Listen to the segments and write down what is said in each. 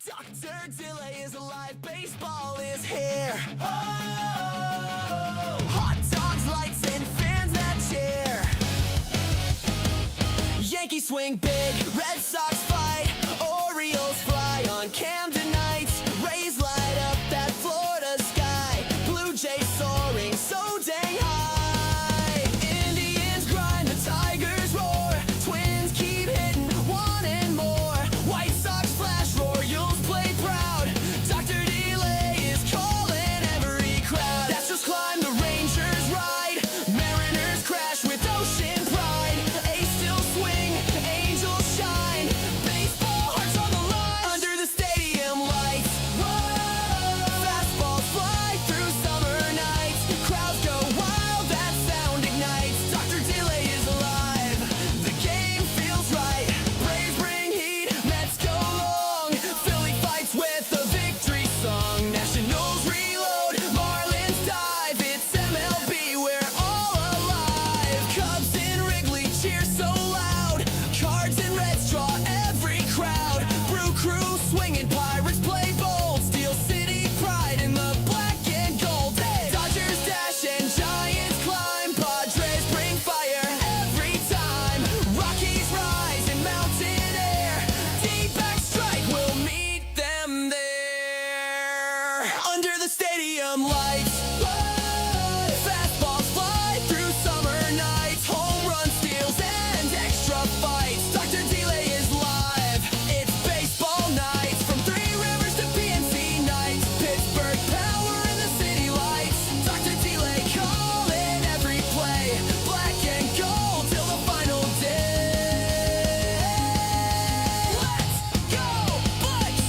Dr. Delay is alive, baseball is here. Oh, hot dogs, lights, and fans that cheer. Yankees swing big, Red Sox fight, Orioles fly on Camden nights. Rays light up that Florida sky, Blue Jays soaring so dang high. Indians grind, the Tigers roar, Twins keep hitting, wanting more. White Sox flash, Royals play proud, Dr. Delay is calling every crowd. Astros climb, the Rangers ride, Mariners crash with ocean pride. A's still swing, Angels shine, baseball hearts on the line. Under the stadium lights, whoa, fastballs fly through summer nights. Crowds go wild, that sound ignites. Dr. Delay is alive, the game feels right. Braves bring heat, Mets go long, Philly fights with a victory song. Nationals reload, Marlins dive, it's MLB, we're all alive. Cubs in Wrigley cheer so loud, Cards and Reds draw every crowd. Brew Crew swinging, Pirates play bold, Steel City pride in the black and gold. Hey! Dodgers dash and Giants climb, Padres bring fire every time. Rockies rise in mountain air, D-back strike will meet them there. Under the stadium lights, fastballs fly through summer nights. Home run steals and extra fights. Dr. Delay is live, it's baseball nights. From Three Rivers to PNC nights, Pittsburgh power in the city lights. Dr. Delay calling every play, black and gold till the final day. Let's go, Bucks!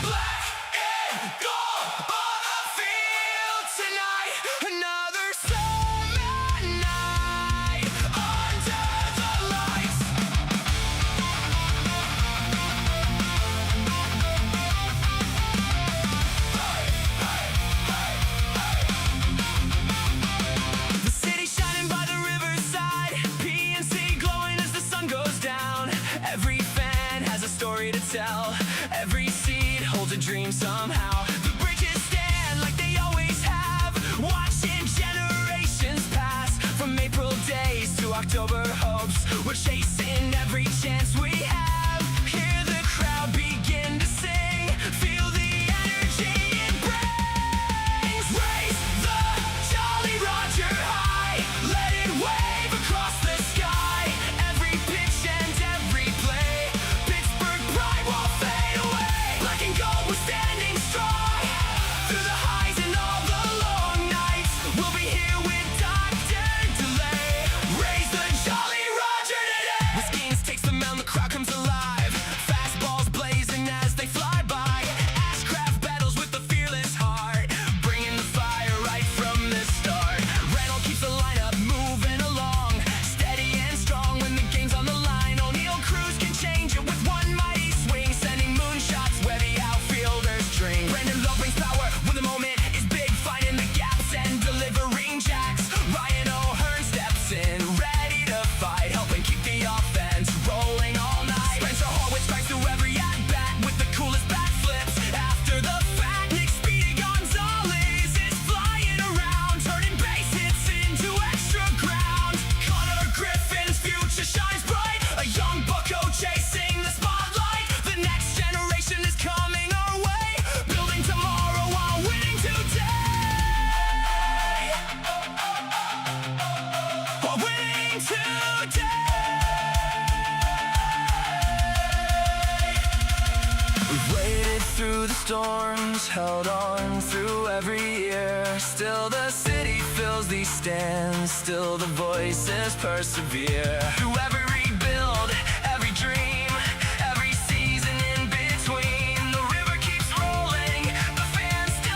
Black and gold on the field tonight. Another summer night under the lights. The city shining by the riverside, PNC glowing as the sun goes down. Every fan has a story to tell, every seed holds a dream somehow. The bridges stand like they always have, watching generations pass. From April days to October hopes, we're chasing every chance we have. Hear the crowd begin to sing, feel the energy it brings. Raise the Jolly Roger high, let it wave across the sky. Every pitch and every play, Pittsburgh pride won't fade away. Black and gold, we're standing strong, through the highs and all the long nights. We'll be here with Dr. Delay. Raise the Jolly Roger today. Whiskey takes the mound, the crowd comes alive. Fastballs blazing as they fly by. Ashcraft battles with a fearless heart, bringing the fire right from the start. Randall keeps the lineup moving along, steady and strong when the game's on the line. O'Neal Cruz can change it with one mighty swing, sending moonshots where the outfielders drink. Brandon Love brings power when the moment is big, finding the gaps and delivering jacks. Ryan O'Hearn steps in, ready to fight, helping keep the offense rolling all night. Spencer Horwitz strikes through every at-bat with the coolest bat flips. After the fact, Nick Speedy Gonzalez is flying around, turning base hits into extra ground. Connor Griffin's future shines bright, a young bucko chasing the spotlight. The next generation is coming our way, building tomorrow while winning today. While winning today. We've waited through the storms, held on through every year. Still the city fills these stands, still the voices persevere. Through every rebuild, every dream, every season in between, the river keeps rolling, the fans still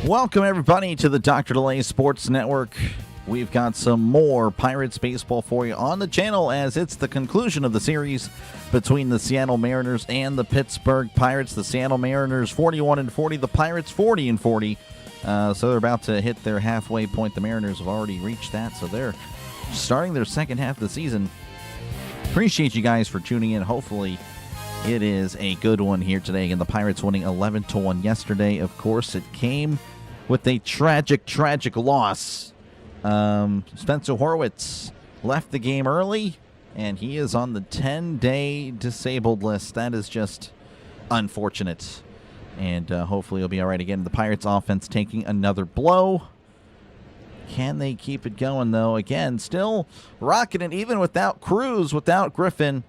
Welcome, everybody, to the Dr. Delay Sports Network. We've got some more Pirates baseball for you on the channel as it's the conclusion of the series between the Seattle Mariners and the Pittsburgh Pirates. The Seattle Mariners 41-40, the Pirates 40-40. So they're about to hit their halfway point. The Mariners have already reached that, so they're starting their second half of the season. Appreciate you guys for tuning in. Hopefully it is a good one here today. And the Pirates winning 11-1 yesterday. Of course, it came with a tragic loss. Spencer Horwitz left the game early, and he is on the 10-day disabled list. That is just unfortunate. And hopefully he'll be all right again. The Pirates offense taking another blow. Can they keep it going, though? Again, still rocketing, even without Cruz, without Griffin.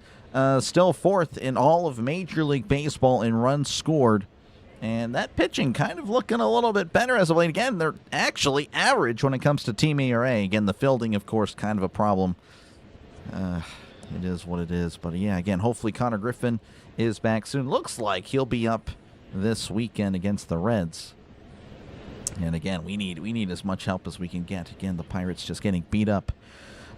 Still fourth in all of Major League Baseball in runs scored. And that pitching kind of looking a little bit better as of late. Again, they're actually average when it comes to team ERA. Again, the fielding, of course, kind of a problem. It is what it is. But, yeah, again, hopefully Connor Griffin is back soon. Looks like he'll be up this weekend against the Reds. And, again, we need as much help as we can get. Again, the Pirates just getting beat up.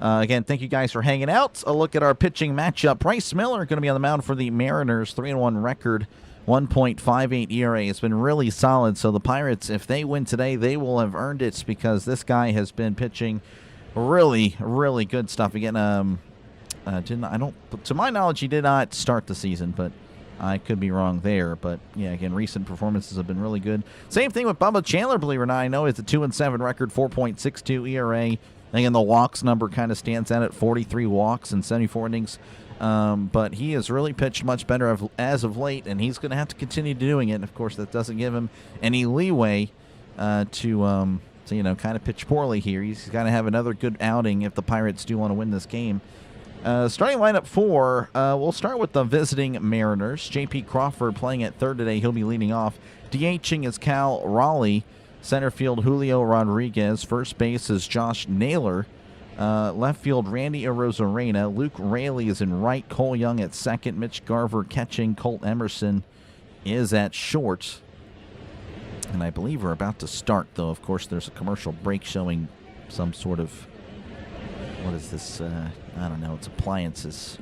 Again, thank you guys for hanging out. A look at our pitching matchup. Bryce Miller going to be on the mound for the Mariners. 3-1 record. 1.58 ERA. It's been really solid. So the Pirates, if they win today, they will have earned it because this guy has been pitching really, really good stuff. Again, to my knowledge, he did not start the season, but I could be wrong there. But yeah, again, recent performances have been really good. Same thing with Bubba Chandler, believe it or not. I know it's a 2-7 record, 4.62 ERA. Again, the walks number kind of stands out at 43 walks in 74 innings. But he has really pitched much better as of late, and he's going to have to continue doing it. And of course, that doesn't give him any leeway to kind of pitch poorly here. He's got to have another good outing if the Pirates do want to win this game. Starting lineup 4, we'll start with the visiting Mariners. J.P. Crawford playing at third today. He'll be leading off. DHing is Cal Raleigh. Center field, Julio Rodriguez. First base is Josh Naylor. Left field, Randy Arozarena. Luke Raley is in right. Cole Young at second. Mitch Garver catching. Colt Emerson is at short. And I believe we're about to start, though. Of course, there's a commercial break showing some sort of, what is this? I don't know. It's appliances.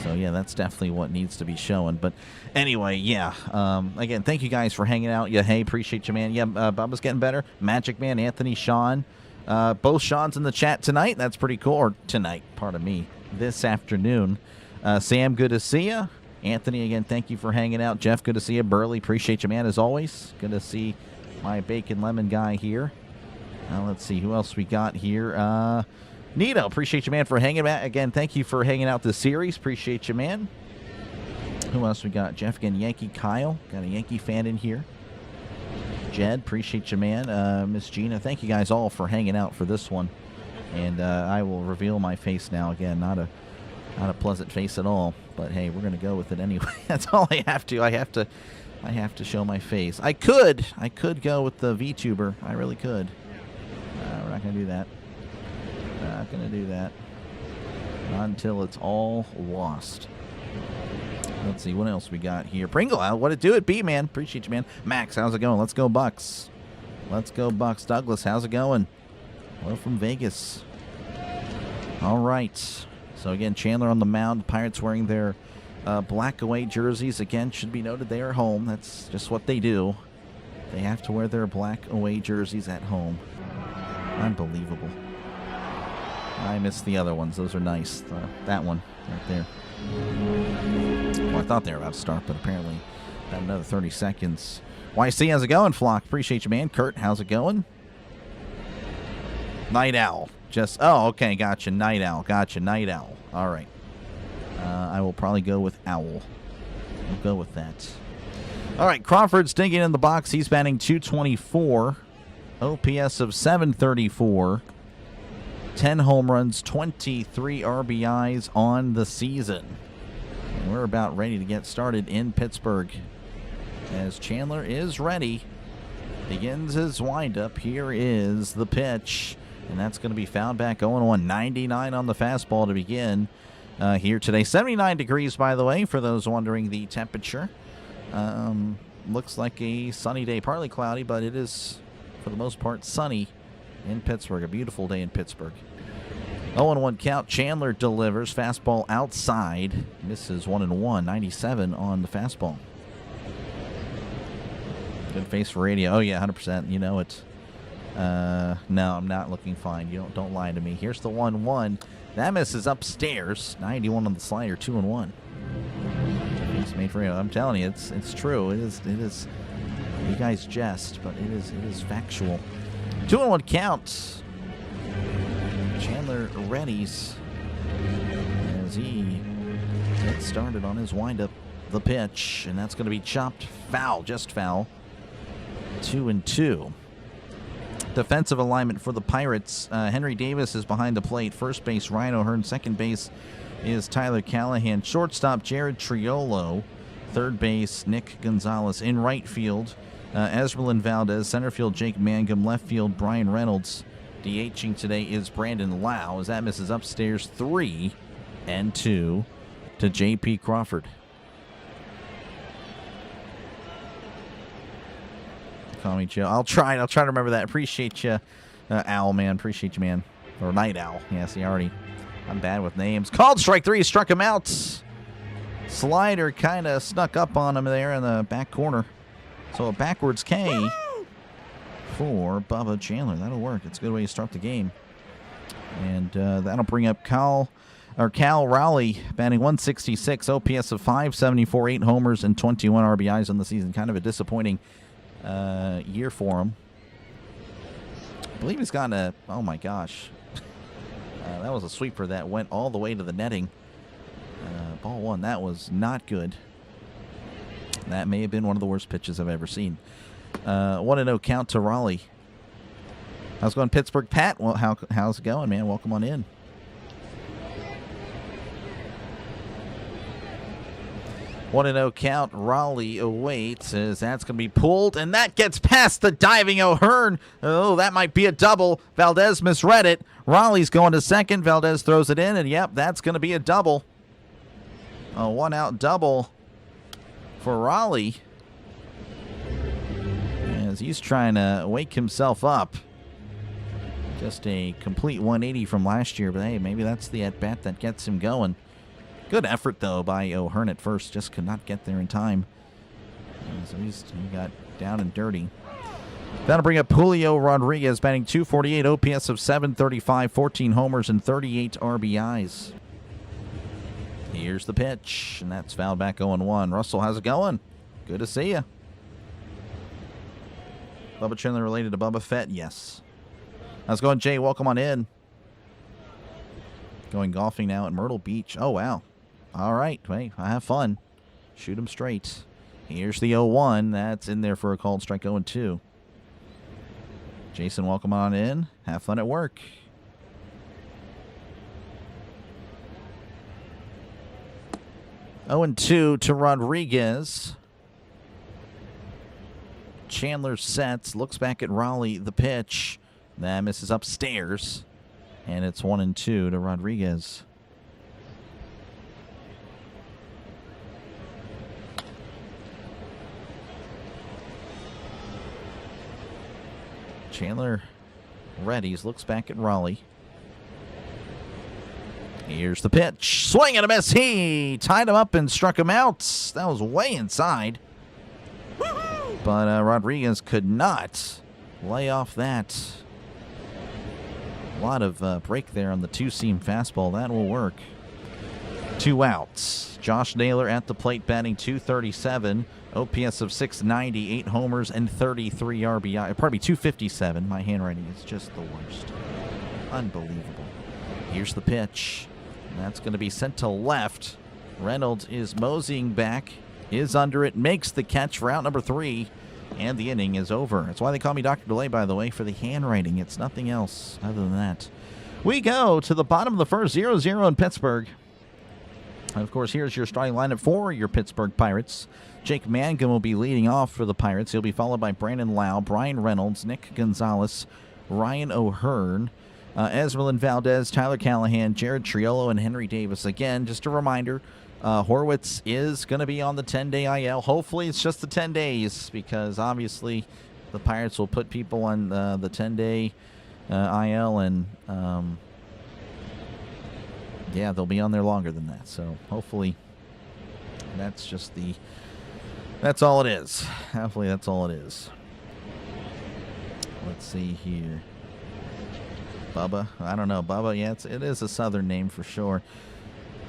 So, yeah, that's definitely what needs to be showing. But anyway, yeah. Again, thank you guys for hanging out. Yeah, hey, appreciate you, man. Yeah, Bubba's getting better. Magic Man, Anthony, Sean. Both Sean's in the chat tonight. That's pretty cool. Or tonight, pardon me, this afternoon. Sam, good to see you. Anthony, again, thank you for hanging out. Jeff, good to see you. Burley, appreciate you, man, as always. Good to see my bacon lemon guy here. Let's see who else we got here. Nito, appreciate you, man, for hanging out. Again, thank you for hanging out this series. Appreciate you, man. Who else we got? Jeff, again, Yankee Kyle. Got a Yankee fan in here. Jed, appreciate you, man. Miss Gina, thank you guys all for hanging out for this one. And I will reveal my face now. Again, not a pleasant face at all. But hey, we're gonna go with it anyway. That's all I have to. I have to show my face. I could go with the VTuber. I really could. We're not gonna do that. Not gonna do that. Not until it's all lost. Let's see what else we got here. Pringle, what it do? It be, man. Appreciate you, man. Max, how's it going? Let's go, Bucks. Let's go, Bucks. Douglas, how's it going? Hello from Vegas. All right. So again, Chandler on the mound. Pirates wearing their black away jerseys. Again, should be noted they are home. That's just what they do. They have to wear their black away jerseys at home. Unbelievable. I missed the other ones. Those are nice. That one right there. Well, I thought they were about to start, but apparently got another 30 seconds. YC, how's it going, Flock? Appreciate you, man. Kurt, how's it going? Night Owl. Oh, okay, gotcha. Night Owl. Gotcha. Night Owl. All right. I will probably go with Owl. We'll go with that. All right, Crawford's digging in the box. He's batting .224. OPS of .734. 10 home runs, 23 RBIs on the season. And we're about ready to get started in Pittsburgh. As Chandler is ready, begins his windup. Here is the pitch. And that's going to be fouled back 0-1. 99 on the fastball to begin here today. 79 degrees, by the way, for those wondering the temperature. looks like a sunny day. Partly cloudy, but it is, for the most part, sunny in Pittsburgh. A beautiful day in Pittsburgh. 0-1 count. Chandler delivers. Fastball outside. Misses 1-1. 97 on the fastball. Good face for radio. Oh, yeah, 100%. You know it. No, I'm not looking fine. You don't lie to me. Here's the 1-1. That misses upstairs. 91 on the slider. 2-1. It's made for radio. I'm telling you, it's true. It is. You guys jest, but it is factual. 2-1 count. Chandler readies as he gets started on his windup. The pitch, and that's going to be chopped foul, just foul. 2-2. Defensive alignment for the Pirates. Henry Davis is behind the plate. First base, Ryan O'Hearn. Second base is Tyler Callahan. Shortstop, Jared Triolo. Third base, Nick Gonzalez. In right field, Esmeralyn Valdez. Center field, Jake Mangum. Left field, Brian Reynolds. DHing today is Brandon Lau as that misses upstairs. 3-2 to J.P. Crawford. Call me Joe. I'll try to remember that. Appreciate you, Owl, man. Appreciate you, man. Or Night Owl. Yeah, see, I'm bad with names. Called strike 3. Struck him out. Slider kind of snuck up on him there in the back corner. So a backwards K for Bubba Chandler. That'll work. It's a good way to start the game. And that'll bring up Cal Rowley, batting 166, OPS of 574, 8 homers, and 21 RBIs on the season. Kind of a disappointing year for him. I believe he's gotten a, oh my gosh. That was a sweeper that went all the way to the netting. Ball one. That was not good. That may have been one of the worst pitches I've ever seen. 1-0 count to Raleigh. How's it going, Pittsburgh? Pat, well, how's it going, man? Welcome on in. One and 0 count. Raleigh awaits as that's going to be pulled, and that gets past the diving O'Hearn. Oh, that might be a double. Valdez misread it. Raleigh's going to second. Valdez throws it in, and yep, that's going to be a double. A one-out double for Raleigh as he's trying to wake himself up. Just a complete 180 from last year, but hey, maybe that's the at-bat that gets him going. Good effort, though, by O'Hearn at first. Just could not get there in time. So he got down and dirty. That'll bring up Julio Rodriguez, batting .248, OPS of 735, 14 homers, and 38 RBIs. Here's the pitch, and that's fouled back 0-1. Russell, how's it going? Good to see you. Bubba Chandler related to Bubba Fett? Yes. How's it going, Jay? Welcome on in. Going golfing now at Myrtle Beach. Oh, wow. All right. Hey, I have fun. Shoot him straight. Here's the 0-1. That's in there for a called strike. 0-2. Jason, welcome on in. Have fun at work. Oh, 2 to Rodriguez. Chandler sets, looks back at Raleigh, the pitch. That misses upstairs. And it's 1-2 to Rodriguez. Chandler readies, looks back at Raleigh. Here's the pitch. Swing and a miss. He tied him up and struck him out. That was way inside. But Rodriguez could not lay off that. A lot of break there on the two-seam fastball. That will work. 2 outs. Josh Naylor at the plate, batting .237. OPS of 690, 8 homers, and 33 RBI. Pardon me, .257. My handwriting is just the worst. Unbelievable. Here's the pitch. And that's going to be sent to left. Reynolds is moseying back. Is under it. Makes the catch for out number 3. And the inning is over. That's why they call me Dr. Delay, by the way, for the handwriting. It's nothing else other than that. We go to the bottom of the first, 0-0 in Pittsburgh. And of course, here's your starting lineup for your Pittsburgh Pirates. Jake Mangum will be leading off for the Pirates. He'll be followed by Brandon Lau, Brian Reynolds, Nick Gonzalez, Ryan O'Hearn, Esmeralyn Valdez, Tyler Callahan, Jared Triolo, and Henry Davis. Again, just a reminder, Horwitz is going to be on the 10-day IL. Hopefully it's just the 10 days because obviously the Pirates will put people on the 10-day IL, and yeah, they'll be on there longer than that. So hopefully that's all it is. Hopefully that's all it is. Let's see here. Bubba. I don't know. Bubba, yeah, it is a Southern name for sure.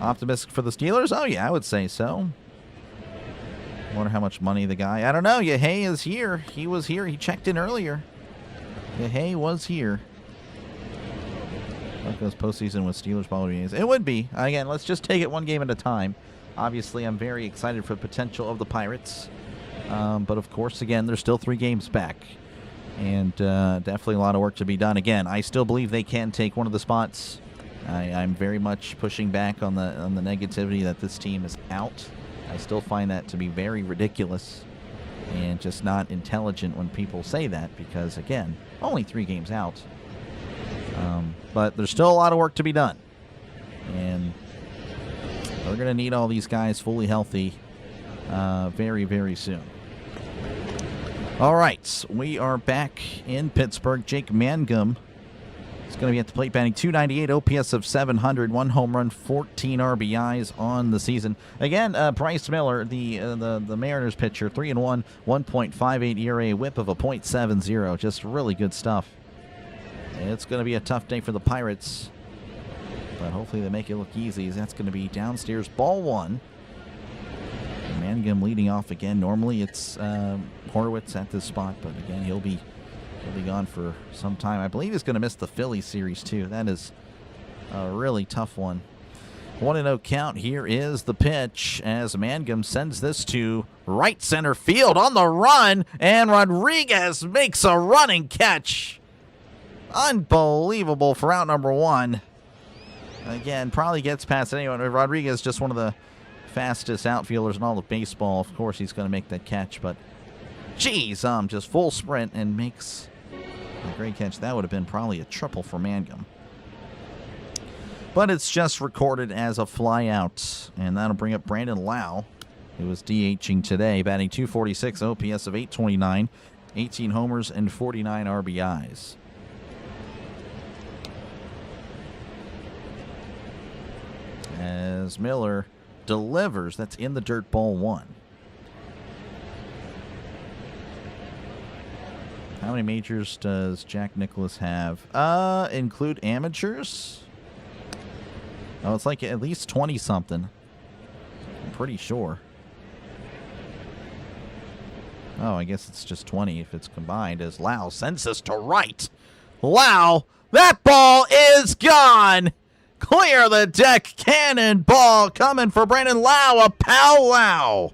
Optimistic for the Steelers? Oh, yeah, I would say so. Wonder how much money the guy... I don't know. Yehei is here. He was here. He checked in earlier. Yehei was here. Like those postseason with Steelers ball games. It would be. Again, let's just take it one game at a time. Obviously, I'm very excited for the potential of the Pirates. But, of course, again, there's still 3 games back. And definitely a lot of work to be done. Again, I still believe they can take one of the spots. I'm very much pushing back on the negativity that this team is out. I still find that to be very ridiculous and just not intelligent when people say that because, again, only 3 games out. But there's still a lot of work to be done. And we're going to need all these guys fully healthy very, very soon. All right, we are back in Pittsburgh. Jake Mangum is going to be at the plate batting .298, OPS of 700, 1 home run, 14 RBIs on the season. Again, Bryce Miller, the Mariners pitcher, 3-1, 1.58 ERA, whip of a .70. Just really good stuff. It's going to be a tough day for the Pirates, but hopefully they make it look easy. That's going to be downstairs, ball 1. Mangum leading off again. Normally it's Horwitz at this spot, but again he'll be gone for some time. I believe he's going to miss the Phillies series too. That is a really tough one. 1-0 count. Here is the pitch as Mangum sends this to right center field on the run, and Rodriguez makes a running catch. Unbelievable for out number 1. Again, probably gets past anyone. Rodriguez just one of the fastest outfielders in all of baseball. Of course he's going to make that catch, but geez, just full sprint and makes a great catch. That would have been probably a triple for Mangum, but it's just recorded as a fly out, and that'll bring up Brandon Lau, who was DHing today, batting .246, OPS of 829, 18 homers and 49 RBIs. As Miller delivers. That's in the dirt, ball 1. How many majors does Jack Nicklaus have? Include amateurs? Oh, it's like at least 20-something. I'm pretty sure. Oh, I guess it's just 20 if it's combined, as Lau sends this to right. Lau, that ball is gone! Clear the deck, cannonball coming for Brandon Lau, a pow Lau.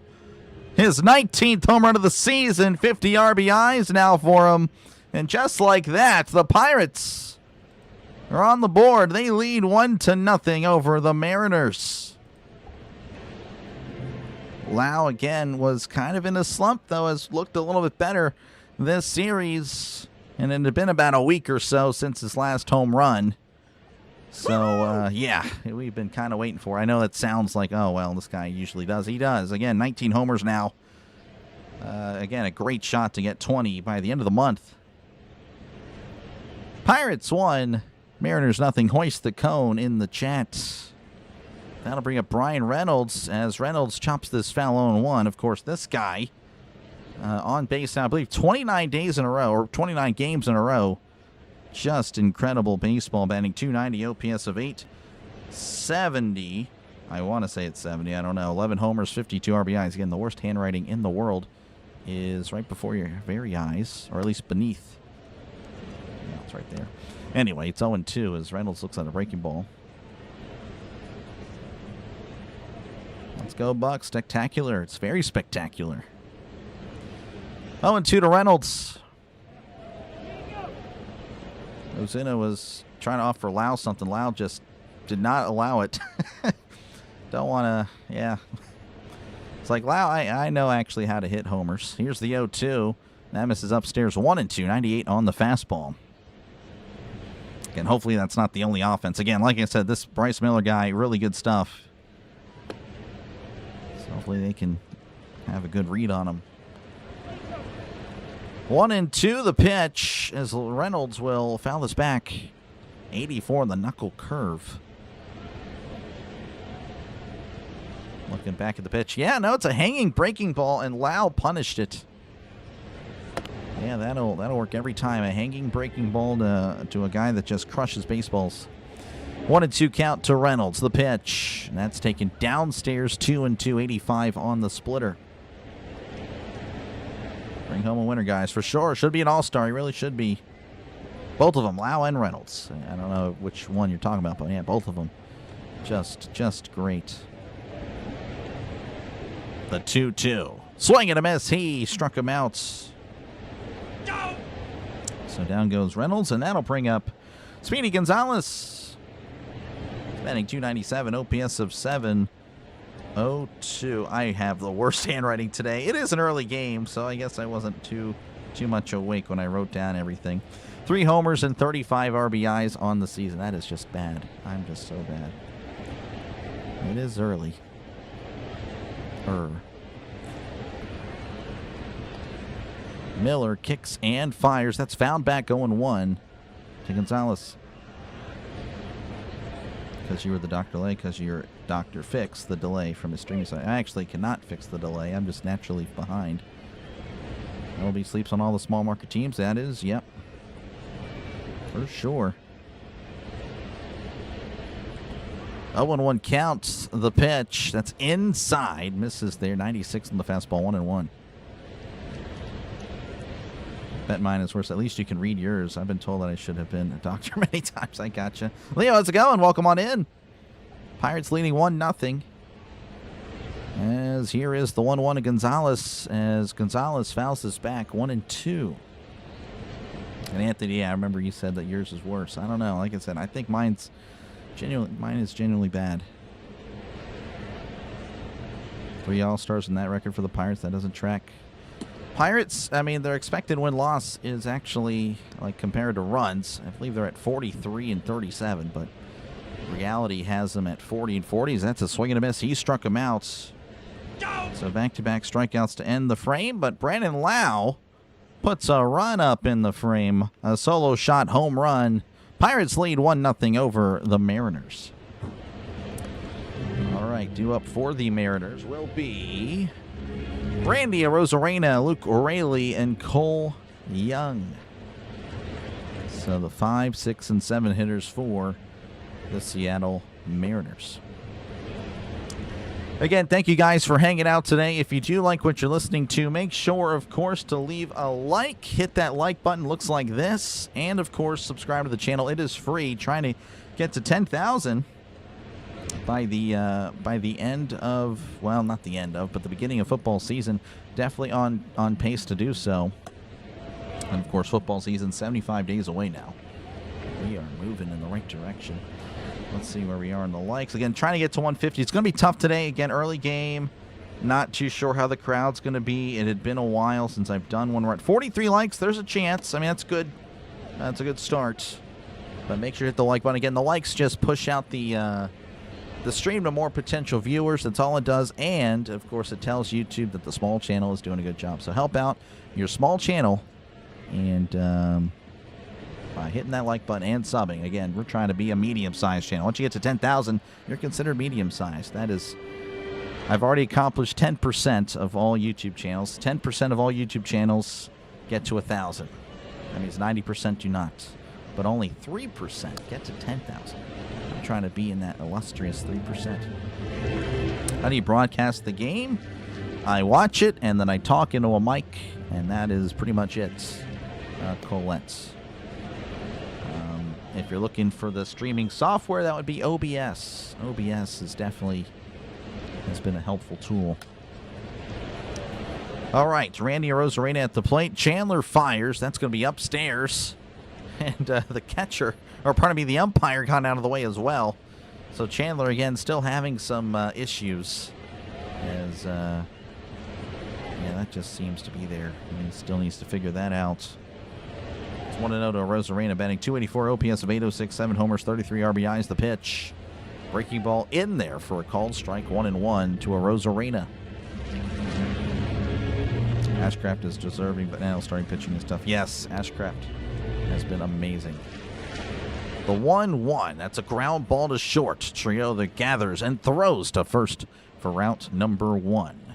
His 19th home run of the season, 50 RBIs now for him. And just like that, the Pirates are on the board. They lead 1-0 over the Mariners. Lau, again, was kind of in a slump, though, has looked a little bit better this series. And it had been about a week or so since his last home run. So, yeah, we've been kind of waiting for it. I know that sounds like, oh, well, this guy usually does. He does. Again, 19 homers now. Again, a great shot to get 20 by the end of the month. Pirates 1, Mariners nothing. Hoist the cone in the chat. That'll bring up Brian Reynolds as Reynolds chops this foul 0-1. Of course, this guy on base now, I believe, 29 days in a row, or 29 games in a row. Just incredible baseball, batting .290, OPS of 870. I want to say it's 70. I don't know. 11 homers, 52 RBIs. Again, the worst handwriting in the world is right before your very eyes, or at least beneath. Yeah, it's right there. Anyway, it's 0-2 as Reynolds looks at a breaking ball. Let's go, Bucks. Spectacular. It's very spectacular. 0-2 to Reynolds. Ozuna was trying to offer Lau something. Lau just did not allow it. Don't want to, yeah. It's like, Lau, I know actually how to hit homers. Here's the 0-2. That misses upstairs. 1-2, 98 on the fastball. Again, hopefully that's not the only offense. Again, like I said, this Bryce Miller guy, really good stuff. So hopefully they can have a good read on him. 1-2 the pitch as Reynolds will foul this back. 84 on the knuckle curve. Looking back at the pitch. Yeah, no, it's a hanging breaking ball, and Lau punished it. Yeah, that'll work every time. A hanging breaking ball to a guy that just crushes baseballs. 1-2 count to Reynolds. The pitch. And that's taken downstairs. 2-2, 85 on the splitter. Bring home a winner, guys, for sure. Should be an all-star. He really should be. Both of them, Lau and Reynolds. I don't know which one you're talking about, but yeah, both of them. Just great. The 2-2. Swing and a miss. He struck him out. So down goes Reynolds, and that'll bring up Speedy Gonzalez. Batting .297, OPS of 702. I have the worst handwriting today. It is an early game, so I guess I wasn't too much awake when I wrote down everything. 3 homers and 35 RBIs on the season. That is just bad. I'm just so bad. It is early. Miller kicks and fires. That's found back 0-1 to Gonzalez. Because you were the Dr. Delay, because your doctor fixed the delay from his streaming side. I actually cannot fix the delay. I'm just naturally behind. MLB sleeps on all the small market teams. That is, yep. For sure. 0-1 counts the pitch. That's inside. Misses there. 96 on the fastball. 1-1. Bet mine is worse. At least you can read yours. I've been told that I should have been a doctor many times. I gotcha. Leo, how's it going? Welcome on in. Pirates leading 1-0. As here is the 1-1 to Gonzalez. As Gonzalez fouls this back. 1-2. And Anthony, yeah, I remember you said that yours is worse. I don't know. Like I said, I think mine is genuinely bad. 3 All-Stars in that record for the Pirates. That doesn't track. Pirates, I mean, their expected win-loss is actually, like, compared to runs. I believe they're at 43 and 37, but reality has them at 40 and 40s. That's a swing and a miss. He struck him out. So back-to-back strikeouts to end the frame, but Brandon Lau puts a run up in the frame. A solo shot home run. Pirates lead 1-0 over the Mariners. All right, due up for the Mariners will be Randy Arozarena, Luke O'Reilly, and Cole Young. So the 5, 6, and 7 hitters for the Seattle Mariners. Again, thank you guys for hanging out today. If you do like what you're listening to, make sure, of course, to leave a like. Hit that like button. Looks like this. And, of course, subscribe to the channel. It is free. Trying to get to 10,000 by the end of, well, not the end of, but the beginning of football season. Definitely on pace to do so. And, of course, football season 75 days away now. We are moving in the right direction. Let's see where we are in the likes. Again, trying to get to 150. It's going to be tough today. Again, early game. Not too sure how the crowd's going to be. It had been a while since I've done one. We're at 43 likes. There's a chance. I mean, that's good. That's a good start. But make sure to hit the like button. Again, the likes just push out the stream to more potential viewers. That's all it does. And, of course, it tells YouTube that the small channel is doing a good job. So help out your small channel and by hitting that like button and subbing. Again, we're trying to be a medium-sized channel. Once you get to 10,000, you're considered medium-sized. That is, I've already accomplished 10% of all YouTube channels. 10% of all YouTube channels get to 1,000. That means 90% do not. But only 3% get to 10,000. I'm trying to be in that illustrious 3%. How do you broadcast the game? I watch it, and then I talk into a mic, and that is pretty much it. Colette. If you're looking for the streaming software, that would be OBS. OBS has been a helpful tool. All right, Randy Arozarena at the plate. Chandler fires. That's going to be upstairs. And the catcher, or pardon me, the umpire got out of the way as well. So Chandler, again, still having some issues. As, yeah, that just seems to be there. He still needs to figure that out. It's 1-0 to Arozarena, batting .284, OPS of 806, 7 homers, 33 RBIs. The pitch. Breaking ball in there for a called strike, 1-1 to a Rosarina. Ashcraft is deserving, but now starting pitching and stuff. Yes, Ashcraft has been amazing. The 1-1. That's a ground ball to short. Trio that gathers and throws to first for route number 1.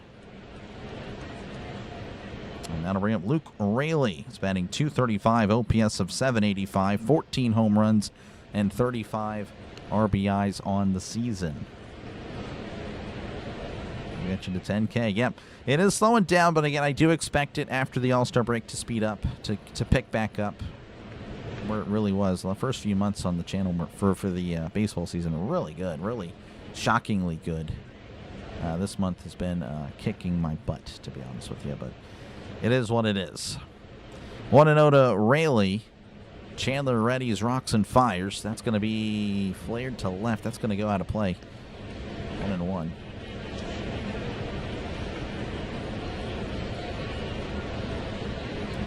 And that'll bring up Luke Raley. He's batting .235, OPS of .785, 14 home runs, and 35 RBIs on the season. We mentioned to 10K. Yep, it is slowing down, but again, I do expect it after the All-Star break to speed up, to pick back up where it really was. The first few months on the channel for the baseball season were really good, really shockingly good. This month has been kicking my butt, to be honest with you, but it is what it is. 1-0 to Raley. Chandler readies, rocks, and fires. That's going to be flared to left. That's going to go out of play. 1-1.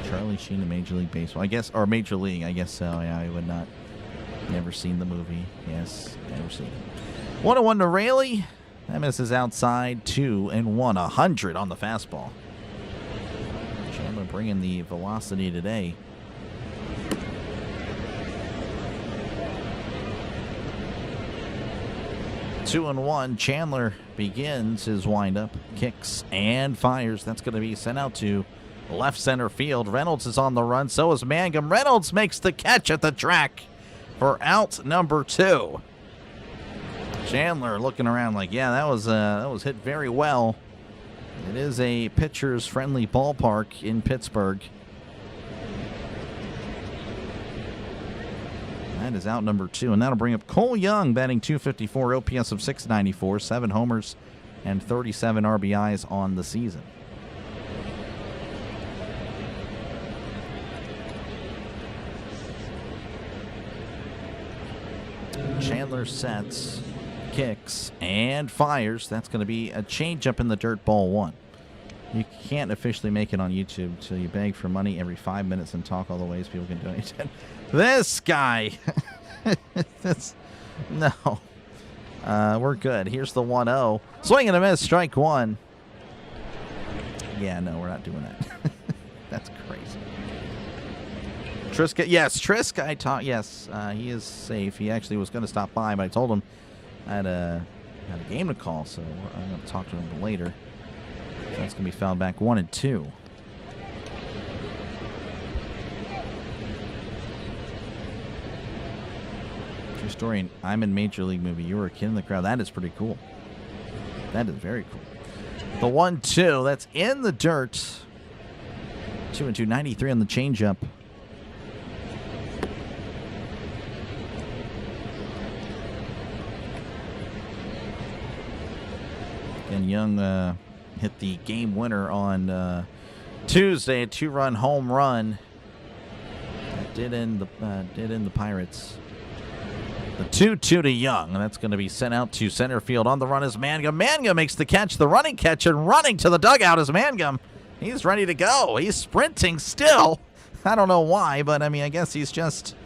Charlie Sheen in Major League Baseball. I guess, or Major League, I guess so. Yeah, I would not. Never seen the movie. Yes, never seen it. 1-1 to Raley. That misses outside. 2-1. 100 on the fastball. Chandler bringing the velocity today. Two and 1. Chandler begins his windup, kicks and fires. That's going to be sent out to left center field. Reynolds is on the run. So is Mangum. Reynolds makes the catch at the track for out number 2. Chandler looking around like, yeah, that was hit very well. It is a pitcher's friendly ballpark in Pittsburgh. That is out number 2, and that'll bring up Cole Young, batting .254, OPS of .694, 7 homers, and 37 RBIs on the season. Chandler sets, kicks, and fires. That's going to be a changeup in the dirt, ball 1. You can't officially make it on YouTube until you beg for money every 5 minutes and talk all the ways people can donate. This guy. No. We're good. Here's the 1-0. Swing and a miss, strike 1. Yeah, no, we're not doing that. That's crazy. Triska, yes, Trisk, I taught, yes, he is safe. He actually was going to stop by, but I told him I had a game to call, so I'm going to talk to him later. So that's going to be fouled back 1-2. True story. I'm in Major League movie. You were a kid in the crowd. That is pretty cool. That is very cool. The 1-2. That's in the dirt. 2-2. 93 on the changeup. And Young hit the game winner on Tuesday, a 2-run home run. That did end the Pirates. The 2-2 to Young, and that's going to be sent out to center field. On the run is Mangum. Mangum makes the catch, the running catch, and running to the dugout is Mangum. He's ready to go. He's sprinting still. I don't know why, but I mean, I guess he's just,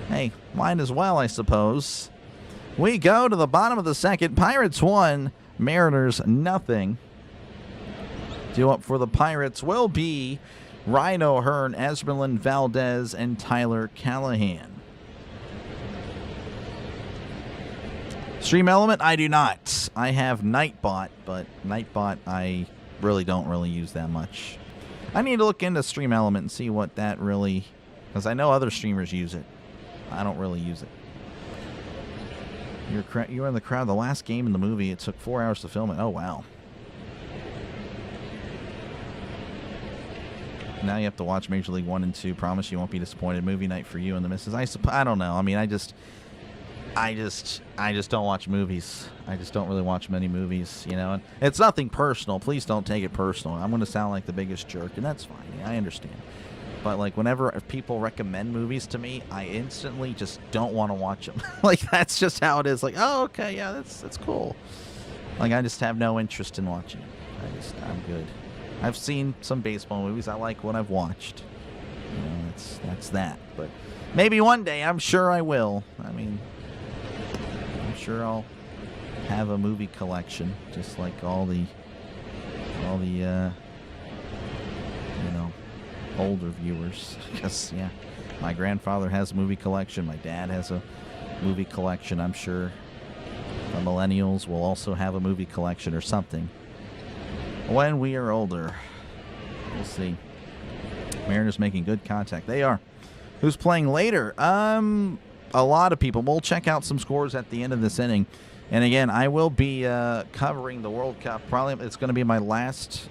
hey, might as well, I suppose. We go to the bottom of the second. Pirates 1, Mariners nothing. Due up for the Pirates will be Rhino Hearn, Esmerlin Valdez, and Tyler Callahan. Stream Element, I do not. I have Nightbot, but Nightbot I don't use that much. I need to look into Stream Element and see what that really, because I know other streamers use it. I don't really use it. You were in the crowd. The last game in the movie, it took 4 hours to film it. Oh, wow. Now you have to watch Major League 1 and 2. Promise you won't be disappointed. Movie night for you and the missus. I don't know. I mean, I just don't watch movies. I just don't really watch many movies, you know. And it's nothing personal. Please don't take it personal. I'm going to sound like the biggest jerk, and that's fine. I understand. But, like, whenever people recommend movies to me, I instantly just don't want to watch them. Like, that's just how it is. Like, oh, okay, yeah, that's cool. Like, I just have no interest in watching it. I'm good. I've seen some baseball movies. I like what I've watched. You know, that's that. But maybe one day, I'm sure I will. I mean, I'm sure I'll have a movie collection, just like all the older viewers. Because, yeah, my grandfather has a movie collection. My dad has a movie collection. I'm sure the millennials will also have a movie collection or something when we are older. We'll see. Mariners making good contact. They are. Who's playing later? A lot of people. We'll check out some scores at the end of this inning. And again, I will be covering the World Cup. Probably it's going to be my last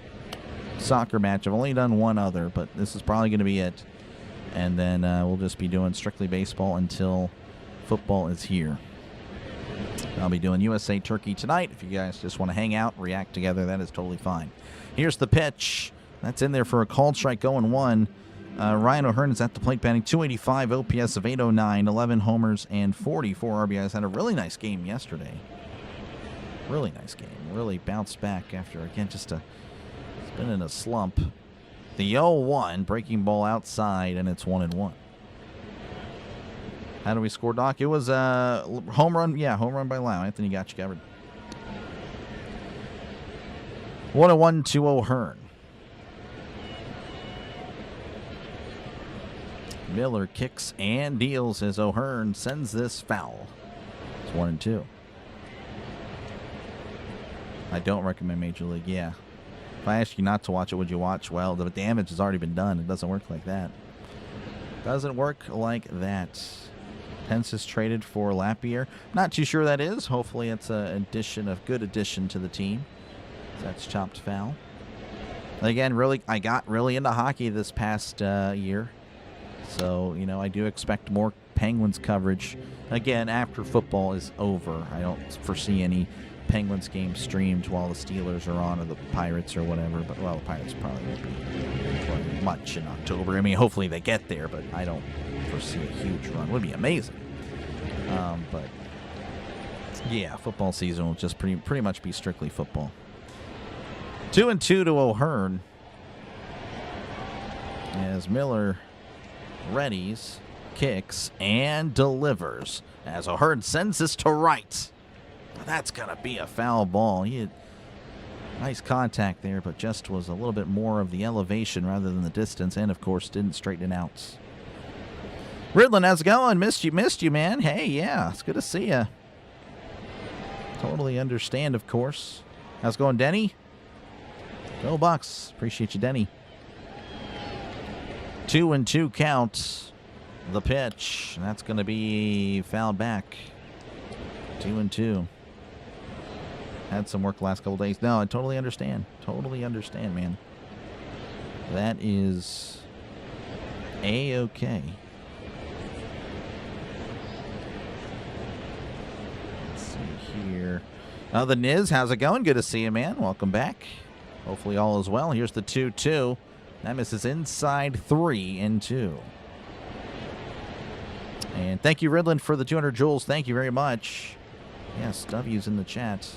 soccer match. I've only done one other, but this is probably going to be it. And then we'll just be doing strictly baseball until football is here. I'll be doing USA Turkey tonight. If you guys just want to hang out, react together, that is totally fine. Here's the pitch. That's in there for a called strike, going one. Ryan O'Hearn is at the plate, batting .285, OPS of .809, 11 homers, and 44 RBIs. Had a really nice game yesterday. Really nice game. Really bounced back after, again, it's been in a slump. The 0-1, breaking ball outside, and it's 1-1. How do we score, Doc? It was a home run. Yeah, home run by Lau. Anthony got you covered. 1-1 to O'Hearn. Miller kicks and deals as O'Hearn sends this foul. It's 1-2. I don't recommend Major League. Yeah. If I ask you not to watch it, would you watch? Well, the damage has already been done. It doesn't work like that. Doesn't work like that. Pence is traded for Lapierre. Not too sure that is. Hopefully it's a good addition to the team. That's chopped foul. Again, I got really into hockey this past year. So, I do expect more Penguins coverage. Again, after football is over. I don't foresee any Penguins games streamed while the Steelers are on, or the Pirates or whatever. But, well, the Pirates probably won't be playing much in October. I mean, hopefully they get there, but I don't foresee a huge run. Would be amazing. But, yeah, football season will just pretty much be strictly football. 2-2 to O'Hearn as Miller readies, kicks, and delivers as O'Hearn sends this to right. That's going to be a foul ball. He had nice contact there, but just was a little bit more of the elevation rather than the distance, and, of course, didn't straighten it out. Ridlin, how's it going? Missed you, man. Hey, yeah, it's good to see you. Totally understand, of course. How's it going, Denny? Go Bucks. Appreciate you, Denny. 2-2 count. The pitch. That's going to be fouled back. 2-2. Had some work the last couple days. No, I totally understand. Totally understand, man. That is A-okay. Let's see here. The Niz, how's it going? Good to see you, man. Welcome back. Hopefully all is well. Here's the 2-2. That misses inside 3-2. And thank you, Ridlin, for the 200 joules. Thank you very much. Yes, W's in the chat.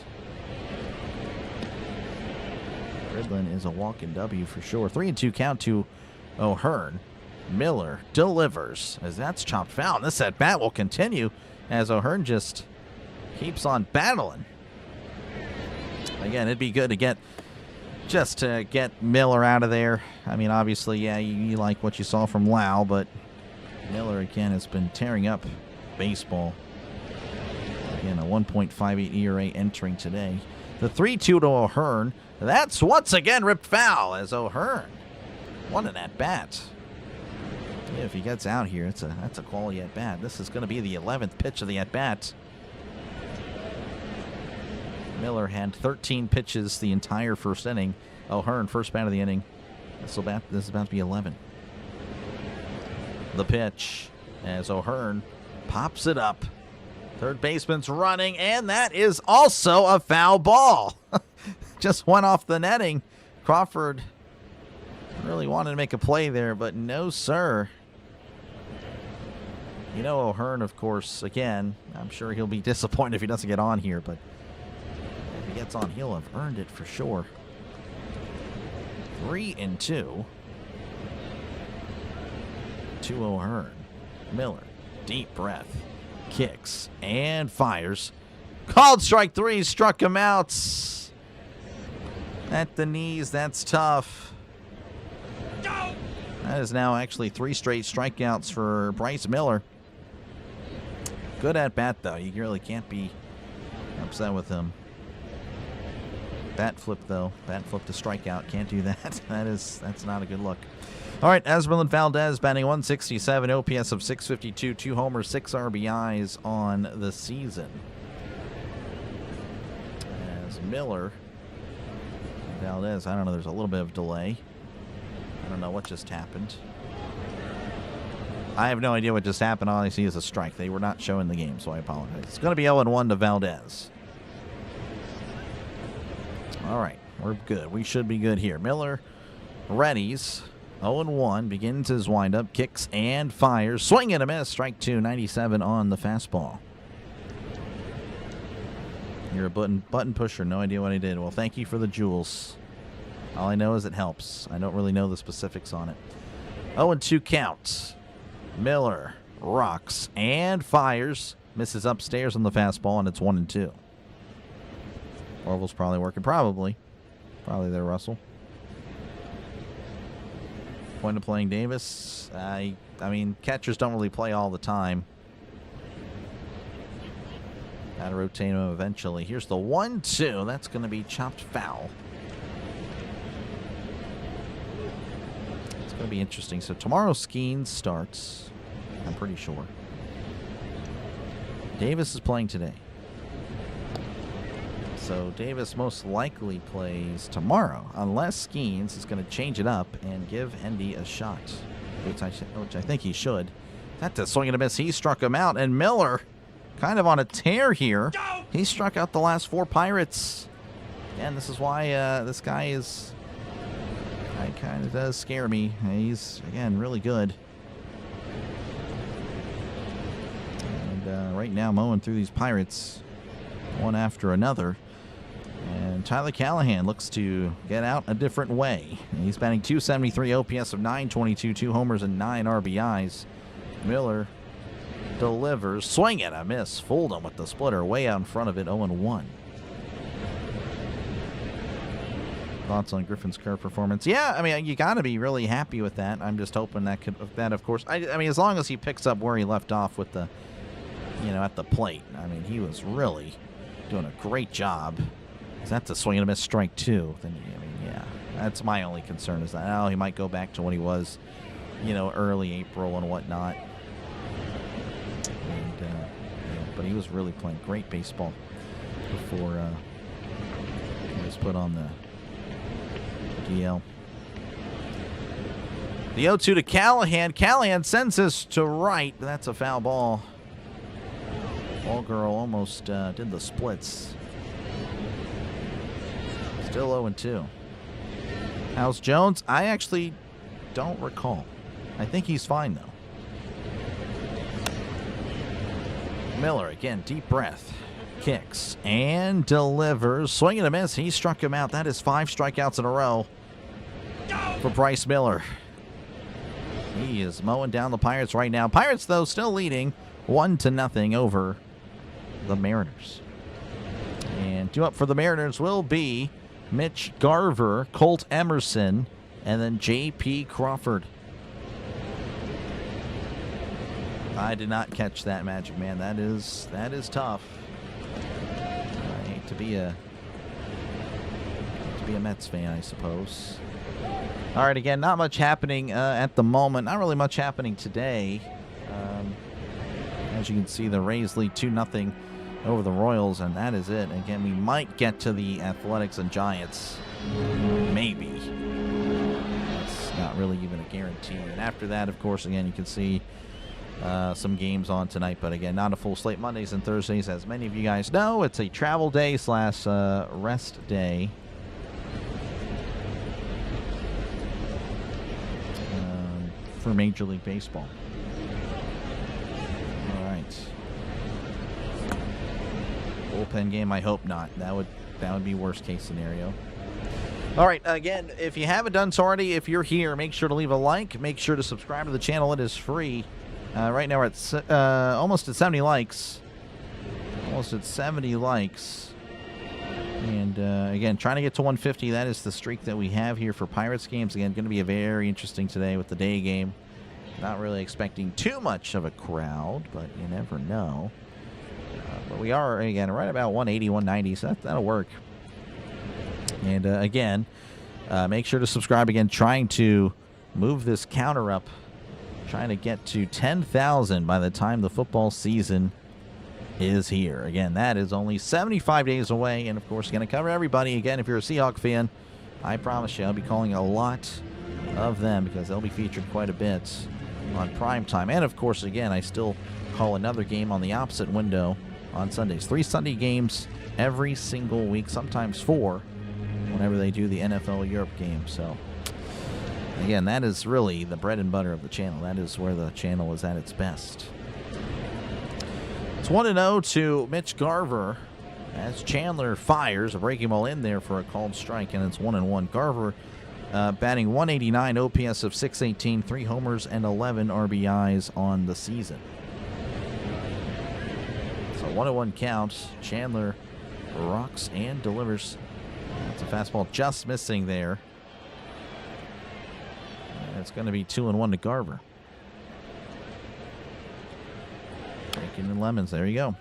Ridlin is a walking W for sure. 3-2 count to O'Hearn. Miller delivers as that's chopped foul. This at bat will continue as O'Hearn just keeps on battling. Again, it'd be good to get Miller out of there. I mean, obviously, yeah, you like what you saw from Lau, but Miller, again, has been tearing up baseball. Again, a 1.58 ERA entering today. The 3-2 to O'Hearn. That's once again ripped foul as O'Hearn won an at-bat. Yeah, if he gets out here, that's a quality at-bat. This is going to be the 11th pitch of the at-bat. Miller had 13 pitches the entire first inning. O'Hearn, first bat of the inning. This is about to be 11. The pitch as O'Hearn pops it up. Third baseman's running, and that is also a foul ball. Just went off the netting. Crawford really wanted to make a play there, but no, sir. O'Hearn, of course, again, I'm sure he'll be disappointed if he doesn't get on here, but if he gets on, he'll have earned it for sure. 3-2 to O'Hearn. Miller, deep breath, kicks and fires. Called strike 3, struck him out. At the knees, that's tough. That is now actually 3 straight strikeouts for Bryce Miller. Good at bat, though. You really can't be upset with him. Bat flip, though. Bat flip to strikeout. Can't do that. That's not a good look. All right, Esmeralda Valdez batting 167, OPS of 652, 2 homers, 6 RBIs on the season. As Miller, Valdez, I don't know, there's a little bit of delay. I don't know what just happened. I have no idea what just happened. All I see is a strike. They were not showing the game, so I apologize. It's going to be 0-1 to Valdez. All right, we're good. We should be good here. Miller readies. 0-1, begins his windup, kicks and fires. Swing and a miss. Strike 2, 97 on the fastball. You're a button pusher. No idea what I did. Well, thank you for the jewels. All I know is it helps. I don't really know the specifics on it. 0-2 count. Miller rocks and fires. Misses upstairs on the fastball, and it's 1-2. Orville's probably working. Probably there, Russell. Point of playing Davis. I mean, catchers don't really play all the time. Got to rotate him eventually. Here's the 1-2. That's going to be chopped foul. It's going to be interesting. So tomorrow Skeens starts, I'm pretty sure. Davis is playing today. So Davis most likely plays tomorrow, unless Skeens is going to change it up and give Endy a shot, which I think he should. That's a swing and a miss. He struck him out, and Miller kind of on a tear here. He struck out the last 4 Pirates. And this is why this guy is... It kind of does scare me. He's, again, really good. And right now, mowing through these Pirates, one after another. And Tyler Callahan looks to get out a different way. He's batting .273, OPS of 922, 2 homers and 9 RBIs. Miller delivers. Swing and a miss. Fooled him with the splitter way out in front of it, 0-1. Thoughts on Griffin's current performance? Yeah, I mean, you got to be really happy with that. I'm just hoping that of course, I mean, as long as he picks up where he left off with the, at the plate. I mean, he was really doing a great job. That's a swing and a miss, strike 2. Then, I mean, yeah, that's my only concern is that, he might go back to what he was, early April and whatnot. And, but he was really playing great baseball before he was put on the DL. The 0-2 to Callahan. Callahan sends this to right, but that's a foul ball. Ball girl almost did the splits. Still 0-2. How's Jones? I actually don't recall. I think he's fine, though. Miller, again, deep breath. Kicks and delivers. Swing and a miss. He struck him out. That is 5 strikeouts in a row for Bryce Miller. He is mowing down the Pirates right now. Pirates, though, still leading 1-0 over the Mariners. And 2 up for the Mariners will be Mitch Garver, Colt Emerson, and then J.P. Crawford. I did not catch that, Magic Man. That is tough. I hate to be a Mets fan, I suppose. All right, again, not much happening at the moment. Not really much happening today. As you can see, the Rays lead 2-0 over the Royals, and that is it. Again, we might get to the Athletics and Giants. Maybe. That's not really even a guarantee. And after that, of course, again, you can see some games on tonight. But again, not a full slate. Mondays and Thursdays, as many of you guys know, it's a travel day / rest day. For Major League Baseball. All right. Bullpen game, I hope not. That would be worst case scenario. All right, again, if you haven't done so already, if you're here, make sure to leave a like. Make sure to subscribe to the channel. It is free. Right now we're at almost at 70 likes. Almost at 70 likes. And again, trying to get to 150. That is the streak that we have here for Pirates games. Again, going to be a very interesting today with the day game. Not really expecting too much of a crowd, but you never know. But we are, again, right about 180, 190, so that'll work. And again, make sure to subscribe. Again, trying to move this counter up. Trying to get to 10,000 by the time the football season is here. Again, that is only 75 days away, and of course, going to cover everybody. Again, if you're a Seahawk fan, I promise you, I'll be calling a lot of them because they'll be featured quite a bit on prime time. And of course, again, I still call another game on the opposite window on Sundays. 3 Sunday games every single week, sometimes 4, whenever they do the NFL Europe game. So, again, that is really the bread and butter of the channel. That is where the channel is at its best. It's 1-0 to Mitch Garver as Chandler fires a breaking ball in there for a called strike, and it's 1-1. Garver batting 189, OPS of 618, 3 homers and 11 RBIs on the season. So 1-1 count. Chandler rocks and delivers. That's a fastball just missing there. And it's going to be 2-1 to Garver. Bacon and lemons. There you go.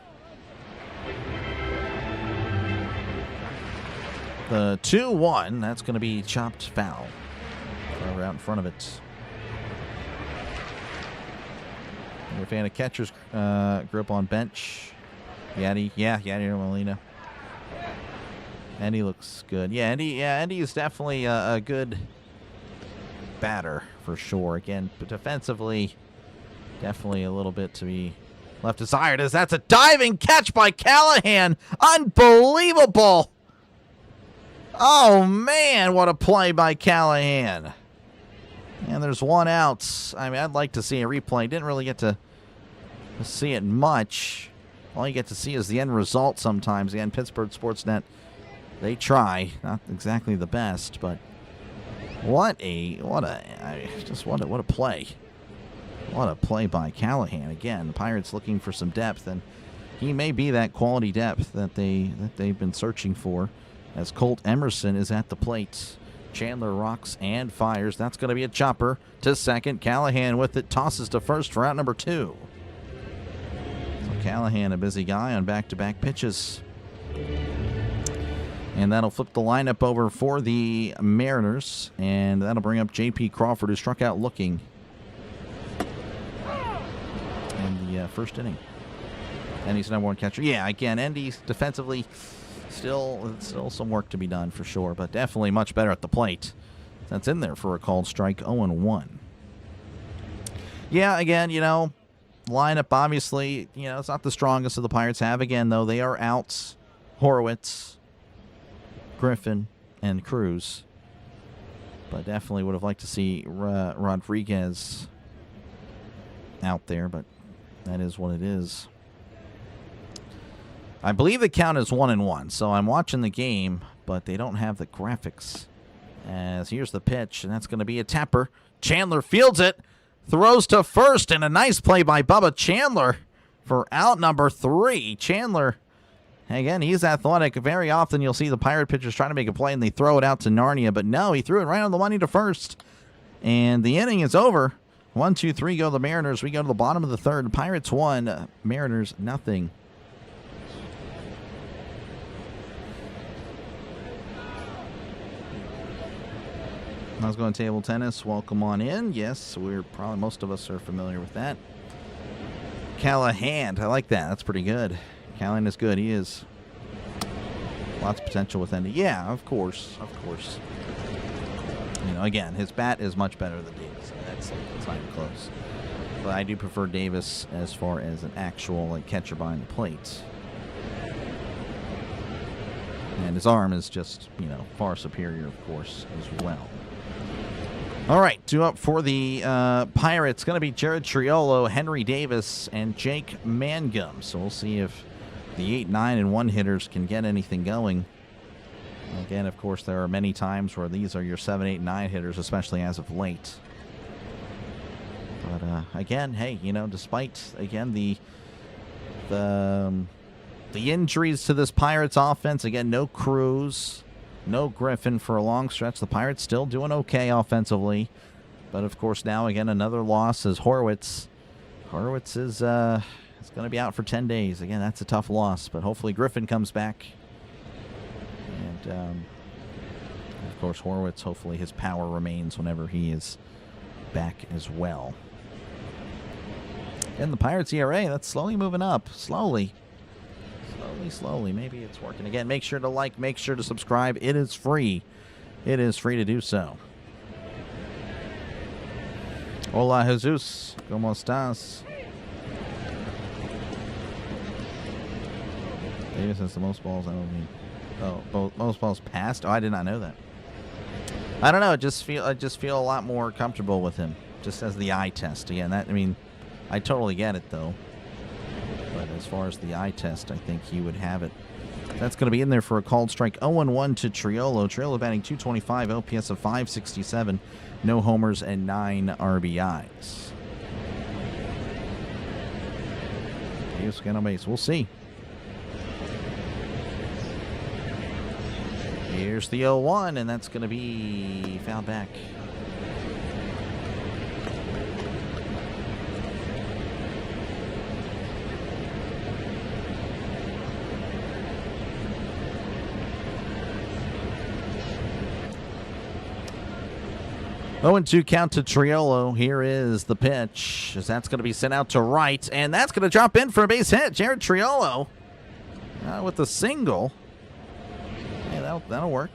The 2-1, that's going to be chopped foul. Over out in front of it. You're a fan of catcher's grip on bench. Yadi, Yadi Molina. Andy looks good. Yeah, Andy is definitely a good batter for sure. Again, but defensively, definitely a little bit to be left desired, as that's a diving catch by Callahan. Unbelievable. Oh, man, what a play by Callahan. And there's 1 out. I mean, I'd like to see a replay. Didn't really get to see it much. All you get to see is the end result sometimes. Again, Pittsburgh Sportsnet, they try. Not exactly the best, but what a play. What a play by Callahan. Again, the Pirates looking for some depth, and he may be that quality depth that they've been searching for, as Colt Emerson is at the plate. Chandler rocks and fires. That's going to be a chopper to second. Callahan with it, tosses to first for out number 2. So Callahan, a busy guy on back-to-back pitches. And that'll flip the lineup over for the Mariners, and that'll bring up J.P. Crawford, who struck out looking in the first inning. And he's number 1 catcher. Yeah, again, Endy's defensively still some work to be done for sure, but definitely much better at the plate. That's in there for a called strike. 0-1. Yeah, again, lineup obviously, it's not the strongest of the Pirates have. Again, though, they are out Horowitz, Griffin, and Cruz. But definitely would have liked to see Rodriguez out there, but that is what it is. I believe the count is 1-1, so I'm watching the game, but they don't have the graphics. As here's the pitch, and that's going to be a tapper. Chandler fields it, throws to first, and a nice play by Bubba Chandler for out number 3. Chandler, again, he's athletic. Very often you'll see the Pirate pitchers trying to make a play, and they throw it out to Narnia, but no, he threw it right on the money to first. And the inning is over. 1, 2, 3 go the Mariners. We go to the bottom of the third. Pirates 1, Mariners nothing. I was going to table tennis. Welcome on in. Yes, most of us are familiar with that. Callahan, I like that. That's pretty good. Callahan is good. He is. Lots of potential with Endy. Yeah, of course. Again, his bat is much better than Davis. That's not even close. But I do prefer Davis as far as an actual catcher behind the plate. And his arm is just, far superior, of course, as well. All right, 2 up for the Pirates. Going to be Jared Triolo, Henry Davis, and Jake Mangum. So we'll see if the 8, 9, and 1 hitters can get anything going. Again, of course, there are many times where these are your 7, 8, 9 hitters, especially as of late. But again, hey, despite again the The injuries to this Pirates offense, again, no Cruz, no Griffin for a long stretch. The Pirates still doing okay offensively. But, of course, now, again, another loss is Horwitz. Horwitz is going to be out for 10 days. Again, that's a tough loss. But hopefully Griffin comes back. And, of course, Horwitz, hopefully his power remains whenever he is back as well. And the Pirates ERA, that's slowly moving up. Slowly. Slowly. Maybe it's working. Again, make sure to like, make sure to subscribe. It is free. It is free to do so. Hola, Jesus. ¿Cómo estás? Davis has the most balls. I don't mean. Oh, most balls passed. Oh, I did not know that. I don't know. I just feel a lot more comfortable with him, just as the eye test. Again, I totally get it though. But as far as the eye test, I think he would have it. That's going to be in there for a called strike. 0-1 to Triolo. Triolo batting .225, OPS of .567, no homers and 9 RBIs. Davis get on base. We'll see. Here's the 0-1, and that's going to be fouled back. Oh, 0-2 count to Triolo. Here is the pitch, as that's going to be sent out to right, and that's going to drop in for a base hit. Jared Triolo with a single. Yeah, that'll work.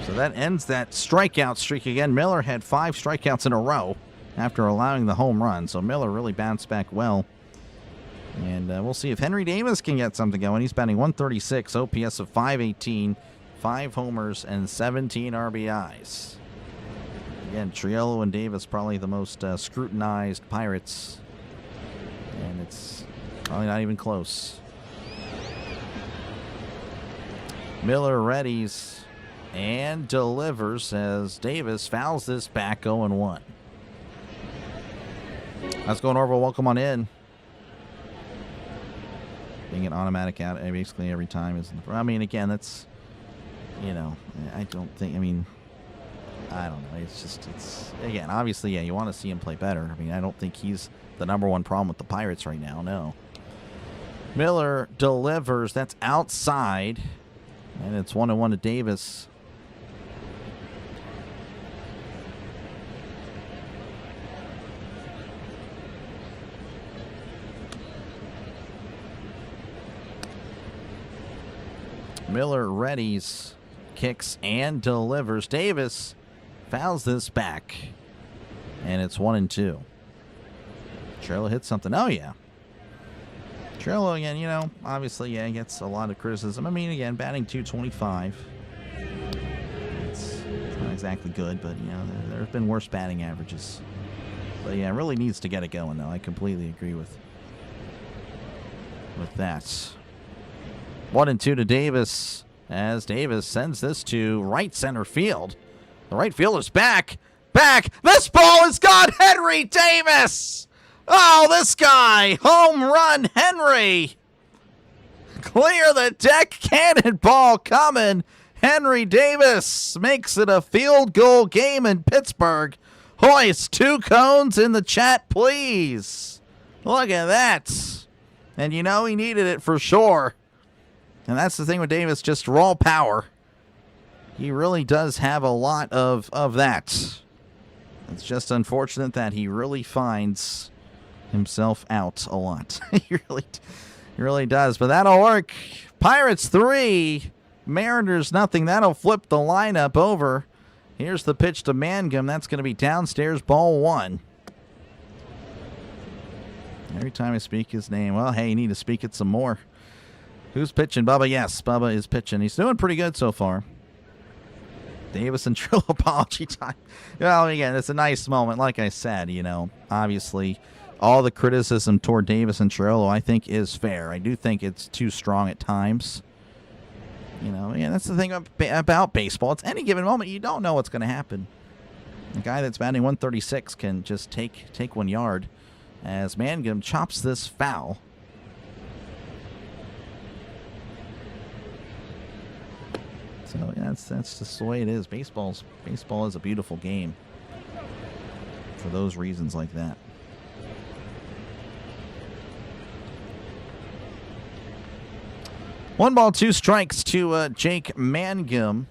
So that ends that strikeout streak again. Miller had 5 strikeouts in a row after allowing the home run, so Miller really bounced back well. And we'll see if Henry Davis can get something going. He's batting .136, OPS of .518. 5 homers and 17 RBIs. Again, Triolo and Davis probably the most scrutinized Pirates. And it's probably not even close. Miller readies and delivers as Davis fouls this back 0-1. How's it going, Orville? Welcome on in. Being an automatic out basically every time is. I mean, again, that's. You know, I don't think, I don't know. It's again, obviously, yeah, you want to see him play better. I mean, I don't think he's the #1 problem with the Pirates right now, no. Miller delivers. That's outside. And it's 1-1 to Davis. Miller readies. Kicks and delivers. Davis fouls this back. And it's 1-2. Triolo hits something. Oh, yeah. Triolo, again, you know, obviously, yeah, he gets a lot of criticism. I mean, again, batting .225. It's not exactly good, but, you know, there have been worse batting averages. But, yeah, really needs to get it going, though. I completely agree with that. 1-2 to Davis. As Davis sends this to right center field. The right fielder's back. This ball is gone. Henry Davis. Oh, this guy. Home run, Henry. Clear the deck. Cannonball coming. Henry Davis makes it a field goal game in Pittsburgh. Hoist 2 cones in the chat, please. Look at that. And you know he needed it for sure. And that's the thing with Davis, just raw power. He really does have a lot of that. It's just unfortunate that he really finds himself out a lot. He really does. But that'll work. Pirates 3, Mariners nothing. That'll flip the lineup over. Here's the pitch to Mangum. That's going to be downstairs, ball 1. Every time I speak his name, well, hey, you need to speak it some more. Who's pitching? Bubba? Yes, Bubba is pitching. He's doing pretty good so far. Davis and Trill apology time. Well, again, it's a nice moment. Like I said, you know, obviously all the criticism toward Davis and Triolo I think is fair. I do think it's too strong at times. You know, yeah, that's the thing about baseball. It's any given moment. You don't know what's going to happen. A guy that's batting .136 can just take 1 yard as Mangum chops this foul. So yeah, that's just the way it is. Baseball is a beautiful game for those reasons like that. One ball, two strikes to Jake Mangum.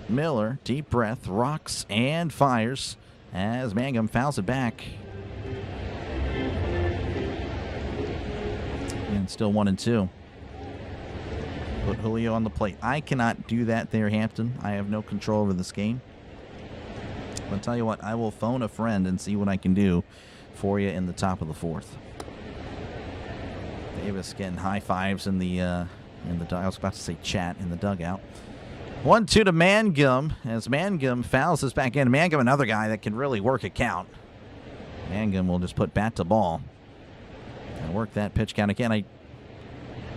Miller, deep breath, rocks and fires as Mangum fouls it back. And still 1-2. Put Julio on the plate. I cannot do that there, Hampton. I have no control over this game. But I'll tell you what, I will phone a friend and see what I can do for you in the top of the fourth. Davis getting high fives in the dugout. I was about to say chat in the dugout. 1-2 to Mangum as Mangum fouls this back in. Mangum, another guy that can really work a count. Mangum will just put bat to ball and work that pitch count again.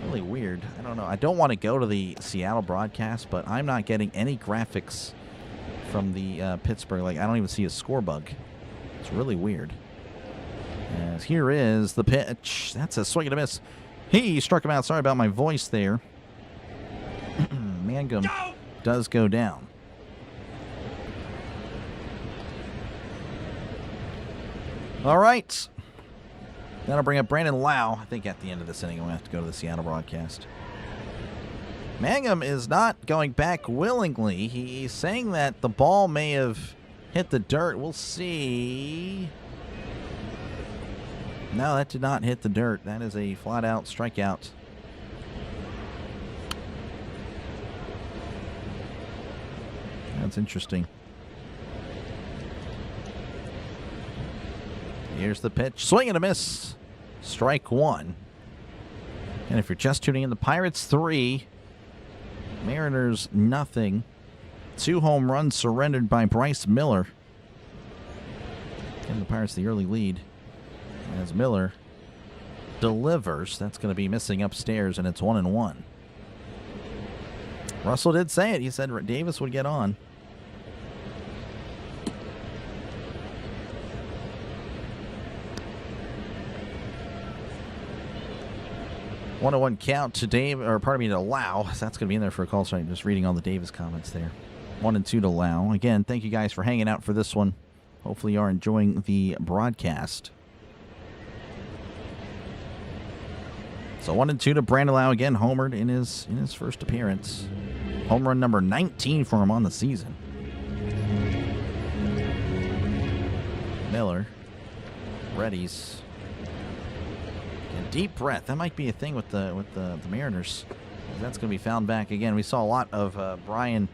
Really weird. I don't know. I don't want to go to the Seattle broadcast, but I'm not getting any graphics from the Pittsburgh. Like, I don't even see a score bug. It's really weird. As here is the pitch. That's a swing and a miss. He struck him out. Sorry about my voice there. Mangum does go down. All right. That'll bring up Brandon Lau. I think at the end of this inning, we'll have to go to the Seattle broadcast. Mangum is not going back willingly. He's saying that the ball may have hit the dirt. We'll see. No, that did not hit the dirt. That is a flat-out strikeout. That's interesting. Here's the pitch. Swing and a miss. Strike one. And if you're just tuning in, the Pirates 3, Mariners nothing. 2 home runs surrendered by Bryce Miller. Giving the Pirates the early lead. As Miller delivers. That's going to be missing upstairs, and it's 1-1. Russell did say it. He said Davis would get on. One to 1 count to to Lau. That's going to be in there for a call. Sorry, I'm just reading all the Davis comments there. 1-2 to Lau. Again, thank you guys for hanging out for this one. Hopefully you are enjoying the broadcast. So 1-2 to Brandon Lau, again homered in his first appearance. Home run number 19 for him on the season. Miller readies. And deep breath. That might be a thing with the Mariners. That's going to be found back again. We saw a lot of Brian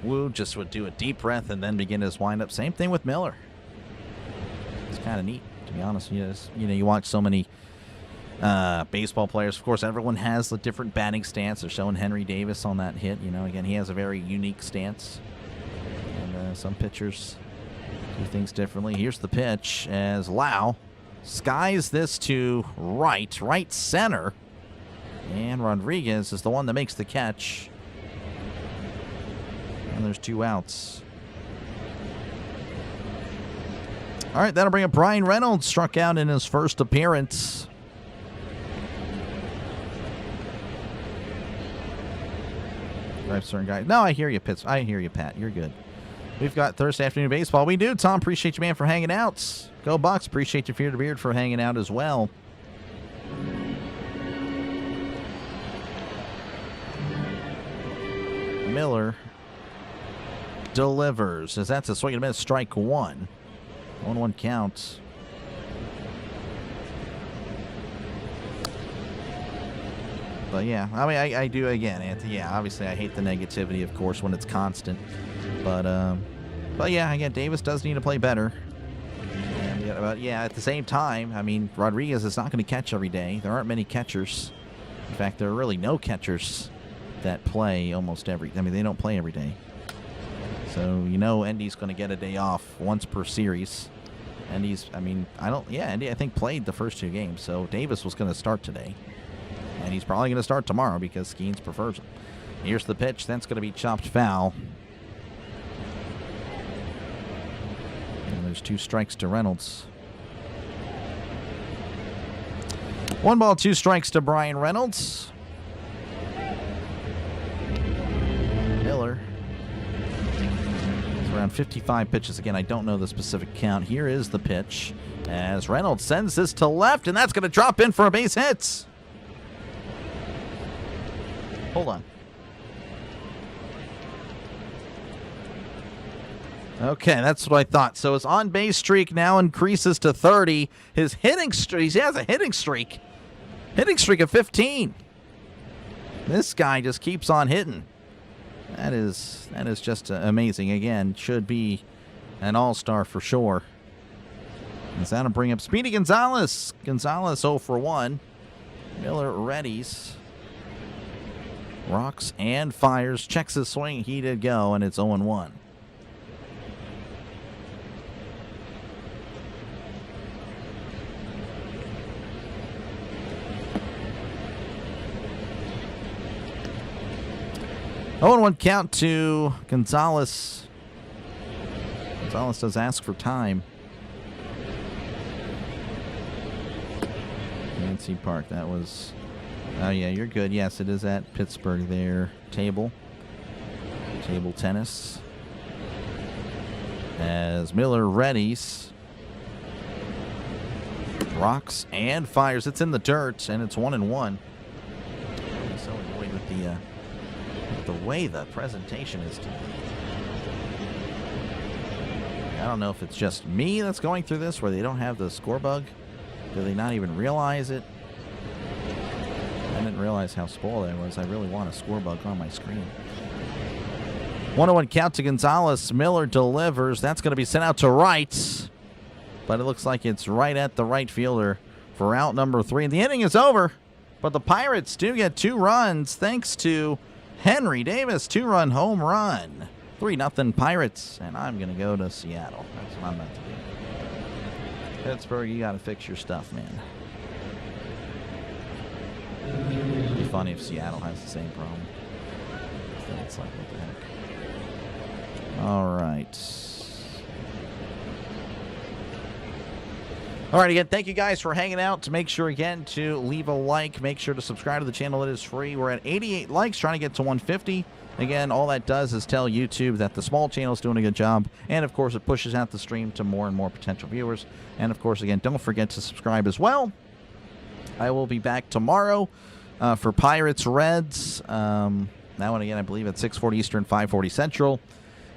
Wu just would do a deep breath and then begin his windup. Same thing with Miller. It's kind of neat, to be honest. You watch so many baseball players. Of course, everyone has a different batting stance. They're showing Henry Davis on that hit. Again, he has a very unique stance. And some pitchers do things differently. Here's the pitch as Lau skies this to right center. And Rodriguez is the one that makes the catch. And there's 2 outs. All right, that'll bring up Brian Reynolds. Struck out in his first appearance. Certain guy. No, I hear you, Pitts. I hear you, Pat. You're good. We've got Thursday afternoon baseball. We do. Tom, appreciate you, man, for hanging out. Go Bucks. Appreciate you, Fear the Beard, for hanging out as well. Miller delivers. As that's a swing and a miss. Strike one. 1-1 count. But yeah, I mean, I do again, Anthony. Yeah, obviously I hate the negativity, of course, when it's constant. But yeah, again, Davis does need to play better. And, but yeah, at the same time, I mean, Rodriguez is not going to catch every day. There aren't many catchers. In fact, there are really no catchers that play almost every. I mean, they don't play every day. So Endy's going to get a day off once per series. Endy's, I mean, Endy I think played the first 2 games. So Davis was going to start today. And he's probably going to start tomorrow because Skeens prefers him. Here's the pitch. That's going to be chopped foul. And there's 2 strikes to Reynolds. 1 ball, 2 strikes to Brian Reynolds. Miller on 55 pitches. Again, I don't know the specific count. Here is the pitch as Reynolds sends this to left, and that's going to drop in for a base hit. Hold on. Okay, that's what I thought. So his on-base streak now increases to 30. His hitting streak, he has a hitting streak. Hitting streak of 15. This guy just keeps on hitting. That is just amazing. Again, should be an all-star for sure. Is that'll bring up Speedy Gonzalez. Gonzalez 0 for 1. Miller readies. Rocks and fires. Checks his swing. He did go, and it's 0-1. Oh, and 1 count to Gonzalez. Gonzalez does ask for time. Nancy Park, that was... Oh, yeah, you're good. Yes, it is at Pittsburgh there. Table tennis. As Miller readies. Rocks and fires. It's in the dirt, and it's 1-1. So annoyed with the way the presentation is today. I don't know if it's just me that's going through this, where they don't have the score bug. Do they not even realize it? I didn't realize how spoiled I was. I really want a score bug on my screen. 1-1 count to Gonzalez. Miller delivers. That's going to be sent out to right. But it looks like it's right at the right fielder for out number 3. And the inning is over. But the Pirates do get 2 runs thanks to Henry Davis. 2-run home run. 3-0 Pirates. And I'm going to go to Seattle. That's what I'm about to do. Pittsburgh, you got to fix your stuff, man. It'd be funny if Seattle has the same problem. It's like, what the heck? All right. All right, again, thank you guys for hanging out. To make sure, again, to leave a like. Make sure to subscribe to the channel. It is free. We're at 88 likes, trying to get to 150. Again, all that does is tell YouTube that the small channel is doing a good job. And, of course, it pushes out the stream to more and more potential viewers. And, of course, again, don't forget to subscribe as well. I will be back tomorrow for Pirates Reds. That one, again, I believe at 6:40 Eastern, 5:40 Central.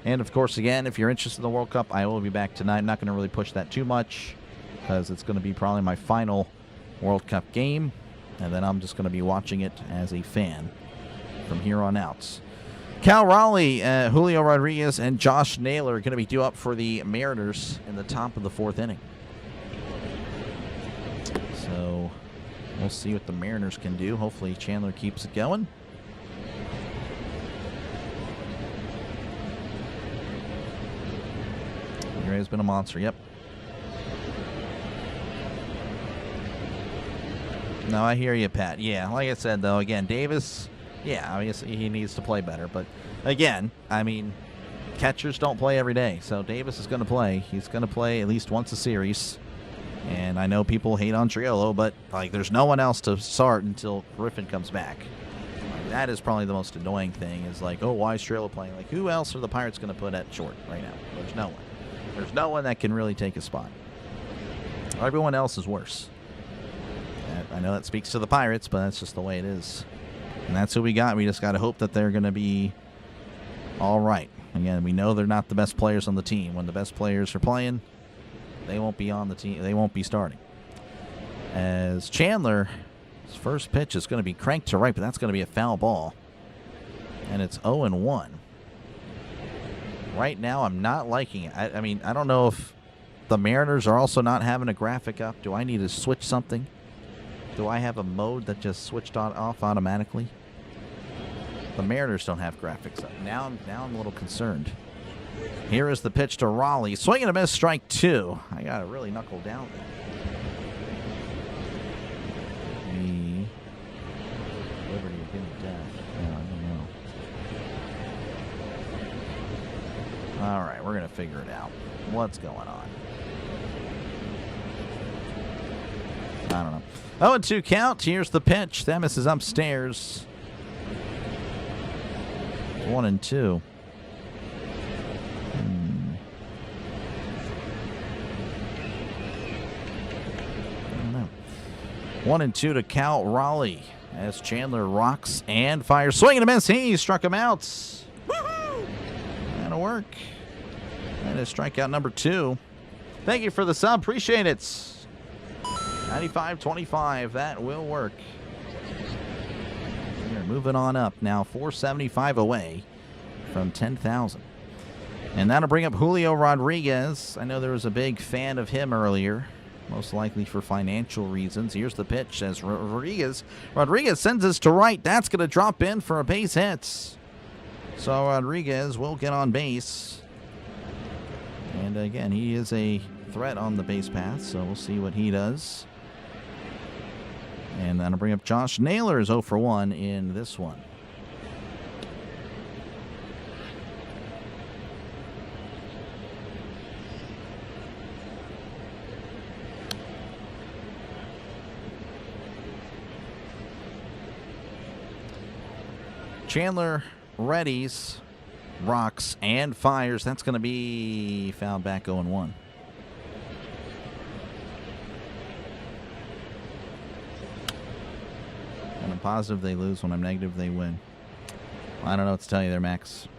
And, of course, again, if you're interested in the World Cup, I will be back tonight. I'm not going to really push that too much because it's going to be probably my final World Cup game. And then I'm just going to be watching it as a fan from here on out. Cal Raleigh, Julio Rodriguez, and Josh Naylor are going to be due up for the Mariners in the top of the 4th inning. So we'll see what the Mariners can do. Hopefully Chandler keeps it going. Gray has been a monster, yep. No, I hear you, Pat. Yeah, like I said, though, again, Davis... Yeah, I guess he needs to play better. But, again, I mean, catchers don't play every day. So Davis is going to play. He's going to play at least once a series. And I know people hate on Triolo, but, like, there's no one else to start until Griffin comes back. Like, that is probably the most annoying thing is, like, oh, why is Triolo playing? Like, who else are the Pirates going to put at short right now? There's no one. There's no one that can really take a spot. Everyone else is worse. I know that speaks to the Pirates, but that's just the way it is. And that's who we got. We just got to hope that they're going to be all right. Again, we know they're not the best players on the team. When the best players are playing, they won't be on the team. They won't be starting. As Chandler, his first pitch is going to be cranked to right, but that's going to be a foul ball. And it's 0-1. Right now, I'm not liking it. I mean, I don't know if the Mariners are also not having a graphic up. Do I need to switch something? Do I have a mode that just switched on off automatically? The Mariners don't have graphics up. Now I'm a little concerned. Here is the pitch to Raleigh. Swing and a miss, strike 2. I got to really knuckle down there. Liberty or give me death. Yeah, I don't know. All right, we're going to figure it out. What's going on? I don't know. 0-2 count. Here's the pitch. Themis is upstairs. 1-2. 1-2 to Cal Raleigh as Chandler rocks and fires. Swing and a miss. He struck him out. That'll work. That is strikeout number 2. Thank you for the sub. Appreciate it. 95-25. That will work. We're moving on up now. 475 away from 10,000. And that'll bring up Julio Rodriguez. I know there was a big fan of him earlier, most likely for financial reasons. Here's the pitch as Rodriguez sends this to right. That's going to drop in for a base hit. So Rodriguez will get on base. And again, he is a threat on the base path, so we'll see what he does. And that'll bring up Josh Naylor's 0 for 1 in this one. Chandler readies, rocks, and fires. That's going to be fouled back 0-1. When I'm positive, they lose. When I'm negative, they win. I don't know what to tell you there, Max.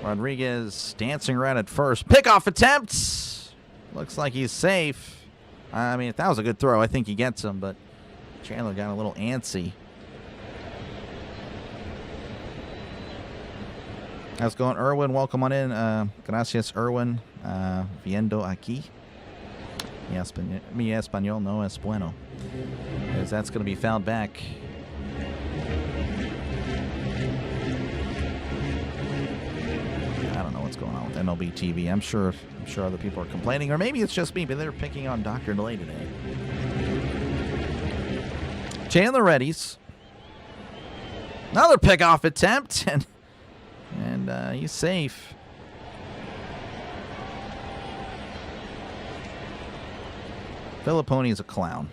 Rodriguez dancing around at first. Pickoff attempts. Looks like he's safe. I mean, if that was a good throw, I think he gets him, but Chandler got a little antsy. How's it going, Erwin? Welcome on in. Gracias, Erwin. Viendo aquí. Mi español no es bueno. As that's going to be fouled back. I don't know what's going on with MLB TV. I'm sure other people are complaining, or maybe it's just me, but they're picking on Dr. Delay today. Chandler readies. Another pickoff attempt, and he's safe. Filippone is a clown.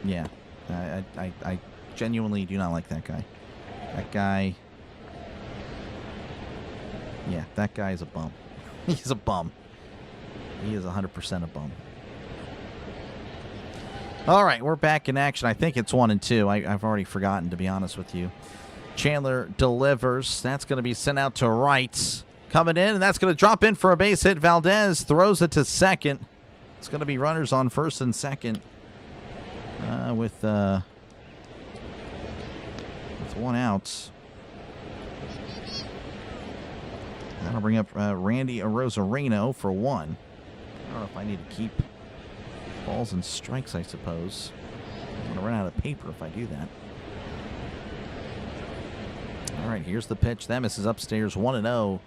Yeah, I genuinely do not like that guy. That guy. Yeah, that guy is a bum. He's a bum. He is 100% a bum. All right, we're back in action. I think it's 1-2. I've already forgotten, to be honest with you. Chandler delivers. That's going to be sent out to right. Coming in, and that's going to drop in for a base hit. Valdez throws it to second. It's going to be runners on first and second with 1 out. That'll bring up Randy Arozarena for 1. I don't know if I need to keep balls and strikes, I suppose. I'm going to run out of paper if I do that. All right, here's the pitch. That misses upstairs 1-0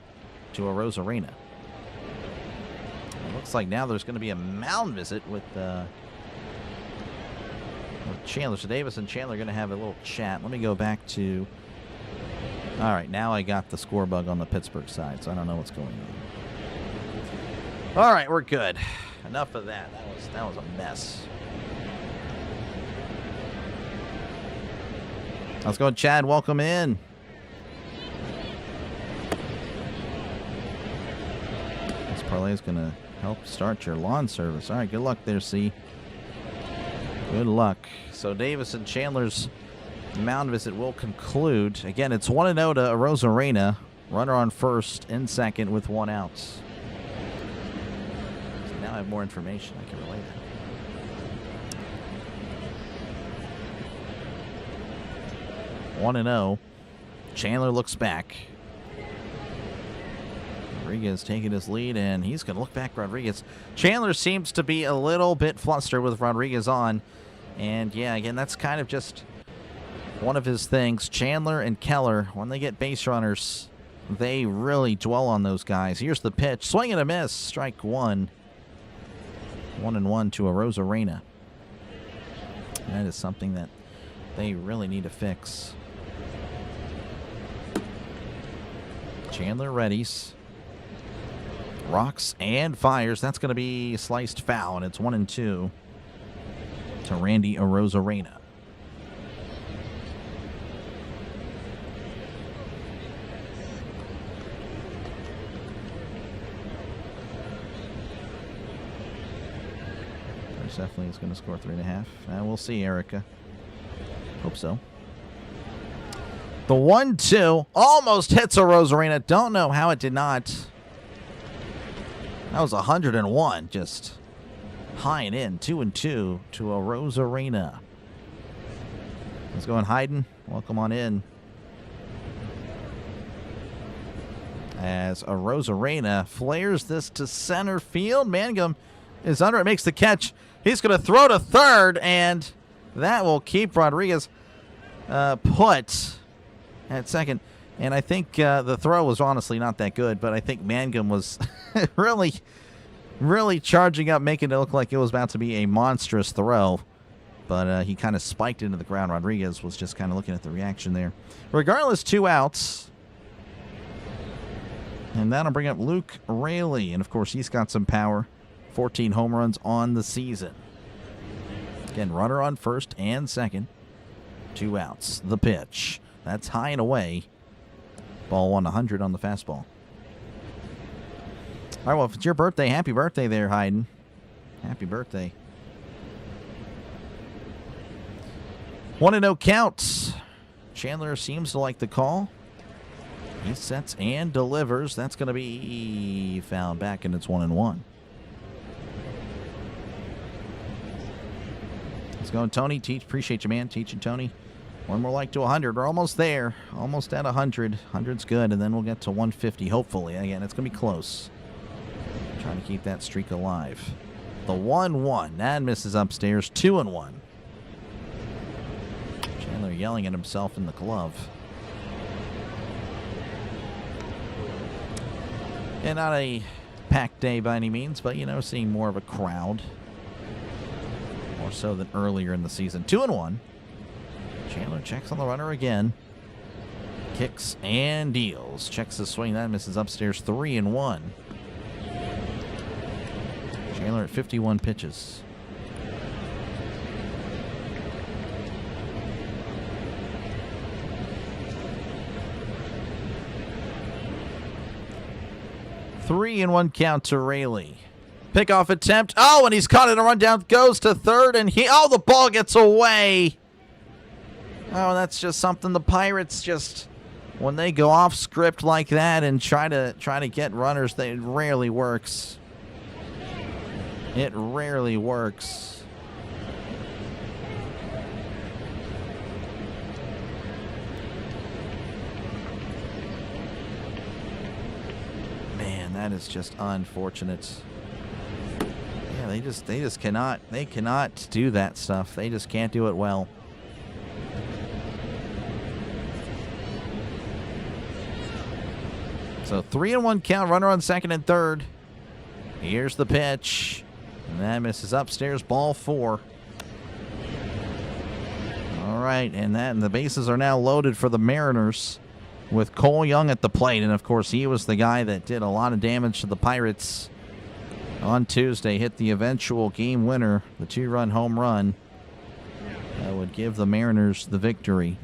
to Arozarena. It looks like now there's going to be a mound visit with Chandler. So Davis and Chandler are going to have a little chat. Let me go back to... All right, now I got the score bug on the Pittsburgh side, so I don't know what's going on. All right, we're good. Enough of that. That was a mess. How's it going, Chad? Welcome in. This parlay is going to help start your lawn service. All right, good luck there, C. Good luck. So Davis and Chandler's mound visit will conclude. Again, it's 1-0 to Arozarena. Runner on first and second with 1 out. So now I have more information. I can relay that. 1-0. Chandler looks back. Rodriguez taking his lead, and he's going to look back. Rodriguez. Chandler seems to be a little bit flustered with Rodriguez on. And yeah, again, that's kind of just one of his things. Chandler and Keller, when they get base runners, they really dwell on those guys. Here's the pitch. Swing and a miss. Strike 1. 1-1 to Arozarena. That is something that they really need to fix. Chandler readies. Rocks and fires. That's going to be sliced foul, and it's 1-2 to Randy Arozarena. definitely is going to score 3.5. We'll see, Erica. Hope so. The 1-2 almost hits a Rosarina. Don't know how it did not. That was 101, just high and in. 2-2 to a Rosarina. Let's go in, Hayden. Welcome on in. As a Rosarina flares this to center field. Mangum is under it, makes the catch. He's going to throw to third, and that will keep Rodriguez put at second. And I think the throw was honestly not that good, but I think Mangum was really, really charging up, making it look like it was about to be a monstrous throw. But he kind of spiked into the ground. Rodriguez was just kind of looking at the reaction there. Regardless, 2 outs. And that'll bring up Luke Raley. And, of course, he's got some power. 14 home runs on the season. Again, runner on first and second. 2 outs. The pitch. That's high and away. Ball 100 on the fastball. All right, well, if it's your birthday, happy birthday there, Hayden. Happy birthday. 1-0 count. Chandler seems to like the call. He sets and delivers. That's going to be fouled back, and it's 1-1. Let's go, Tony. Appreciate you, man. Teaching Tony. One more like to 100. We're almost there. Almost at 100. 100's good, and then we'll get to 150, hopefully. Again, it's going to be close. Trying to keep that streak alive. The 1-1. That misses upstairs. 2-1. Chandler yelling at himself in the glove. And not a packed day by any means, but, you know, seeing more of a crowd. More so than earlier in the season. 2-1. Chandler checks on the runner again. Kicks and deals. Checks the swing. That misses upstairs. 3-1. Chandler at 51 pitches. Three and 1 count to Raley. Pickoff attempt. Oh, and he's caught it. A run down goes to third, and the ball gets away. Oh, that's just something the Pirates just, when they go off script like that and try to get runners, it rarely works. It rarely works. Man, that is just unfortunate. Yeah, they just cannot do that stuff. They just can't do it well. So 3-1 count, runner on second and third. Here's the pitch. And that misses upstairs, ball 4. All right, and the bases are now loaded for the Mariners with Cole Young at the plate. And, of course, he was the guy that did a lot of damage to the Pirates on Tuesday. Hit the eventual game winner, the 2-run home run. That would give the Mariners the victory.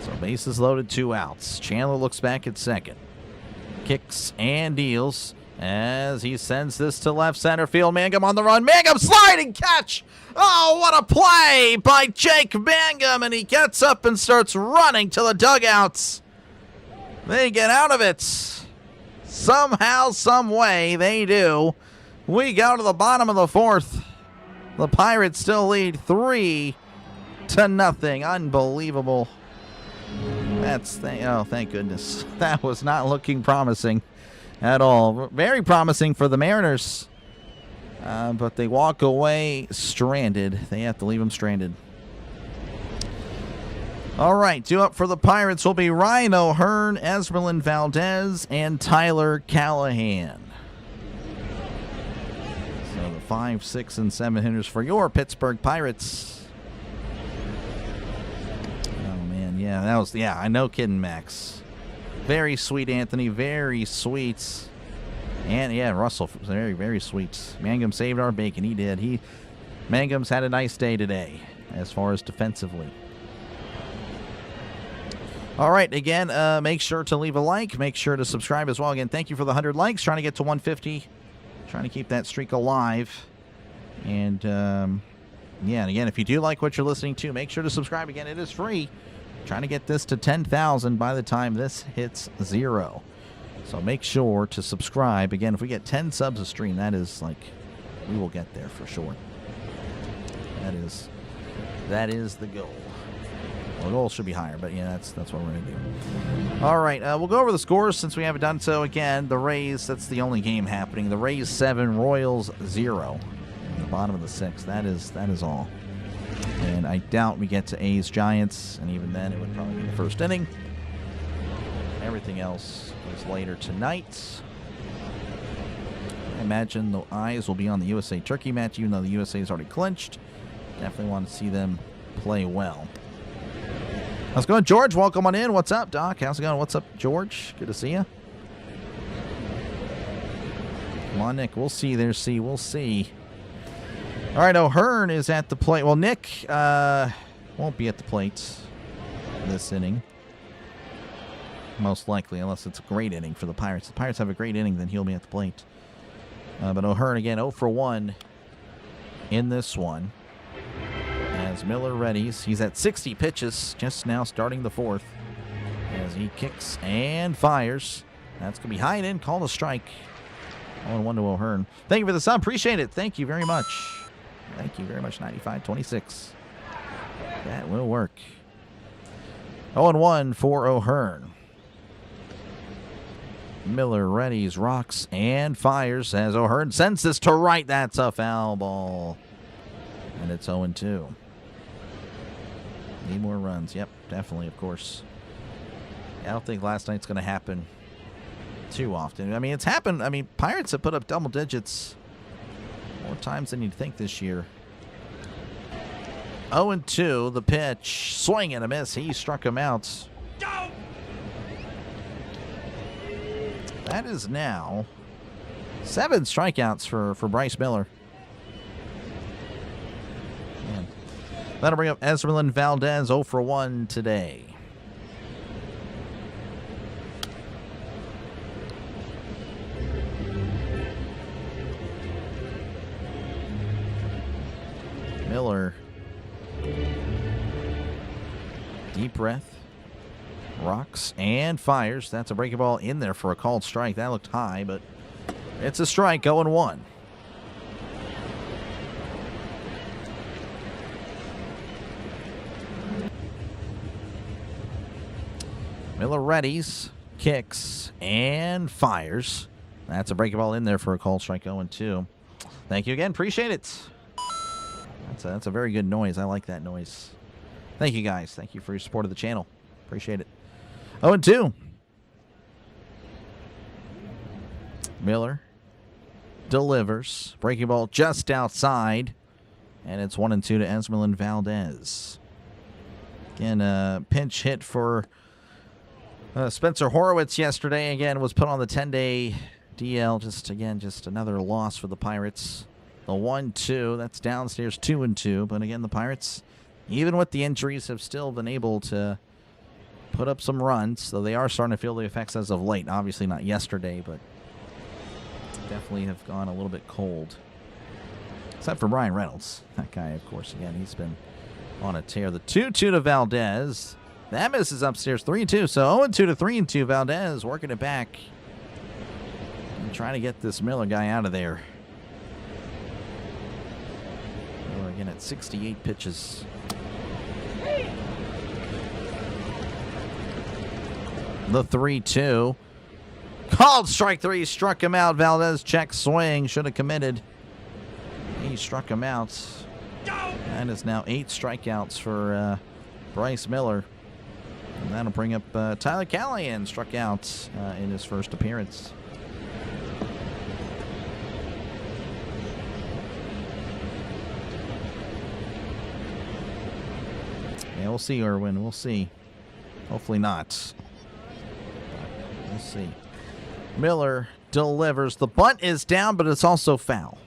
So bases loaded, 2 outs. Chandler looks back at second. Kicks and deals as he sends this to left center field. Mangum on the run. Mangum sliding catch. Oh, what a play by Jake Mangum. And he gets up and starts running to the dugouts. They get out of it. Somehow, some way, they do. We go to the bottom of the 4th. The Pirates still lead 3-0. Unbelievable. Thank goodness. That was not looking promising at all. Very promising for the Mariners. But they walk away stranded. They have to leave them stranded. All right, 2 up for the Pirates will be Ryan O'Hearn, Esmeralyn Valdez, and Tyler Callahan. So the 5, 6, and 7 hitters for your Pittsburgh Pirates. Yeah, I know, kidding, Max. Very sweet, Anthony. Very sweet. And, yeah, Russell, very, very sweet. Mangum saved our bacon. He did. Mangum's had a nice day today as far as defensively. All right, again, make sure to leave a like. Make sure to subscribe as well. Again, thank you for the 100 likes. Trying to get to 150. Trying to keep that streak alive. And, yeah, and again, if you do like what you're listening to, make sure to subscribe. Again, it is free. Trying to get this to 10,000 by the time this hits 0. So make sure to subscribe. Again, if we get 10 subs a stream, that is like, we will get there for sure. That is the goal. Well, the goal should be higher, but yeah, that's what we're going to do. All right, we'll go over the scores since we haven't done so. Again, the Rays, that's the only game happening. The Rays 7, Royals 0. In the bottom of the 6th. That is all. And I doubt we get to A's Giants, and even then it would probably be the first inning. Everything else is later tonight. I imagine the eyes will be on the USA Turkey match, even though the USA is already clinched. Definitely want to see them play well. How's it going, George? Welcome on in. What's up, Doc? How's it going? What's up, George? Good to see you. Come on, Nick. We'll see there, see. We'll see. All right, O'Hearn is at the plate. Well, Nick won't be at the plate this inning. Most likely, unless it's a great inning for the Pirates. If the Pirates have a great inning, then he'll be at the plate. But O'Hearn, again, 0 for 1 in this one. As Miller readies. He's at 60 pitches, just now starting the 4th. As he kicks and fires. That's going to be high and in, called a strike. 0-1 to O'Hearn. Thank you for the sub. Appreciate it. Thank you very much. Thank you very much, 9526. That will work. 0-1 for O'Hearn. Miller readies, rocks, and fires as O'Hearn sends this to right. That's a foul ball. And it's 0-2. Need more runs. Yep, definitely, of course. I don't think last night's going to happen too often. I mean, it's happened. I mean, Pirates have put up double digits more times than you'd think this year. 0-2, the pitch. Swing and a miss. He struck him out. That is now 7 strikeouts for Bryce Miller. Man. That'll bring up Esmeralyn Valdez, 0 for 1 today. Miller. Deep breath. Rocks and fires. That's a breaking ball in there for a called strike. That looked high, but it's a strike, 0-1. Miller readies, kicks, and fires. That's a breaking ball in there for a called strike, 0-2. Thank you again. Appreciate it. That's a very good noise. I like that noise. Thank you, guys. Thank you for your support of the channel. Appreciate it. 0-2. Miller delivers. Breaking ball just outside. And it's 1-2 to Esmeralyn Valdez. Again, a pinch hit for Spencer Horowitz yesterday. Again, was put on the 10-day DL. Just another loss for the Pirates. The 1-2, that's downstairs 2-2. But again, the Pirates, even with the injuries, have still been able to put up some runs. So they are starting to feel the effects as of late. Obviously not yesterday, but definitely have gone a little bit cold. Except for Brian Reynolds. That guy, of course, again, he's been on a tear. The 2-2 to Valdez. That misses upstairs 3-2. So 0-2 to 3-2. Valdez working it back. And trying to get this Miller guy out of there. Miller again at 68 pitches. The 3-2. Called strike 3. Struck him out. Valdez check swing. Should have committed. He struck him out. That is now 8 strikeouts for Bryce Miller. And that'll bring up Tyler Callahan, struck out in his first appearance. Yeah, we'll see, Irwin. We'll see. Hopefully not. But we'll see. Miller delivers. The bunt is down, but it's also foul.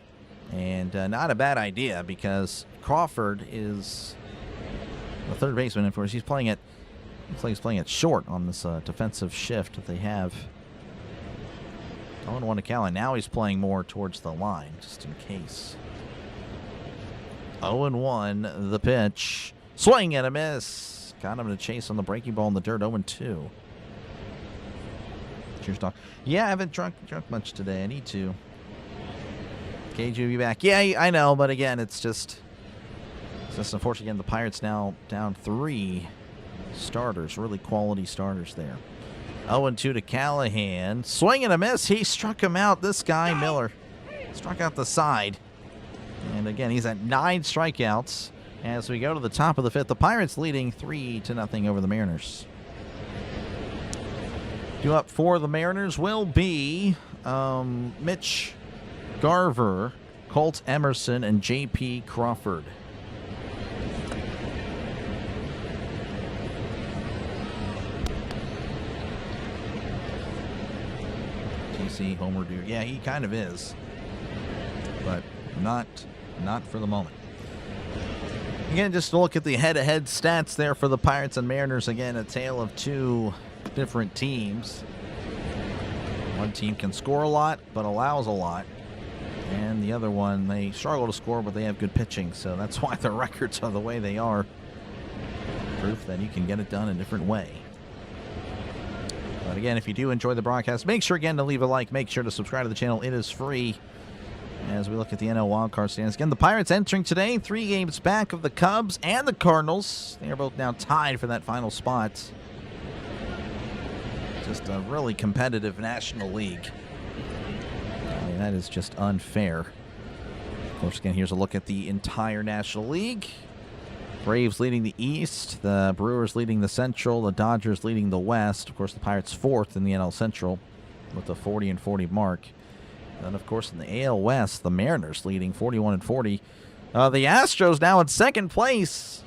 And not a bad idea because Crawford is the third baseman. Of course, he's playing at, looks like he's playing at short on this defensive shift that they have 0-1 to Cali. Now he's playing more towards the line, just in case. 0-1, the pitch. Swing and a miss. Got him to chase on the breaking ball in the dirt. 0-2. Cheers, Doc. Yeah, I haven't drunk much today. I need to. KJ will be back. Yeah, I know, but again, it's just unfortunate. Again, the Pirates now down 3 starters, really quality starters there. 0-2 to Callahan. Swing and a miss. He struck him out. This guy, Miller, struck out the side. And again, he's at 9 strikeouts. As we go to the top of the 5th, the Pirates leading 3-0 over the Mariners. Due up for the Mariners will be Mitch Garver, Colt Emerson, and J.P. Crawford. TC Homer Deer. Yeah, he kind of is, but not for the moment. Again, just to look at the head-to-head stats there for the Pirates and Mariners. Again, a tale of 2 different teams. One team can score a lot, but allows a lot. And the other one, they struggle to score, but they have good pitching. So that's why their records are the way they are. Proof that you can get it done a different way. But again, if you do enjoy the broadcast, make sure again to leave a like. Make sure to subscribe to the channel. It is free. As we look at the NL wildcard standings. Again, the Pirates entering today 3 games back of the Cubs and the Cardinals. They are both now tied for that final spot. Just a really competitive National League. I mean, that is just unfair. Of course, again, here's a look at the entire National League. Braves leading the East, the Brewers leading the Central, the Dodgers leading the West. Of course, the Pirates 4th in the NL Central with the 40-40 mark. And then, of course, in the AL West, the Mariners leading 41-40. The Astros now in 2nd place.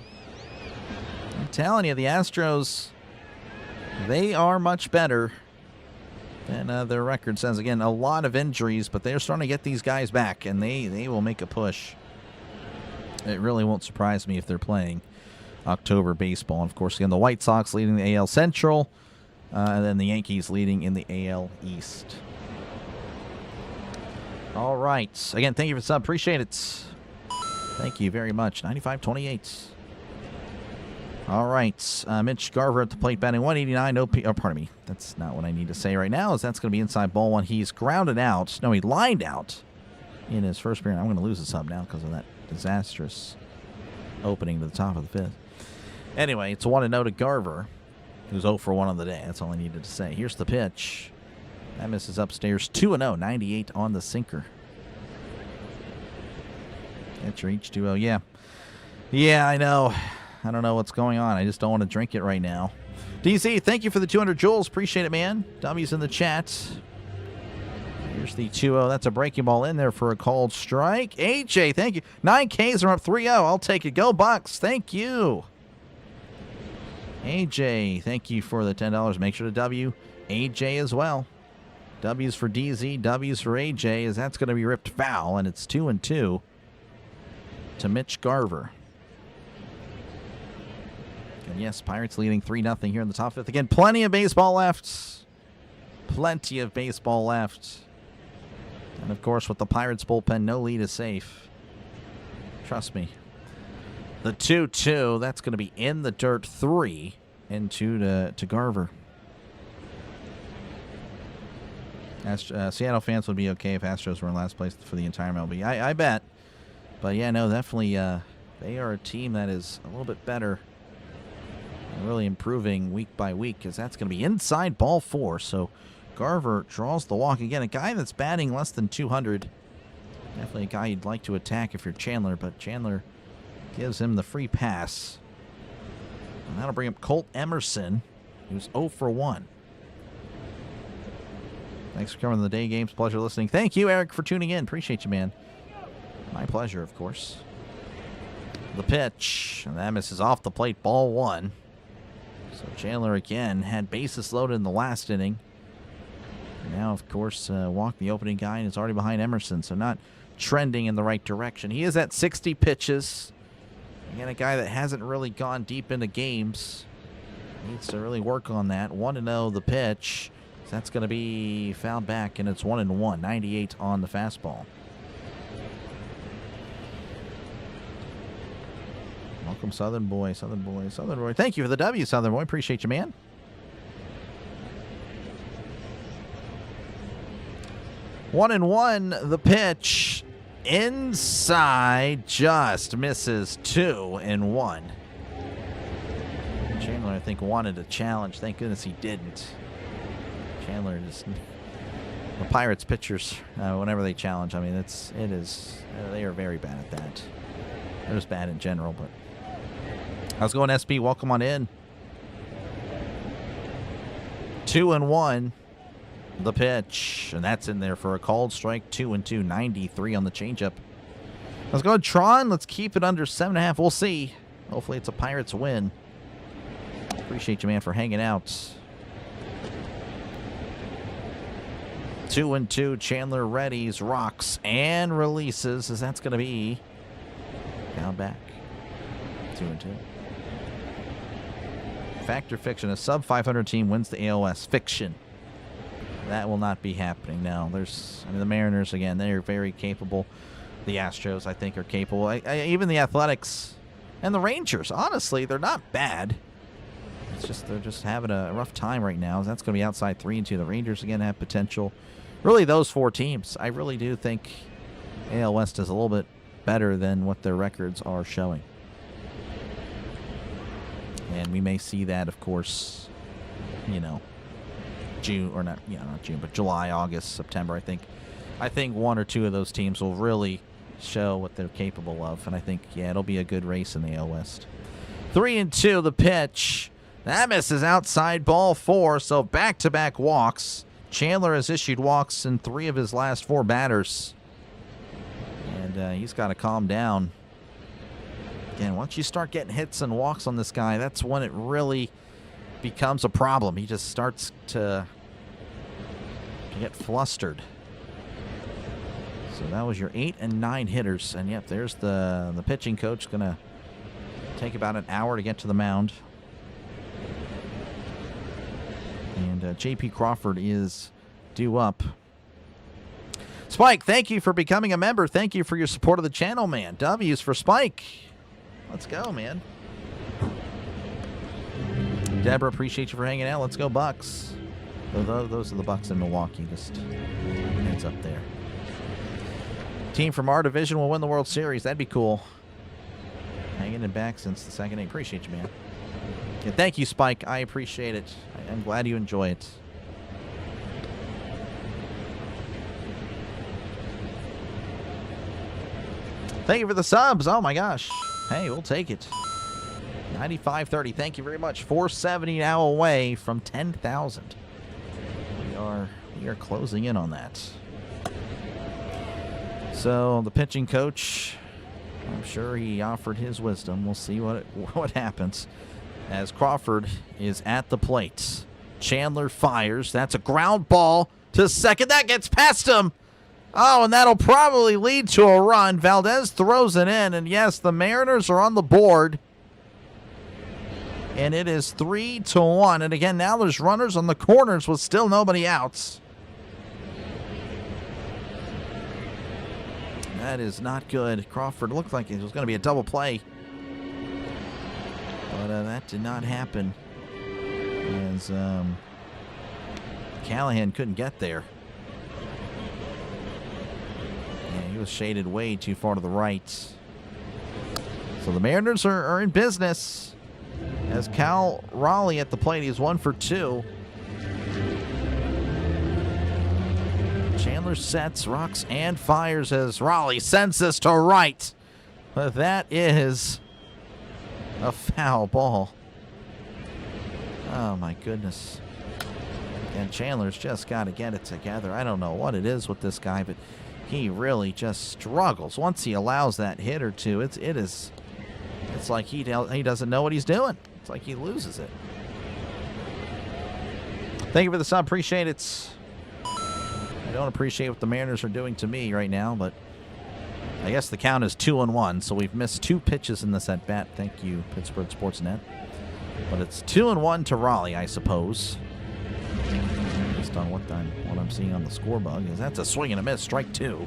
I'm telling you, the Astros, they are much better than their record says. Again, a lot of injuries, but they're starting to get these guys back, and they will make a push. It really won't surprise me if they're playing October baseball. And, of course, again, the White Sox leading the AL Central, and then the Yankees leading in the AL East. All right. Again, thank you for the sub. Appreciate it. Thank you very much. 95-28. All right. Mitch Garver at the plate batting 189. No P. Oh, pardon me. That's not what I need to say right now. Is that's going to be inside ball 1. He's grounded out. No, he lined out in his first period. I'm going to lose the sub now because of that disastrous opening to the top of the 5th. Anyway, it's a 1-0 to Garver, who's 0 for 1 on the day. That's all I needed to say. Here's the pitch. That misses upstairs. 2-0, 98 on the sinker. Catcher each 2-0. Yeah. Yeah, I know. I don't know what's going on. I just don't want to drink it right now. DC, thank you for the 200 joules. Appreciate it, man. W's in the chat. Here's the 2-0. That's a breaking ball in there for a called strike. AJ, thank you. 9Ks are up 3-0. I'll take it. Go Bucks. Thank you. AJ, thank you for the $10. Make sure to W AJ as well. W's for DZ, W's for AJ, as that's going to be ripped foul, and it's 2-2 to Mitch Garver. And yes, Pirates leading 3-0 here in the top 5th. Again, plenty of baseball left. Plenty of baseball left. And of course, with the Pirates bullpen, no lead is safe. Trust me. The 2-2, that's going to be in the dirt. 3 and 2 to Garver. Seattle fans would be okay if Astros were in last place for the entire MLB. I bet. But yeah, no, definitely they are a team that is a little bit better and really improving week by week, because that's going to be inside ball 4. So Garver draws the walk again. A guy that's batting less than 200. Definitely a guy you'd like to attack if you're Chandler, but Chandler gives him the free pass. And that'll bring up Colt Emerson, who's 0 for 1. Thanks for coming to the day games. Pleasure listening. Thank you, Eric, for tuning in. Appreciate you, man. My pleasure, of course. The pitch. And that misses off the plate. Ball 1. So Chandler again had bases loaded in the last inning. Now, of course, walked the opening guy and is already behind Emerson. So not trending in the right direction. He is at 60 pitches. Again, a guy that hasn't really gone deep into games. Needs to really work on that. 1-0 the pitch. So that's going to be fouled back, and it's 1-1. 98 on the fastball. Welcome, Southern Boy, Southern Boy, Southern Boy. Thank you for the W, Southern Boy. Appreciate you, man. One and one, the pitch. Inside, just misses 2-1. Chandler, I think, wanted a challenge. Thank goodness he didn't. Chandler just... The Pirates pitchers, whenever they challenge, I mean, they are very bad at that. They're just bad in general, but... How's it going, SB? Welcome on in. 2-1. The pitch, and that's in there for a called strike. 2-2, 93 on the changeup. Let's go, Tron. Let's keep it under 7.5. We'll see. Hopefully, it's a Pirates win. Appreciate you, man, for hanging out. 2-2. Chandler readies, rocks, and releases. As that's going to be down back. 2-2. Fact or fiction? A sub 500 team wins the AOS. Fiction. That will not be happening now. The Mariners, again, they're very capable. The Astros, I think, are capable. Even the Athletics and the Rangers, honestly, they're not bad. It's just they're just having a rough time right now. That's going to be outside 3-2. The Rangers, again, have potential. Really, those four teams, I really do think AL West is a little bit better than what their records are showing. And we may see that, of course, June, or not June, but July, August, September. I think one or two of those teams will really show what they're capable of, and I think it'll be a good race in the AL West. 3-2, the pitch. That misses outside, ball 4. So back-to-back walks. Chandler has issued walks in 3 of his last 4 batters, and he's got to calm down. Again, once you start getting hits and walks on this guy, that's when it really becomes a problem. He just starts to get flustered. So that was your 8 and 9 hitters. And yep, there's the pitching coach. Going to take about an hour to get to the mound. And JP Crawford is due up. Spike, thank you for becoming a member. Thank you for your support of the channel, man. W's for Spike. Let's go, man. Deborah, appreciate you for hanging out. Let's go, Bucks. Those are the Bucks in Milwaukee. Just heads up there. Team from our division will win the World Series. That'd be cool. Hanging in back since the second inning. Appreciate you, man. Yeah, thank you, Spike. I appreciate it. I'm glad you enjoy it. Thank you for the subs. Oh, my gosh. Hey, we'll take it. 9530. Thank you very much. 470 now away from 10,000. We are closing in on that. So the pitching coach, I'm sure he offered his wisdom. We'll see what happens as Crawford is at the plate. Chandler fires. That's a ground ball to second. That gets past him. Oh, and that'll probably lead to a run. Valdez throws it in, and yes, the Mariners are on the board. And it is 3-1. And again, now there's runners on the corners with still nobody outs. That is not good. Crawford looked like it was going to be a double play. But that did not happen. As Callahan couldn't get there. Yeah, he was shaded way too far to the right. So the Mariners are in business. As Cal Raleigh at the plate, he's 1 for 2. Chandler sets, rocks, and fires as Raleigh sends this to right. But that is a foul ball. Oh, my goodness. And Chandler's just got to get it together. I don't know what it is with this guy, but he really just struggles. Once he allows that hit or two, it's like he doesn't know what he's doing. It's like he loses it. Thank you for the sub. Appreciate it. I don't appreciate what the Mariners are doing to me right now, but I guess the count is 2-1, so we've missed 2 pitches in this at-bat. Thank you, Pittsburgh Sportsnet. But it's 2-1 to Raleigh, I suppose. based on what I'm seeing on the score bug. Is that's a swing and a miss, strike 2.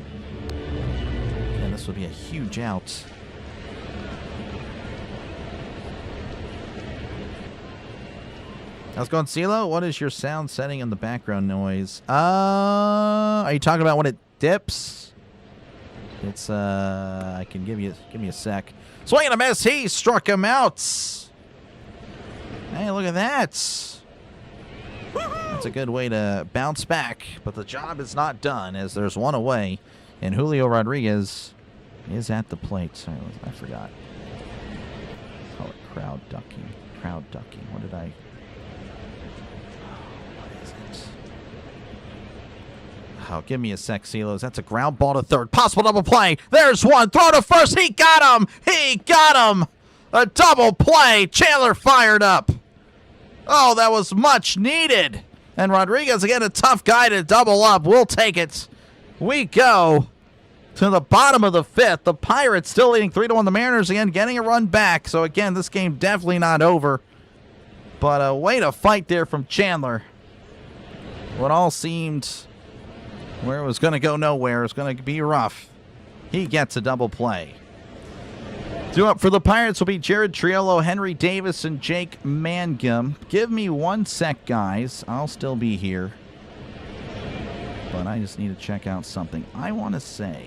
And this would be a huge out. How's it going, CeeLo? What is your sound setting in the background noise? Are you talking about when it dips? It's I can give me a sec. Swing and a miss. He struck him out. Hey, look at that. That's a good way to bounce back, but the job is not done as there's one away, and Julio Rodriguez is at the plate. Sorry, I forgot. Call it crowd ducking. Crowd ducking. What did I? What is it? Oh, give me a sec, Silos. That's a ground ball to third. Possible double play. There's one. Throw to first. He got him. He got him. A double play. Chandler fired up. Oh, that was much needed. And Rodriguez, again, a tough guy to double up. We'll take it. We go to the bottom of the 5th. The Pirates still leading 3-1. The Mariners, again, getting a run back. So, again, this game definitely not over. But a way to fight there from Chandler. What all seemed where it was going to go nowhere. It was going to be rough. He gets a double play. Due up for the Pirates will be Jared Triolo, Henry Davis, and Jake Mangum. Give me 1 sec, guys. I'll still be here. But I just need to check out something. I want to say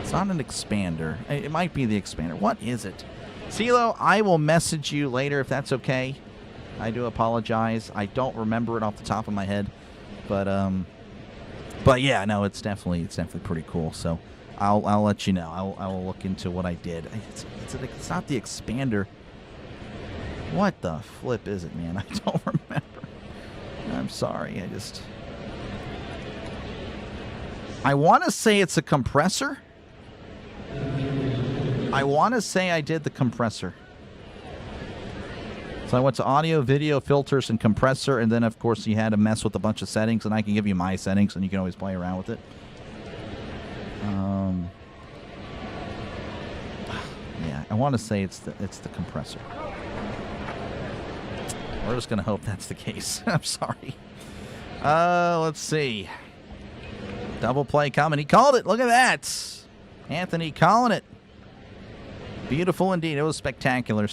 it's not an expander. It might be the expander. What is it? CeeLo, I will message you later if that's okay. I do apologize. I don't remember it off the top of my head. But yeah, no, it's definitely pretty cool. So I'll let you know. I will look into what I did. It's not the expander. What the flip is it, man? I don't remember. I'm sorry. I want to say it's a compressor. I want to say I did the compressor. So I went to audio, video, filters, and compressor, and then, of course, you had to mess with a bunch of settings, and I can give you my settings, and you can always play around with it. Yeah, I want to say it's the compressor. We're just going to hope that's the case. I'm sorry. Let's see. Double play coming. He called it. Look at that. Anthony calling it. Beautiful indeed. It was spectacular.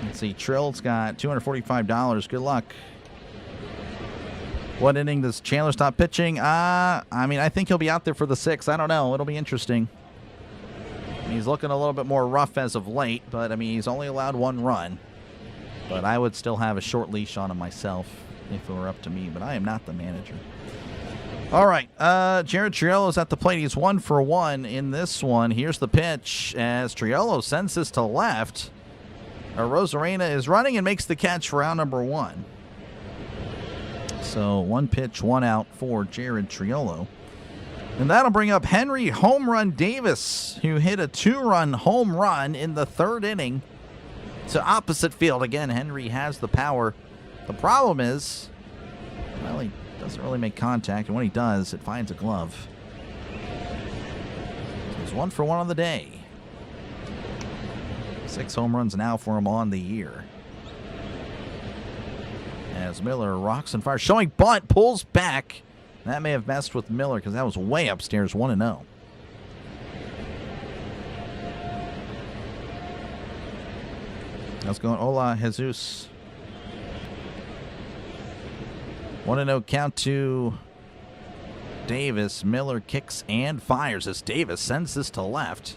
Let's see. Trill's got $245. Good luck. What inning does Chandler stop pitching? I mean, I think he'll be out there for the 6th. I don't know. It'll be interesting. He's looking a little bit more rough as of late, but, I mean, he's only allowed 1 run. But I would still have a short leash on him myself if it were up to me, but I am not the manager. All right, Jared Triolo is at the plate. He's 1 for 1 in this one. Here's the pitch as Triolo sends this to left. Rosarena is running and makes the catch for out number 1. So 1 pitch, 1 out for Jared Triolo. And that'll bring up Henry Home Run Davis, who hit a 2-run home run in the 3rd inning to opposite field. Again, Henry has the power. The problem is, well, he doesn't really make contact, and when he does, it finds a glove. So he's 1 for 1 on the day. 6 home runs now for him on the year. As Miller rocks and fires, showing bunt, pulls back. That may have messed with Miller because that was way upstairs, 1-0. How's it going? Hola, Jesus. 1-0 count to Davis. Miller kicks and fires as Davis sends this to left.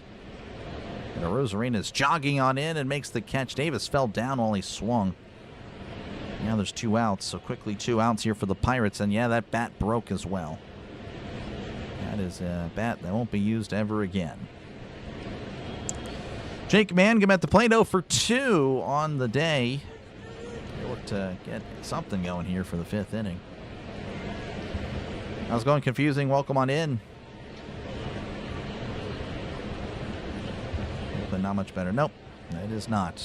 And Rosarena is jogging on in and makes the catch. Davis fell down while he swung. Now there's 2 outs, so quickly 2 outs here for the Pirates. And yeah, that bat broke as well. That is a bat that won't be used ever again. Jake Mangum at the plate, 0 for 2 on the day. They look to get something going here for the 5th inning. How's it going? Confusing. Welcome on in. But not much better. Nope, it is not.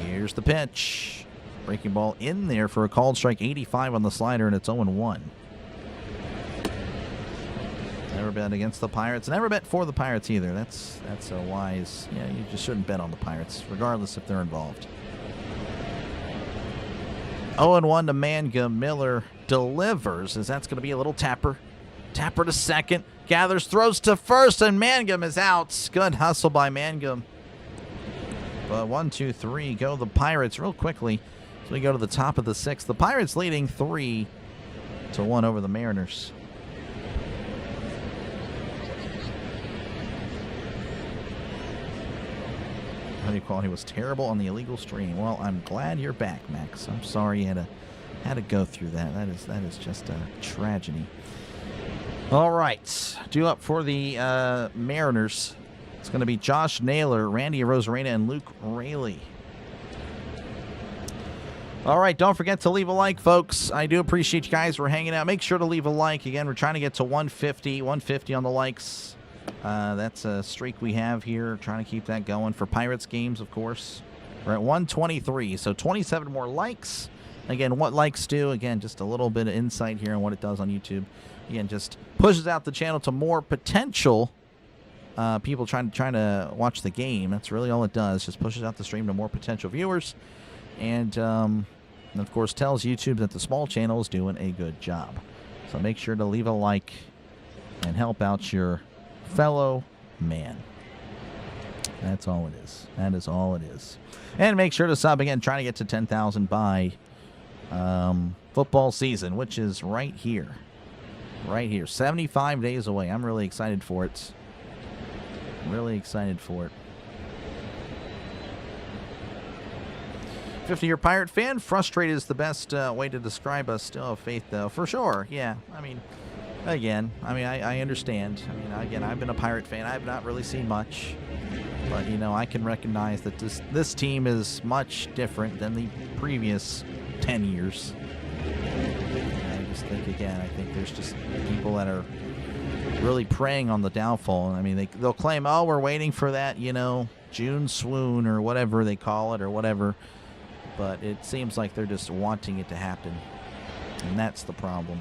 Here's the pitch. Breaking ball in there for a called strike. 85 on the slider, and it's 0-1. Never bet against the Pirates. Never bet for the Pirates either. That's a wise. Yeah, you just shouldn't bet on the Pirates, regardless if they're involved. 0-1 to Mangum. Miller delivers, as that's going to be a little tapper. Tapper to second. Gathers, throws to first, and Mangum is out. Good hustle by Mangum. But 1, 2, 3 go the Pirates real quickly. So we go to the top of the sixth. The Pirates leading 3-1 over the Mariners. Audio quality was terrible on the illegal stream. Well, I'm glad you're back, Max. I'm sorry you had to go through that. That is just a tragedy. All right, due up for the Mariners. It's going to be Josh Naylor, Randy Arozarena, and Luke Raley. All right, don't forget to leave a like, folks. I do appreciate you guys for hanging out. Make sure to leave a like. Again, we're trying to get to 150 on the likes. That's a streak we have here. Trying to keep that going for Pirates games, of course. We're at 123, so 27 more likes. Again, what likes do, again, just a little bit of insight here on what it does on YouTube. Again, just pushes out the channel to more potential people trying to watch the game. That's really all it does. Just pushes out the stream to more potential viewers. And, of course, tells YouTube that the small channel is doing a good job. So make sure to leave a like and help out your fellow man. That's all it is. That is all it is. And make sure to sub again, trying to get to 10,000 by football season, which is right here. Right here. 75 days away. I'm really excited for it. Really excited for it. 50-year Pirate fan. Frustrated is the best way to describe us. Still have faith, though. For sure. Yeah. I mean, again, I understand. I mean, again, I've been a Pirate fan. I've not really seen much. But, you know, I can recognize that this team is much different than the previous 10 years. I just think, again, I think there's just people that are really preying on the downfall. I mean, they'll claim, oh, we're waiting for that, you know, June swoon or whatever they call it or whatever. But it seems like they're just wanting it to happen. And that's the problem.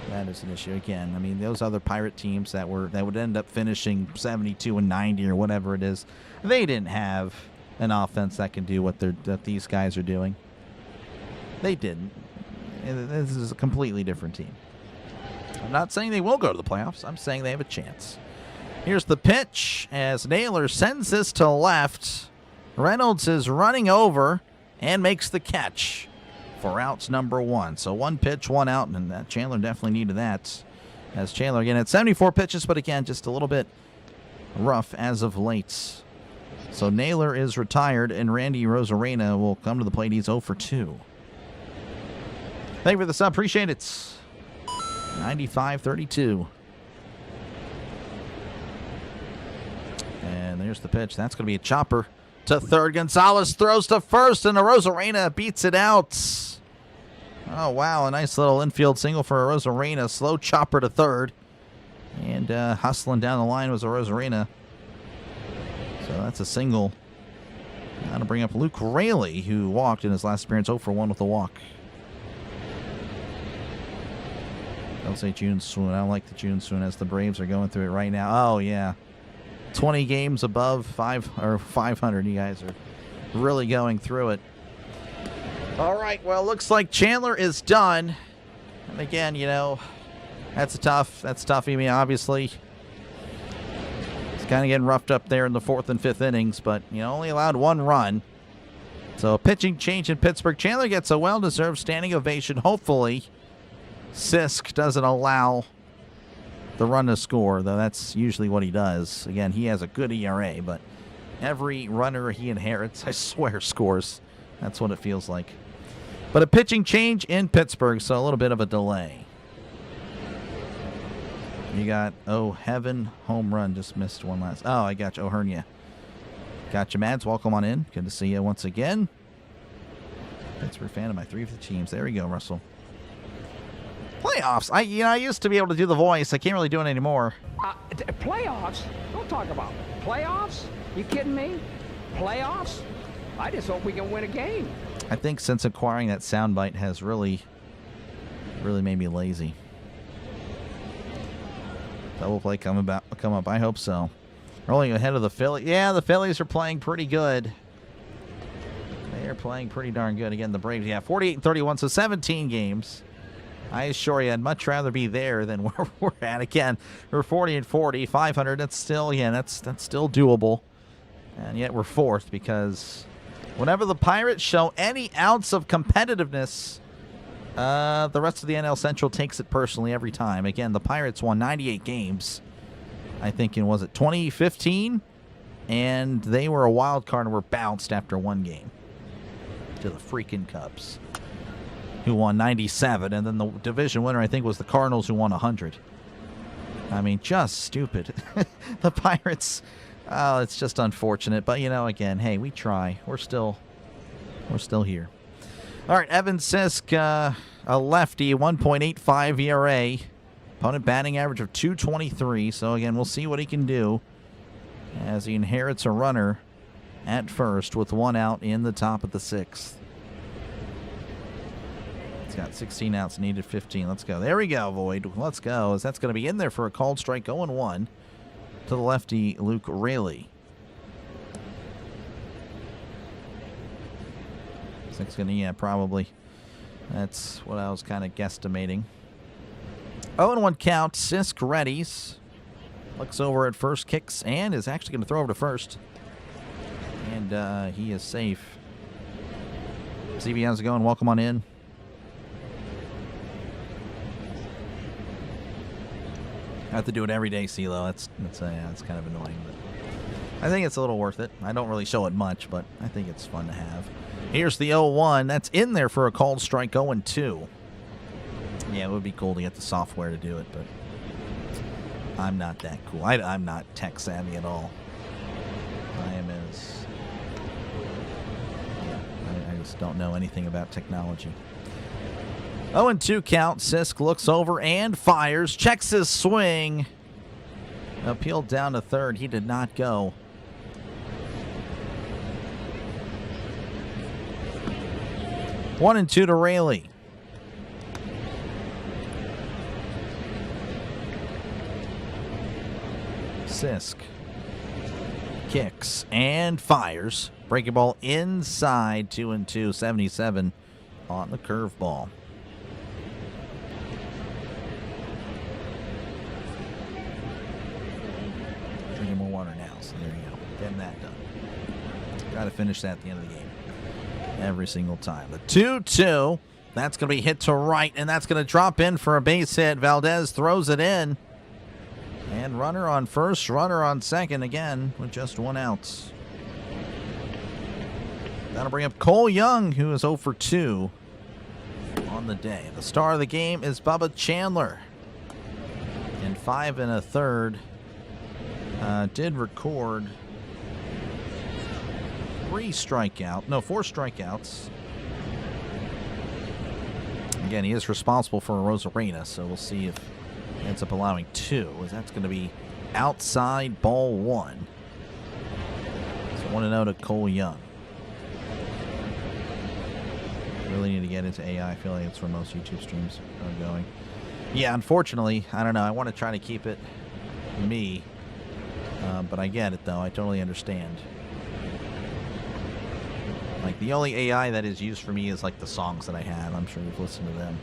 That is an issue. Again, I mean, those other Pirate teams that would end up finishing 72 and 90 or whatever it is, they didn't have an offense that can do what these guys are doing. They didn't. This is a completely different team. I'm not saying they will go to the playoffs. I'm saying they have a chance. Here's the pitch as Naylor sends this to left. Reynolds is running over and makes the catch for outs number 1. So 1 pitch, 1 out, and Chandler definitely needed that. As Chandler again at 74 pitches, but again, just a little bit rough as of late. So Naylor is retired, and Randy Arozarena will come to the plate. He's 0 for 2. Thank you for the sub. Appreciate it. 95-32. And there's the pitch. That's going to be a chopper to third. Gonzalez throws to first, and Arozarena beats it out. Oh, wow. A nice little infield single for Arozarena. Slow chopper to third. And hustling down the line was Arozarena. So that's a single. Now to bring up Luke Raley, who walked in his last appearance, 0 for 1 with a walk. Don't say June swoon. I don't like the June swoon as the Braves are going through it right now. Oh, yeah. 20 games above 500. You guys are really going through it. All right. Well, looks like Chandler is done. And again, you know, that's tough. I mean, obviously, it's kind of getting roughed up there in the 4th and 5th innings, but, you know, only allowed 1 run. So a pitching change in Pittsburgh. Chandler gets a well-deserved standing ovation. Hopefully, Sisk doesn't allow the run to score, though that's usually what he does. Again, he has a good ERA, but every runner he inherits, I swear, scores. That's what it feels like. But a pitching change in Pittsburgh, so a little bit of a delay. You got, oh, heaven, home run. Just missed one last. Oh, I got you. O'Hernia. Got you, Mads. Welcome on in. Good to see you once again. Pittsburgh fan of my 3 of the teams. There we go, Russell. Playoffs. I used to be able to do the voice. I can't really do it anymore. Playoffs? Don't talk about it. Playoffs? You kidding me? Playoffs? I just hope we can win a game. I think since acquiring that soundbite has really made me lazy. Double play come up. I hope so. Rolling ahead of the Phillies. Yeah, the Phillies are playing pretty good. They are They're playing pretty darn good. Again, the Braves, 48-31, so 17 games. I assure you, I'd much rather be there than where we're at. Again, we're 40-40, 500. That's still, that's still doable. And yet we're fourth because whenever the Pirates show any ounce of competitiveness, the rest of the NL Central takes it personally every time. Again, the Pirates won 98 games, I think, was it 2015? And they were a wild card and were bounced after one game to the freaking Cubs, who won 97. And then the division winner, I think, was the Cardinals, who won 100. I mean, just stupid. The Pirates, oh, it's just unfortunate. But, again, hey, we try. We're still here. All right, Evan Sisk, a lefty, 1.85 ERA. Opponent batting average of 223. So, again, we'll see what he can do as he inherits a runner at first with one out in the top of the sixth. He's got 16 outs, needed 15. Let's go. There we go, Void. Let's go, as that's going to be in there for a called strike, 0-1 to the lefty, Luke Raley. Sick's going to, probably. That's what I was kind of guesstimating. 0-1 count. Sisk readies. Looks over at first, kicks, and is actually going to throw over to first. And he is safe. CB, how's it going? Welcome on in. I have to do it every day, CeeLo. That's kind of annoying, but I think it's a little worth it. I don't really show it much, but I think it's fun to have. Here's the 0-1. That's in there for a called strike, 0-2. Yeah, it would be cool to get the software to do it, but I'm not that cool. I'm not tech savvy at all. I am as... I just don't know anything about technology. 0-2 count. Sisk looks over and fires. Checks his swing. Appealed down to third. He did not go. 1-2 to Raley. Sisk kicks and fires. Breaking ball inside, 2-2, 77 on the curveball. Drinking more water now, so there you go. Getting that done. Got to finish that at the end of the game. Every single time. The 2-2. That's going to be hit to right, and that's going to drop in for a base hit. Valdez throws it in. And runner on first, runner on second again with just one out. That'll bring up Cole Young, who is 0 for 2 on the day. The star of the game is Bubba Chandler. In 5 1/3, did record 4 strikeouts. Again, he is responsible for a Rosarena, so we'll see if he ends up allowing 2. That's going to be outside, ball 1. So 1-0 to Cole Young. Really need to get into AI. I feel like it's where most YouTube streams are going. Yeah, unfortunately, I don't know. I want to try to keep it me. But I get it, though. I totally understand. Like, the only AI that is used for me is, like, the songs that I have. I'm sure you've listened to them.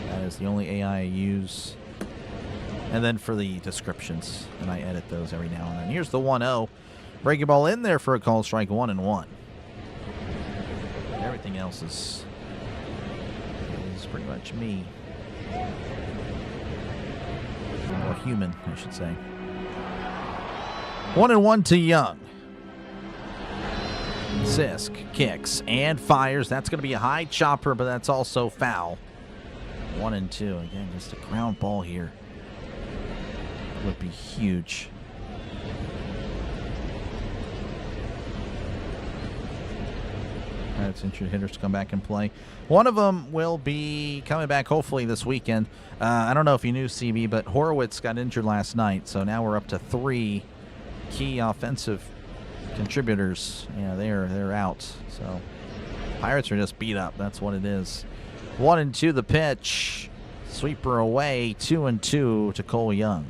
That is the only AI I use. And then for the descriptions, and I edit those every now and then. Here's the 1-0. Breaking ball in there for a called strike, 1-1. Everything else is pretty much me. Or human, I should say. 1-1 to Young. Sisk kicks and fires. That's going to be a high chopper, but that's also foul. 1-2. Again, just a ground ball here. Would be huge. That's interesting hitters to come back and play. One of them will be coming back hopefully this weekend. I don't know if you knew, CB, but Horowitz got injured last night, so now we're up to 3 key offensive contributors. Yeah, they're out. So Pirates are just beat up. That's what it is. 1-2 the pitch. Sweeper away. 2-2 to Cole Young.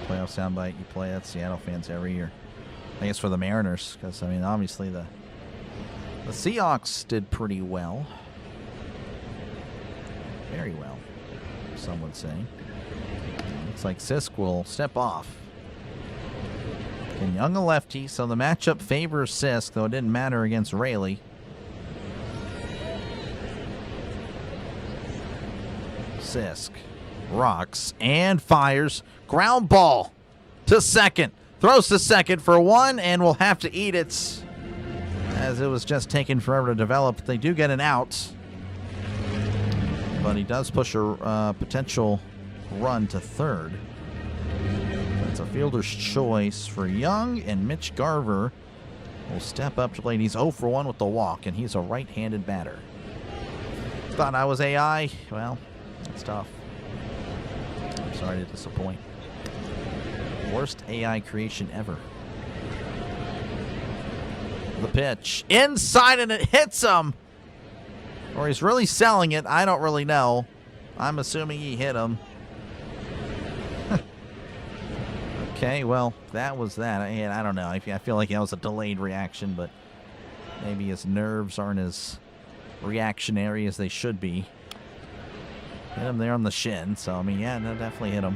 Playoff soundbite you play at Seattle fans every year. I guess for the Mariners, because, I mean, obviously the Seahawks did pretty well. Very well, some would say. Looks like Sisk will step off. And Young a lefty, so the matchup favors Sisk, though it didn't matter against Rayleigh. Sisk rocks and fires. Ground ball to second. Throws to second for one, and will have to eat it, as it was just taking forever to develop. They do get an out, but he does push a potential run to third. It's a fielder's choice for Young, and Mitch Garver will step up to plate. He's 0 for 1 with the walk, and he's a right-handed batter. Thought I was AI. Well, that's tough. I'm sorry to disappoint. Worst AI creation ever. The pitch. Inside, and it hits him. Or he's really selling it. I don't really know. I'm assuming he hit him. Okay, well, that was that. I don't know. I feel like that was a delayed reaction, but maybe his nerves aren't as reactionary as they should be. Hit him there on the shin. So, I mean, yeah, no, definitely hit him.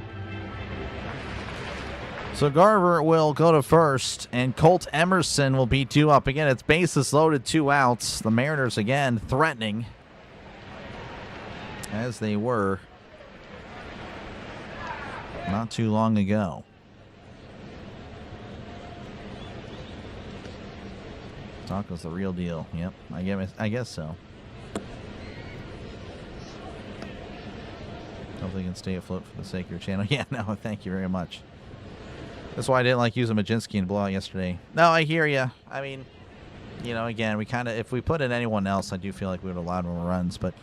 So Garver will go to first, and Colt Emerson will be 2 up. Again, it's bases loaded, 2 outs. The Mariners, again, threatening, as they were not too long ago. Taco's the real deal. Yep, I guess so. Hopefully you can stay afloat for the sake of your channel. Yeah, no, thank you very much. That's why I didn't like using Majinski in blowout yesterday. No, I hear you. I mean, you know, again, if we put in anyone else, I do feel like we would have allowed more runs. But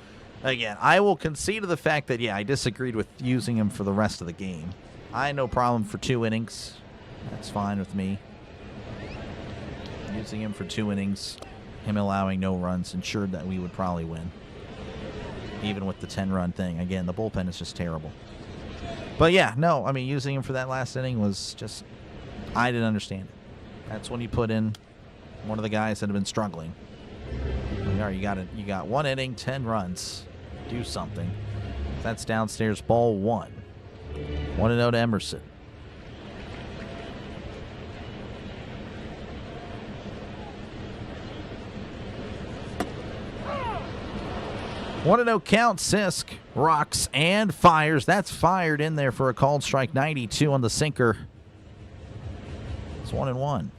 again, I will concede to the fact that, yeah, I disagreed with using him for the rest of the game. I had no problem for 2 innings. That's fine with me. Using him for 2 innings, him allowing no runs, ensured that we would probably win. Even with the 10-run thing. Again, the bullpen is just terrible. But yeah, no, I mean, using him for that last inning was just, I didn't understand it. That's when you put in one of the guys that have been struggling. Like, all right, you got 1 inning, 10 runs. Do something. That's downstairs, ball 1. 1-0 to Emerson. 1-0 count. Sisk rocks and fires. That's fired in there for a called strike. 92 on the sinker. It's 1-1.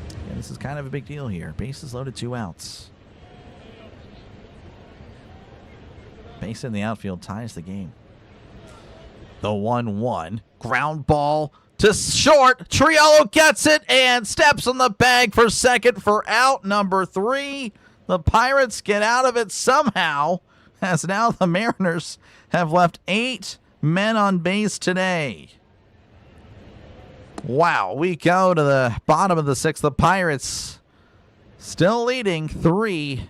Yeah, this is kind of a big deal here. Bases loaded, 2 outs. Base in the outfield ties the game. The 1-1. Ground ball to short. Triolo gets it and steps on the bag for second for out number 3. The Pirates get out of it somehow, as now the Mariners have left 8 men on base today. Wow, we go to the bottom of the 6th. The Pirates still leading 3-1.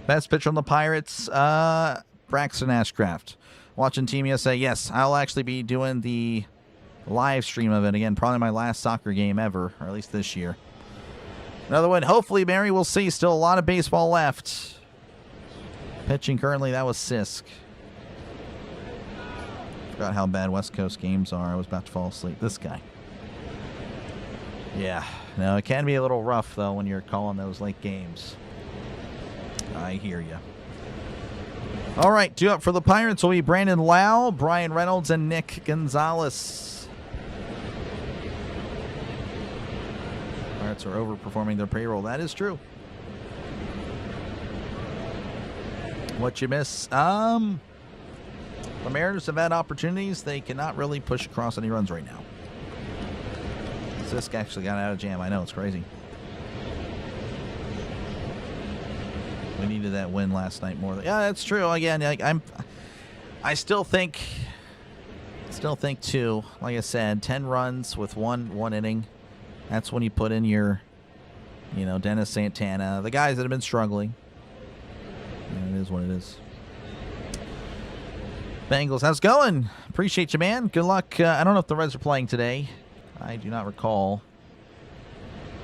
Best pitcher on the Pirates, Braxton Ashcraft. Watching Team USA. Yes, I'll actually be doing the live stream of it again. Probably my last soccer game ever, or at least this year. Another one. Hopefully, Mary, we'll see. Still a lot of baseball left. Pitching currently, that was Sisk. Forgot how bad West Coast games are. I was about to fall asleep. This guy. Yeah. No, it can be a little rough, though, when you're calling those late games. I hear you. All right, 2 up for the Pirates will be Brandon Lau, Brian Reynolds, and Nick Gonzalez. Pirates are overperforming their payroll. That is true. What you miss? The Mariners have had opportunities. They cannot really push across any runs right now. Sisk actually got out of jam. I know, it's crazy. We needed that win last night more. Yeah, that's true. Again, I still think too. Like I said, 10 runs with one inning. That's when you put in your, Dennis Santana, the guys that have been struggling. It is what it is. Bengals, how's it going? Appreciate you, man. Good luck. I don't know if the Reds are playing today. I do not recall.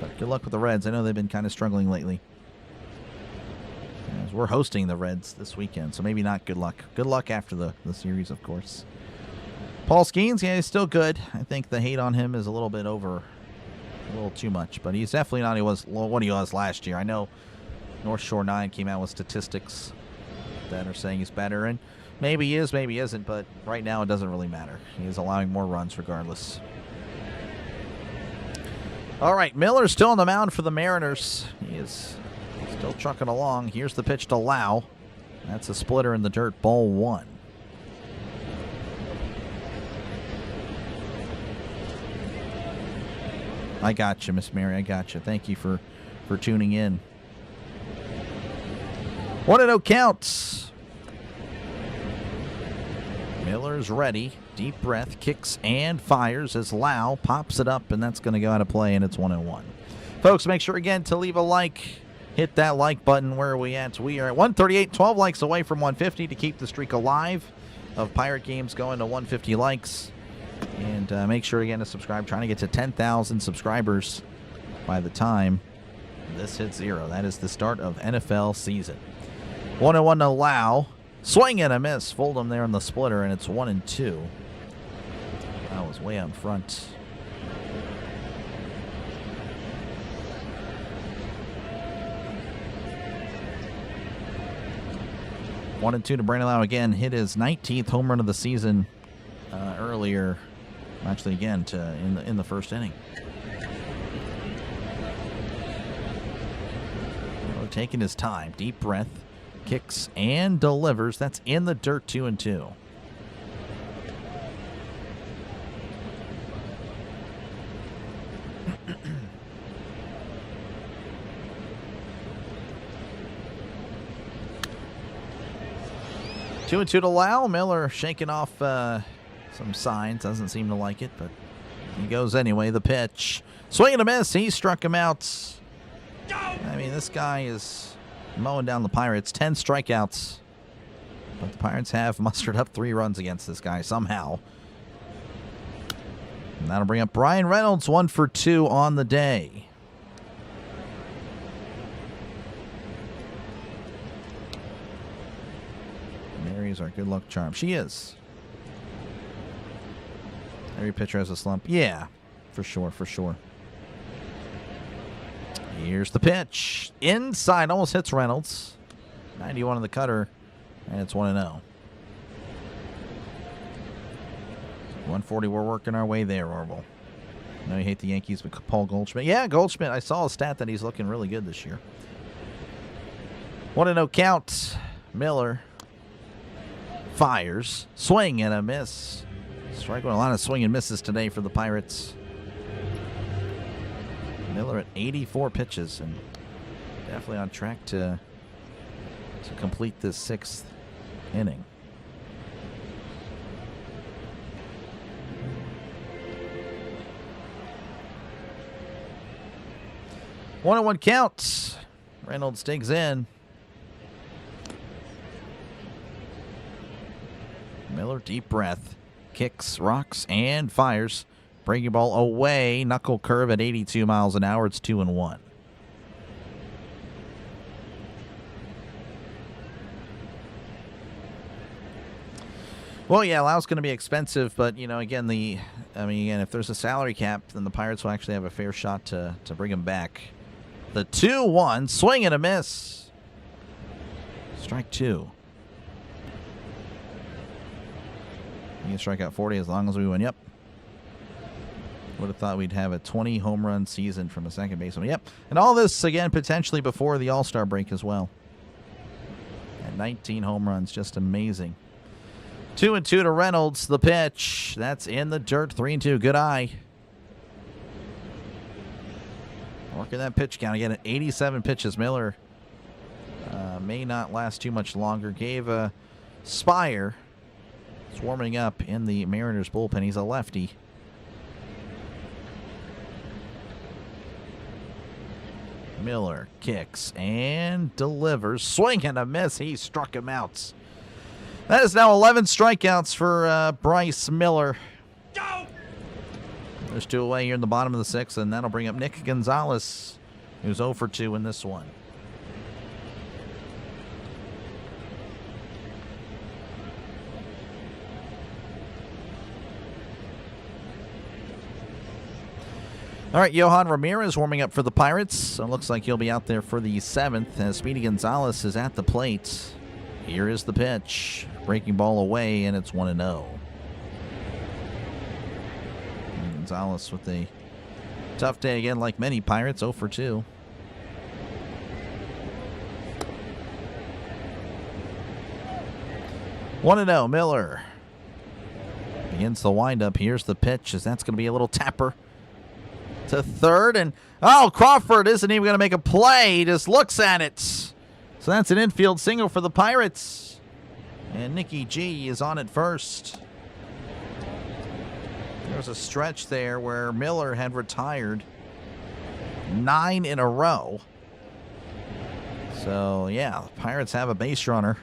But good luck with the Reds. I know they've been kind of struggling lately. As we're hosting the Reds this weekend, so maybe not good luck. Good luck after the series, of course. Paul Skeens, yeah, he's still good. I think the hate on him is a little bit over, a little too much. But he's definitely not what he was last year. I know North Shore 9 came out with statistics that are saying he's better. And maybe he is, maybe he isn't. But right now it doesn't really matter. He is allowing more runs regardless. All right, Miller's still on the mound for the Mariners. He is still trucking along. Here's the pitch to Lau. That's a splitter in the dirt, ball 1. I got you, Miss Mary. I got you. Thank you for tuning in. 1-0 counts. Miller's ready. Deep breath, kicks and fires as Lau pops it up, and that's going to go out of play, and it's 1-1. Folks, make sure again to leave a like. Hit that like button. Where are we at? We are at 138, 12 likes away from 150 to keep the streak alive of Pirate games going to 150 likes. And make sure again to subscribe. Trying to get to 10,000 subscribers by the time this hits 0. That is the start of NFL season. 1-1 to Lau. Swing and a miss. Fold him there in the splitter, and it's 1-2. That was way out front. One and 2 to Brandon Lau again. Hit his 19th home run of the season earlier. Actually, again in the first inning. Miller taking his time. Deep breath, kicks and delivers. That's in the dirt. 2-2. Two and 2 to Lau. Miller shaking off some signs. Doesn't seem to like it, but he goes anyway. The pitch. Swing and a miss. He struck him out. I mean, this guy is mowing down the Pirates. 10 strikeouts. But the Pirates have mustered up 3 runs against this guy somehow. And that'll bring up Brian Reynolds. 1 for 2 on the day. Mary's our good luck charm. She is. Every pitcher has a slump. Yeah, for sure, for sure. Here's the pitch. Inside, almost hits Reynolds. 91 on the cutter, and it's 1-0. 140, we're working our way there, Orville. I know you hate the Yankees, but Paul Goldschmidt. Yeah, Goldschmidt, I saw a stat that he's looking really good this year. 1-0 count. Miller fires. Swing and a miss. Strike with a lot of swing and misses today for the Pirates. Miller at 84 pitches and definitely on track to complete this 6th inning. One and 1 count. Reynolds digs in. Miller, deep breath, kicks, rocks, and fires. Breaking ball away. Knuckle curve at 82 miles an hour. It's 2-1. Well, yeah, Lau's going to be expensive, but, you know, again, if there's a salary cap, then the Pirates will actually have a fair shot to bring him back. The 2-1, swing and a miss. Strike 2. You can strike out 40 as long as we win. Yep. Would have thought we'd have a 20 home run season from a second baseman. Yep. And all this, again, potentially before the All-Star break as well. And 19 home runs. Just amazing. 2-2 to Reynolds. The pitch. That's in the dirt. 3-2. Good eye. Working that pitch count again at 87 pitches. Miller may not last too much longer. Gave a Spire. It's warming up in the Mariners bullpen. He's a lefty. Miller kicks and delivers. Swing and a miss. He struck him out. That is now 11 strikeouts for Bryce Miller. There's 2 away here in the bottom of the 6th, and that'll bring up Nick Gonzalez, who's 0 for 2 in this one. All right, Johan Ramirez warming up for the Pirates. So it looks like he'll be out there for the 7th as Speedy Gonzalez is at the plate. Here is the pitch. Breaking ball away, and it's 1-0. Gonzalez with a tough day again, like many Pirates, 0 for 2. Miller begins the windup. Here's the pitch, as that's going to be a little tapper to third, and Crawford isn't even going to make a play. He just looks at it. So that's an infield single for the Pirates, and Nicky G is on at first. There's a stretch there where Miller had retired 9 in a row. So yeah, the Pirates have a base runner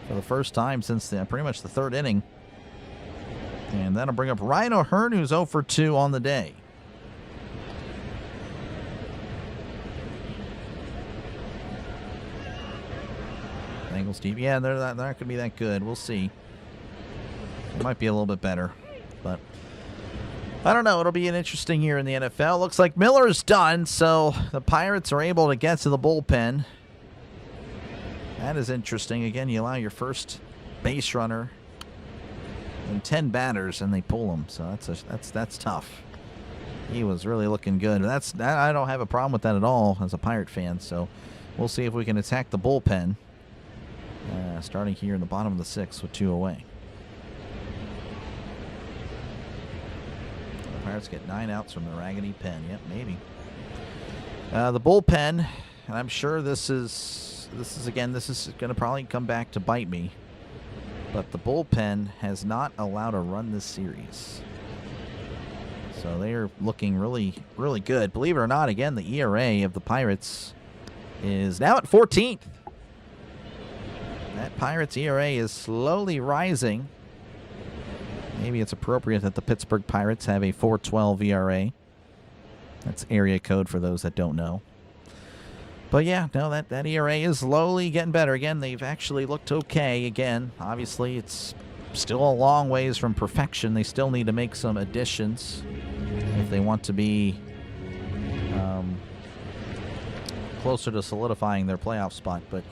for the first time since pretty much the 3rd inning, and that'll bring up Ryan O'Hearn, who's 0 for 2 on the day. Angles deep. Yeah, they're not going to be that good. We'll see. It might be a little bit better, but I don't know. It'll be an interesting year in the NFL. Looks like Miller's done, so the Pirates are able to get to the bullpen. That is interesting. Again, you allow your first base runner and 10 batters, and they pull him. So that's tough. He was really looking good. I don't have a problem with that at all as a Pirate fan. So we'll see if we can attack the bullpen. Starting here in the bottom of the 6th with 2 away. The Pirates get 9 outs from the Raggedy Pen. Yep, maybe. The bullpen, and I'm sure this is going to probably come back to bite me, but the bullpen has not allowed a run this series. So they are looking really, really good. Believe it or not, again, the ERA of the Pirates is now at 14th. That Pirates ERA is slowly rising. Maybe it's appropriate that the Pittsburgh Pirates have a 4.12 ERA. That's area code for those that don't know. But yeah, no, that ERA is slowly getting better. Again, they've actually looked okay. Again, obviously it's still a long ways from perfection. They still need to make some additions if they want to be closer to solidifying their playoff spot. But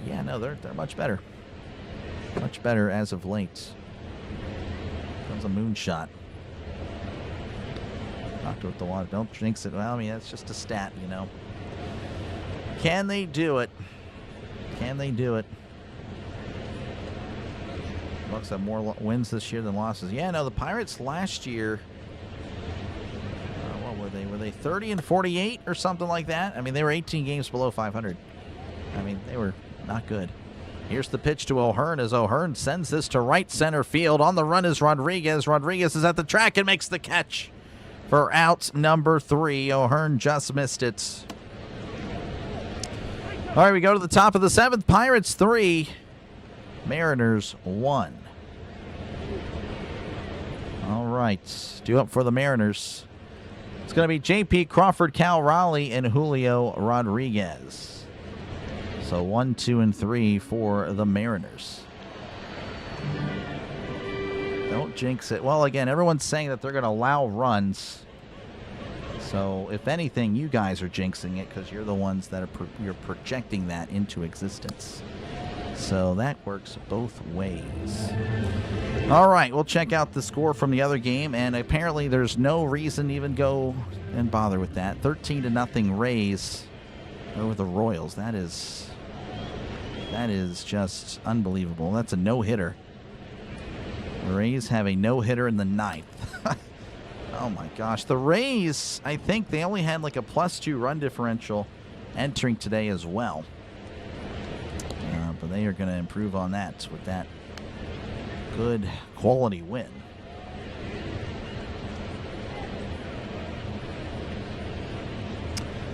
yeah, no, they're much better. Much better as of late. Comes a moonshot. Knocked with the water. Don't jinx it. Well, I mean, that's just a stat, you know. Can they do it? Can they do it? Bucks have more wins this year than losses. Yeah, no, the Pirates last year, what were they? Were they 30-48 or something like that? I mean, they were 18 games below 500. I mean, they were not good. Here's the pitch to O'Hearn as O'Hearn sends this to right center field. On the run is Rodriguez. Rodriguez is at the track and makes the catch for out number 3. O'Hearn just missed it. All right, we go to the top of the 7th. Pirates 3, Mariners 1. All right, due up for the Mariners. It's going to be J.P. Crawford, Cal Raleigh, and Julio Rodriguez. So 1, 2, and 3 for the Mariners. Don't jinx it. Well, again, everyone's saying that they're going to allow runs. So if anything, you guys are jinxing it because you're the ones that are you're projecting that into existence. So that works both ways. All right, we'll check out the score from the other game, and apparently there's no reason to even go and bother with that. 13-0 Rays over the Royals. That is just unbelievable. That's a no-hitter. The Rays have a no-hitter in the 9th. Oh my gosh. The Rays, I think they only had like a +2 run differential entering today as well. But they are going to improve on that with that good quality win.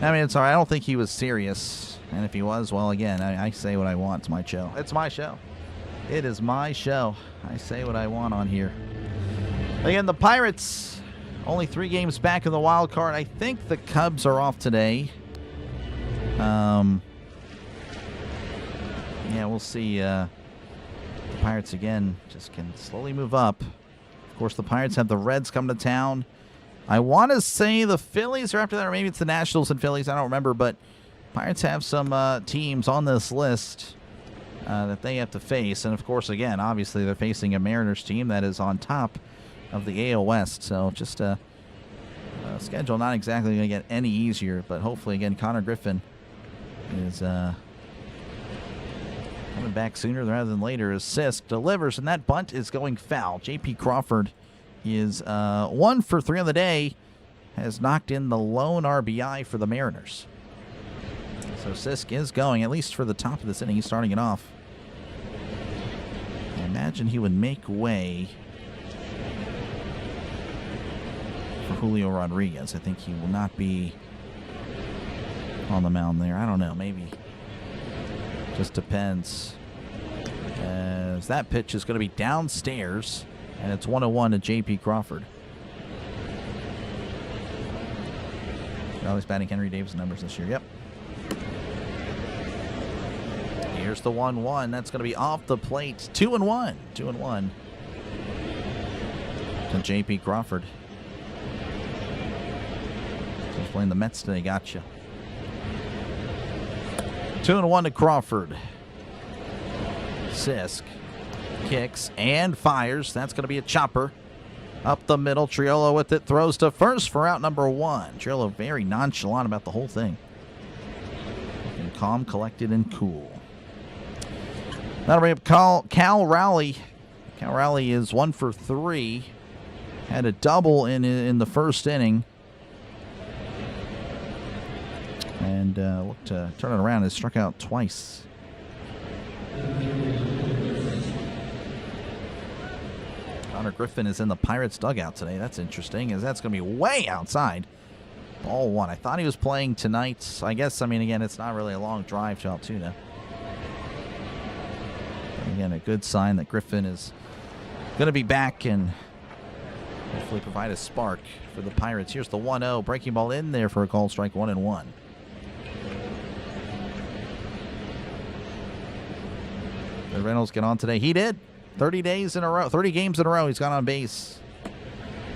I mean, it's all right. I don't think he was serious. And if he was, well, again, I say what I want. It's my show. It's my show. It is my show. I say what I want on here. Again, the Pirates, only 3 games back in the wild card. I think the Cubs are off today. Yeah, we'll see. The Pirates, again, just can slowly move up. Of course, the Pirates have the Reds come to town. I want to say the Phillies are after that, or maybe it's the Nationals and Phillies. I don't remember, but Pirates have some teams on this list that they have to face. And, of course, again, obviously they're facing a Mariners team that is on top of the AL West. So just a schedule not exactly going to get any easier, but hopefully, again, Connor Griffin is coming back sooner rather than later as Sisk delivers, and that bunt is going foul. J.P. Crawford is 1 for 3 on the day, has knocked in the lone RBI for the Mariners. So Sisk is going, at least for the top of this inning. He's starting it off. I imagine he would make way for Julio Rodriguez. I think he will not be on the mound there. I don't know, maybe. Just depends. As that pitch is going to be downstairs, and it's 1-1 to J.P. Crawford. Always batting Henry Davis numbers this year. Yep. Here's the 1-1. That's going to be off the plate. 2-1. 2-1 to J.P. Crawford. He's playing the Mets today. Gotcha. 2-1 to Crawford. Sisk kicks and fires. That's going to be a chopper. Up the middle. Triolo with it. Throws to first for out number 1. Triolo very nonchalant about the whole thing. Looking calm, collected, and cool. That'll bring up Cal Rowley. Cal Rowley is 1 for 3. Had a double in the first inning. And looked to turn it around. Has struck out twice. Connor Griffin is in the Pirates dugout today. That's interesting, as that's going to be way outside. Ball 1. I thought he was playing tonight. I guess, I mean, again, it's not really a long drive to Altoona. But again, a good sign that Griffin is going to be back and hopefully provide a spark for the Pirates. Here's the 1-0. Breaking ball in there for a called strike. 1-1. Did Reynolds get on today? He did. 30 days in a row. 30 games in a row. He's gone on base.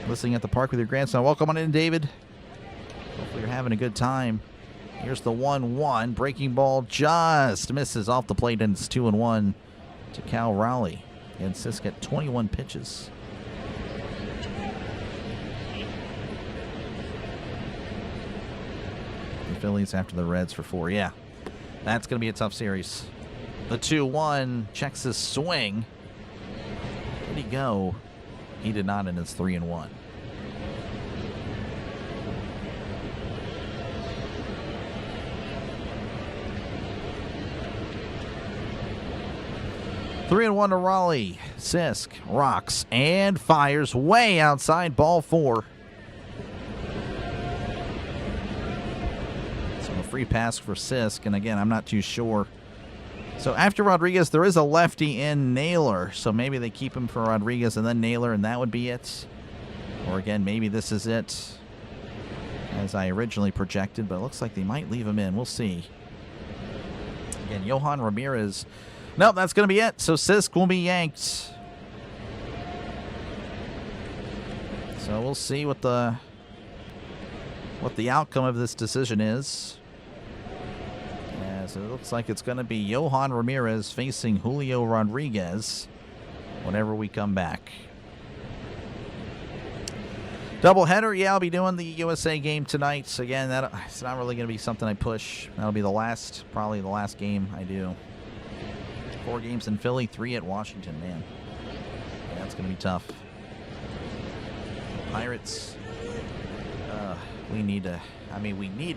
Listening at the park with your grandson. Welcome on in, David. Hopefully you're having a good time. Here's the 1-1. Breaking ball just misses off the plate, and it's 2-1 to Cal Rowley. And Sisk at 21 pitches. The Phillies after the Reds for 4. Yeah, that's going to be a tough series. The 2-1 checks his swing. Did he go? He did not, and it's 3-1. Three and 1 to Raleigh. Sisk rocks and fires way outside. Ball 4. So a free pass for Sisk, and again, I'm not too sure. So after Rodriguez, there is a lefty in Naylor. So maybe they keep him for Rodriguez and then Naylor, and that would be it. Or again, maybe this is it, as I originally projected, but it looks like they might leave him in. We'll see. Again, Johan Ramirez. Nope, that's going to be it. So Sisk will be yanked. So we'll see what the outcome of this decision is. So it looks like it's going to be Johan Ramirez facing Julio Rodriguez whenever we come back. Doubleheader, yeah, I'll be doing the USA game tonight. So again, it's not really going to be something I push. That'll be probably the last game I do. 4 games in Philly, 3 at Washington, man. Yeah, that's going to be tough. Pirates, we need to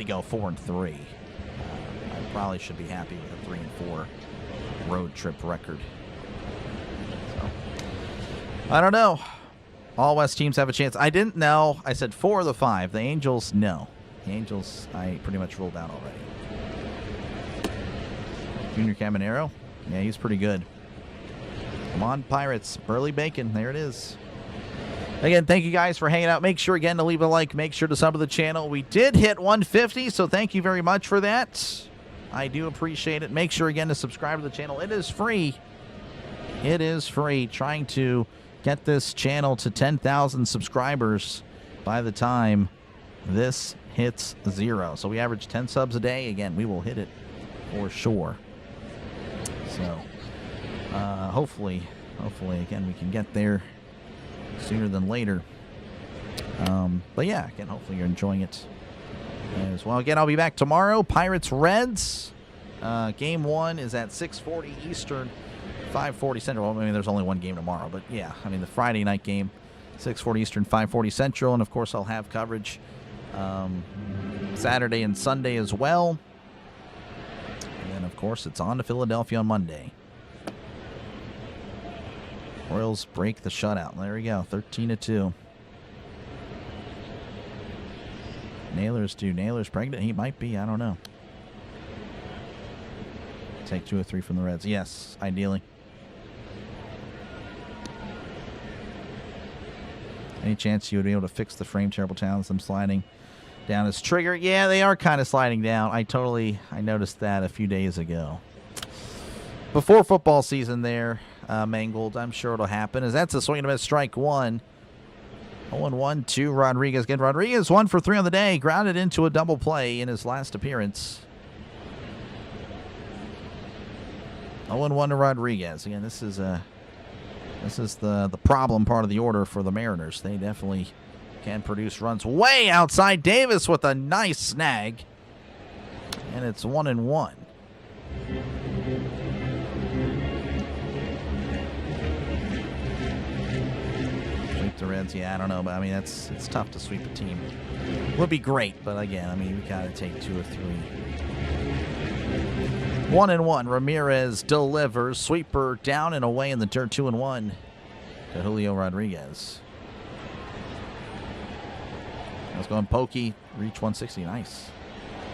go 4-3. I probably should be happy with a 3-4 road trip record. So, I don't know. All West teams have a chance. I didn't know. I said 4 of the 5. The Angels, no. The Angels, I pretty much ruled out already. Junior Caminero, yeah, he's pretty good. Come on, Pirates. Burley Bacon. There it is. Again, thank you guys for hanging out. Make sure, again, to leave a like. Make sure to sub to the channel. We did hit 150, so thank you very much for that. I do appreciate it. Make sure, again, to subscribe to the channel. It is free. It is free. Trying to get this channel to 10,000 subscribers by the time this hits 0. So we average 10 subs a day. Again, we will hit it for sure. So hopefully, again, we can get there sooner than later. But yeah, again, hopefully you're enjoying it as well. Again, I'll be back tomorrow. Pirates Reds. Game 1 is at 6:40 Eastern, 5:40 Central. Well, I mean, there's only one game tomorrow, but yeah, I mean, the Friday night game, 6:40 Eastern, 5:40 Central, and of course I'll have coverage Saturday and Sunday as well. And then, of course, it's on to Philadelphia on Monday. Royals break the shutout. There we go, 13-2. Naylor's due. Naylor's pregnant. He might be. I don't know. Take 2 or 3 from the Reds. Yes, ideally. Any chance you would be able to fix the frame terrible challenge them sliding down his trigger? Yeah, they are kind of sliding down. I noticed that a few days ago. Before football season there, Mangled. I'm sure it'll happen. As that's a swing and a miss, strike 1. 0-1 to Rodriguez. Again, Rodriguez 1 for 3 on the day. Grounded into a double play in his last appearance. 0-1 to Rodriguez. Again, this is the problem part of the order for the Mariners. They definitely can produce runs way outside. Davis with a nice snag. And it's 1-1. Sweep the Reds, yeah, I don't know, but I mean it's tough to sweep a team. Would be great, but again, I mean we gotta take 2 or 3. 1-1. Ramirez delivers. Sweeper down and away in the dirt. 2-1 to Julio Rodriguez. Let's go on Pokey. Reach 160. Nice.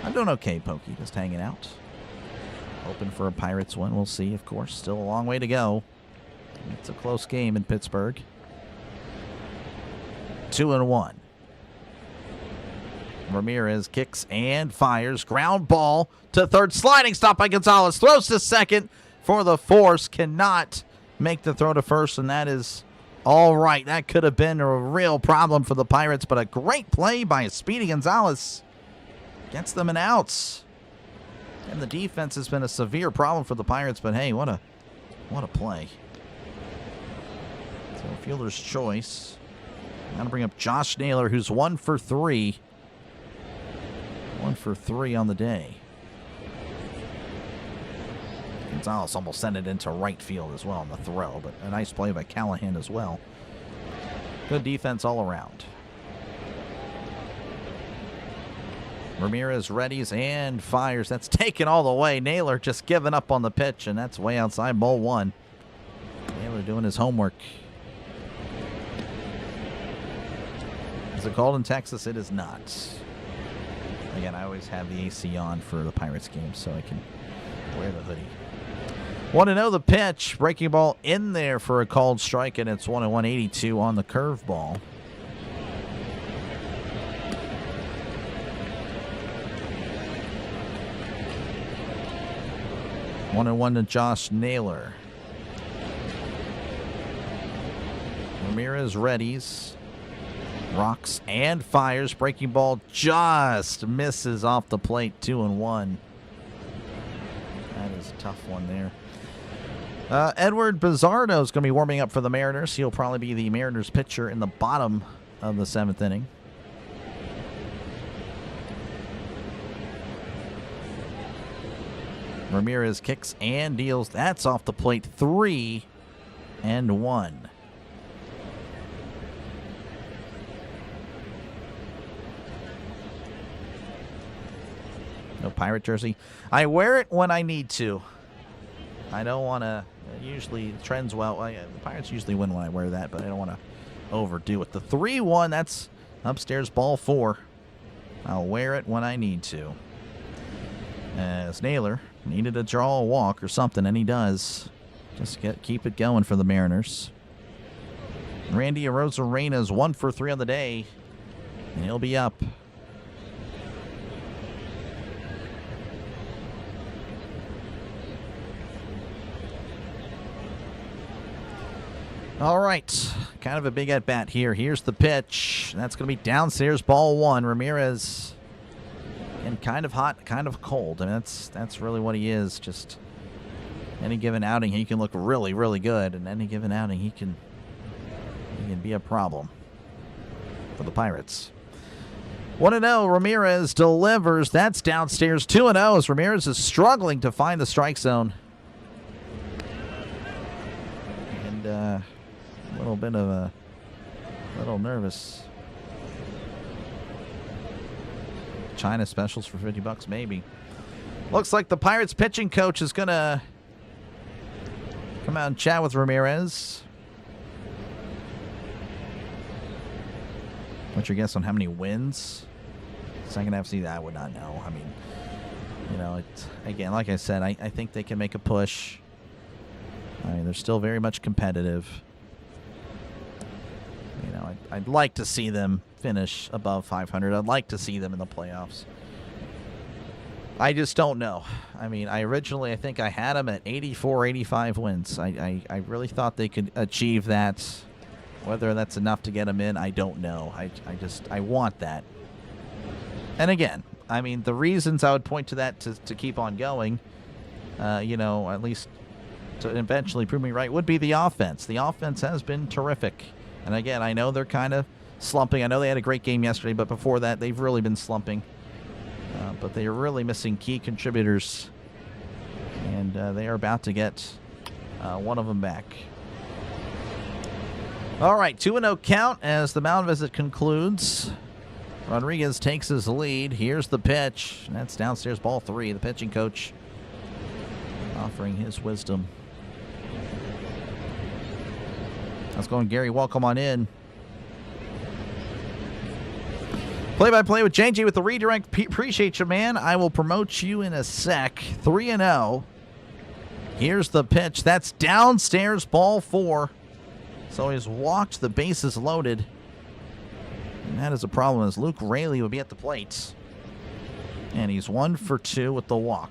I'm doing okay, Pokey. Just hanging out. Hoping for a Pirates win. We'll see, of course. Still a long way to go. It's a close game in Pittsburgh. 2-1. Ramirez kicks and fires. Ground ball to third. Sliding stop by Gonzalez. Throws to second for the force. Cannot make the throw to first, and that is all right. That could have been a real problem for the Pirates, but a great play by Speedy Gonzalez. Gets them an outs. And the defense has been a severe problem for the Pirates, but hey, what a play. So fielder's choice. Got to bring up Josh Naylor, who's 1 for 3. 1 for 3 on the day. Gonzalez almost sent it into right field as well on the throw, but a nice play by Callahan as well. Good defense all around. Ramirez readies and fires. That's taken all the way. Naylor just giving up on the pitch, and that's way outside ball 1. Naylor doing his homework. Is it cold in Texas? It is not. Again, I always have the AC on for the Pirates game, so I can wear the hoodie. 1-0 the pitch. Breaking ball in there for a called strike, and it's 1-1, 82 on the curveball. One to Josh Naylor. Ramirez readies. Rocks and fires. Breaking ball just misses off the plate. 2-1. That is a tough one there. Edward Bizardo is going to be warming up for the Mariners. He'll probably be the Mariners pitcher in the bottom of the 7th inning. Ramirez kicks and deals. That's off the plate. 3-1. No Pirate jersey. I wear it when I need to. I don't want to. Usually trends well. The Pirates usually win when I wear that, but I don't want to overdo it. The 3-1, that's upstairs ball 4. I'll wear it when I need to. As Naylor needed to draw a walk or something, and he does. Just keep it going for the Mariners. Randy Arozarena is 1 for 3 on the day, and he'll be up. All right, kind of a big at-bat here. Here's the pitch. That's going to be downstairs, ball 1. Ramirez, and kind of hot, kind of cold. I mean, that's really what he is. Just any given outing, he can look really, really good, and any given outing, he can be a problem for the Pirates. 1-0, Ramirez delivers. That's downstairs. 2-0 as Ramirez is struggling to find the strike zone. And a little bit of a little nervous. China specials for $50 maybe. Looks like the Pirates pitching coach is going to come out and chat with Ramirez. What's your guess on how many wins? Second half season, I would not know. I mean, you know, again, like I said, I think they can make a push. I mean, they're still very much competitive. You know, I'd like to see them finish above 500. I'd like to see them in the playoffs. I just don't know. I mean, I think I had them at 84, 85 wins. I really thought they could achieve that. Whether that's enough to get them in, I don't know. I want that. And again, I mean, the reasons I would point to that to keep on going, you know, at least to eventually prove me right, would be the offense. The offense has been terrific. And again, I know they're kind of slumping. I know they had a great game yesterday, but before that, they've really been slumping. But they are really missing key contributors. And they are about to get one of them back. All right, 2-0 count as the mound visit concludes. Rodriguez takes his lead. Here's the pitch. That's downstairs, ball 3. The pitching coach offering his wisdom. How's it going, Gary? Welcome on in. Play-by-play with JJ with the redirect. Appreciate you, man. I will promote you in a sec. 3-0. Here's the pitch. That's downstairs, ball 4. So he's walked, the bases loaded. And that is a problem as Luke Raley will be at the plate. And he's 1 for 2 with the walk.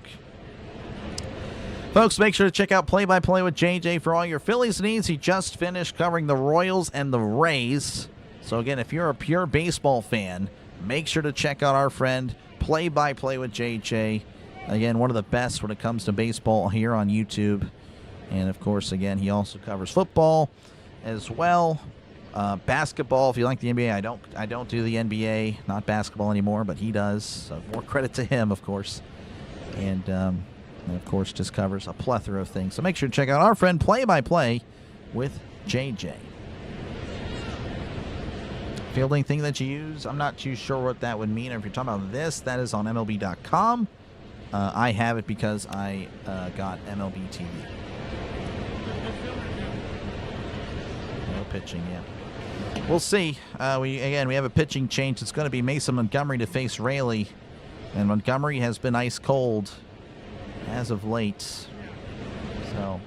Folks, make sure to check out Play-by-Play with JJ for all your Phillies needs. He just finished covering the Royals and the Rays. So again, if you're a pure baseball fan, make sure to check out our friend Play-by-Play with JJ. Again, one of the best when it comes to baseball here on YouTube. And of course, again, he also covers football as well. Basketball, if you like the NBA. I don't do the NBA, not basketball anymore, but he does. So more credit to him, of course. And of course, just covers a plethora of things. So make sure to check out our friend Play-by-Play with JJ. Fielding thing that you use, I'm not too sure what that would mean. If you're talking about this, that is on MLB.com. I have it because I got MLB TV. No pitching yet. We'll see. We have a pitching change. It's going to be Mason Montgomery to face Raley. And Montgomery has been ice cold as of late. So,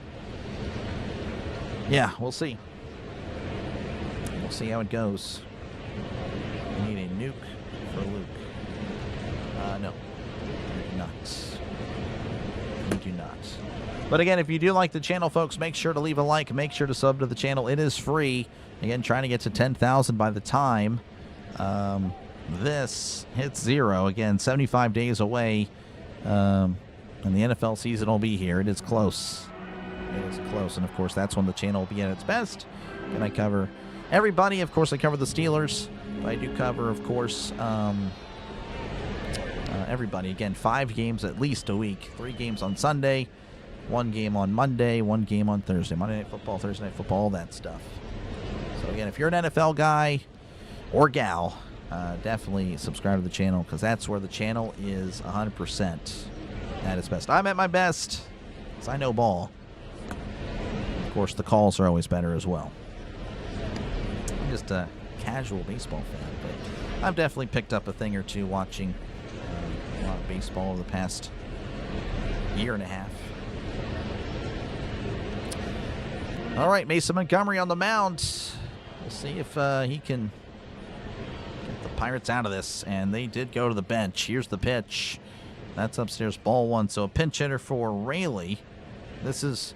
yeah, we'll see. We'll see how it goes. We need a nuke for Luke. No. We do not. We do not. But again, if you do like the channel, folks, make sure to leave a like. Make sure to sub to the channel. It is free. Again, trying to get to 10,000 by the time this hits 0. Again, 75 days away. And the NFL season will be here. It is close. It is close. And, of course, that's when the channel will be at its best. And I cover everybody. Of course, I cover the Steelers. But I do cover, of course, everybody. Again, 5 games at least a week. 3 games on Sunday, 1 game on Monday, 1 game on Thursday. Monday Night Football, Thursday Night Football, all that stuff. So, again, if you're an NFL guy or gal, definitely subscribe to the channel because that's where the channel is 100% at its best. I'm at my best because I know ball. Of course, the calls are always better as well. I'm just a casual baseball fan, but I've definitely picked up a thing or two watching a lot of baseball over the past year and a half. All right, Mason Montgomery on the mound. We'll see if he can get the Pirates out of this. And they did go to the bench. Here's the pitch. That's upstairs, ball one. So a pinch hitter for Rayleigh. This is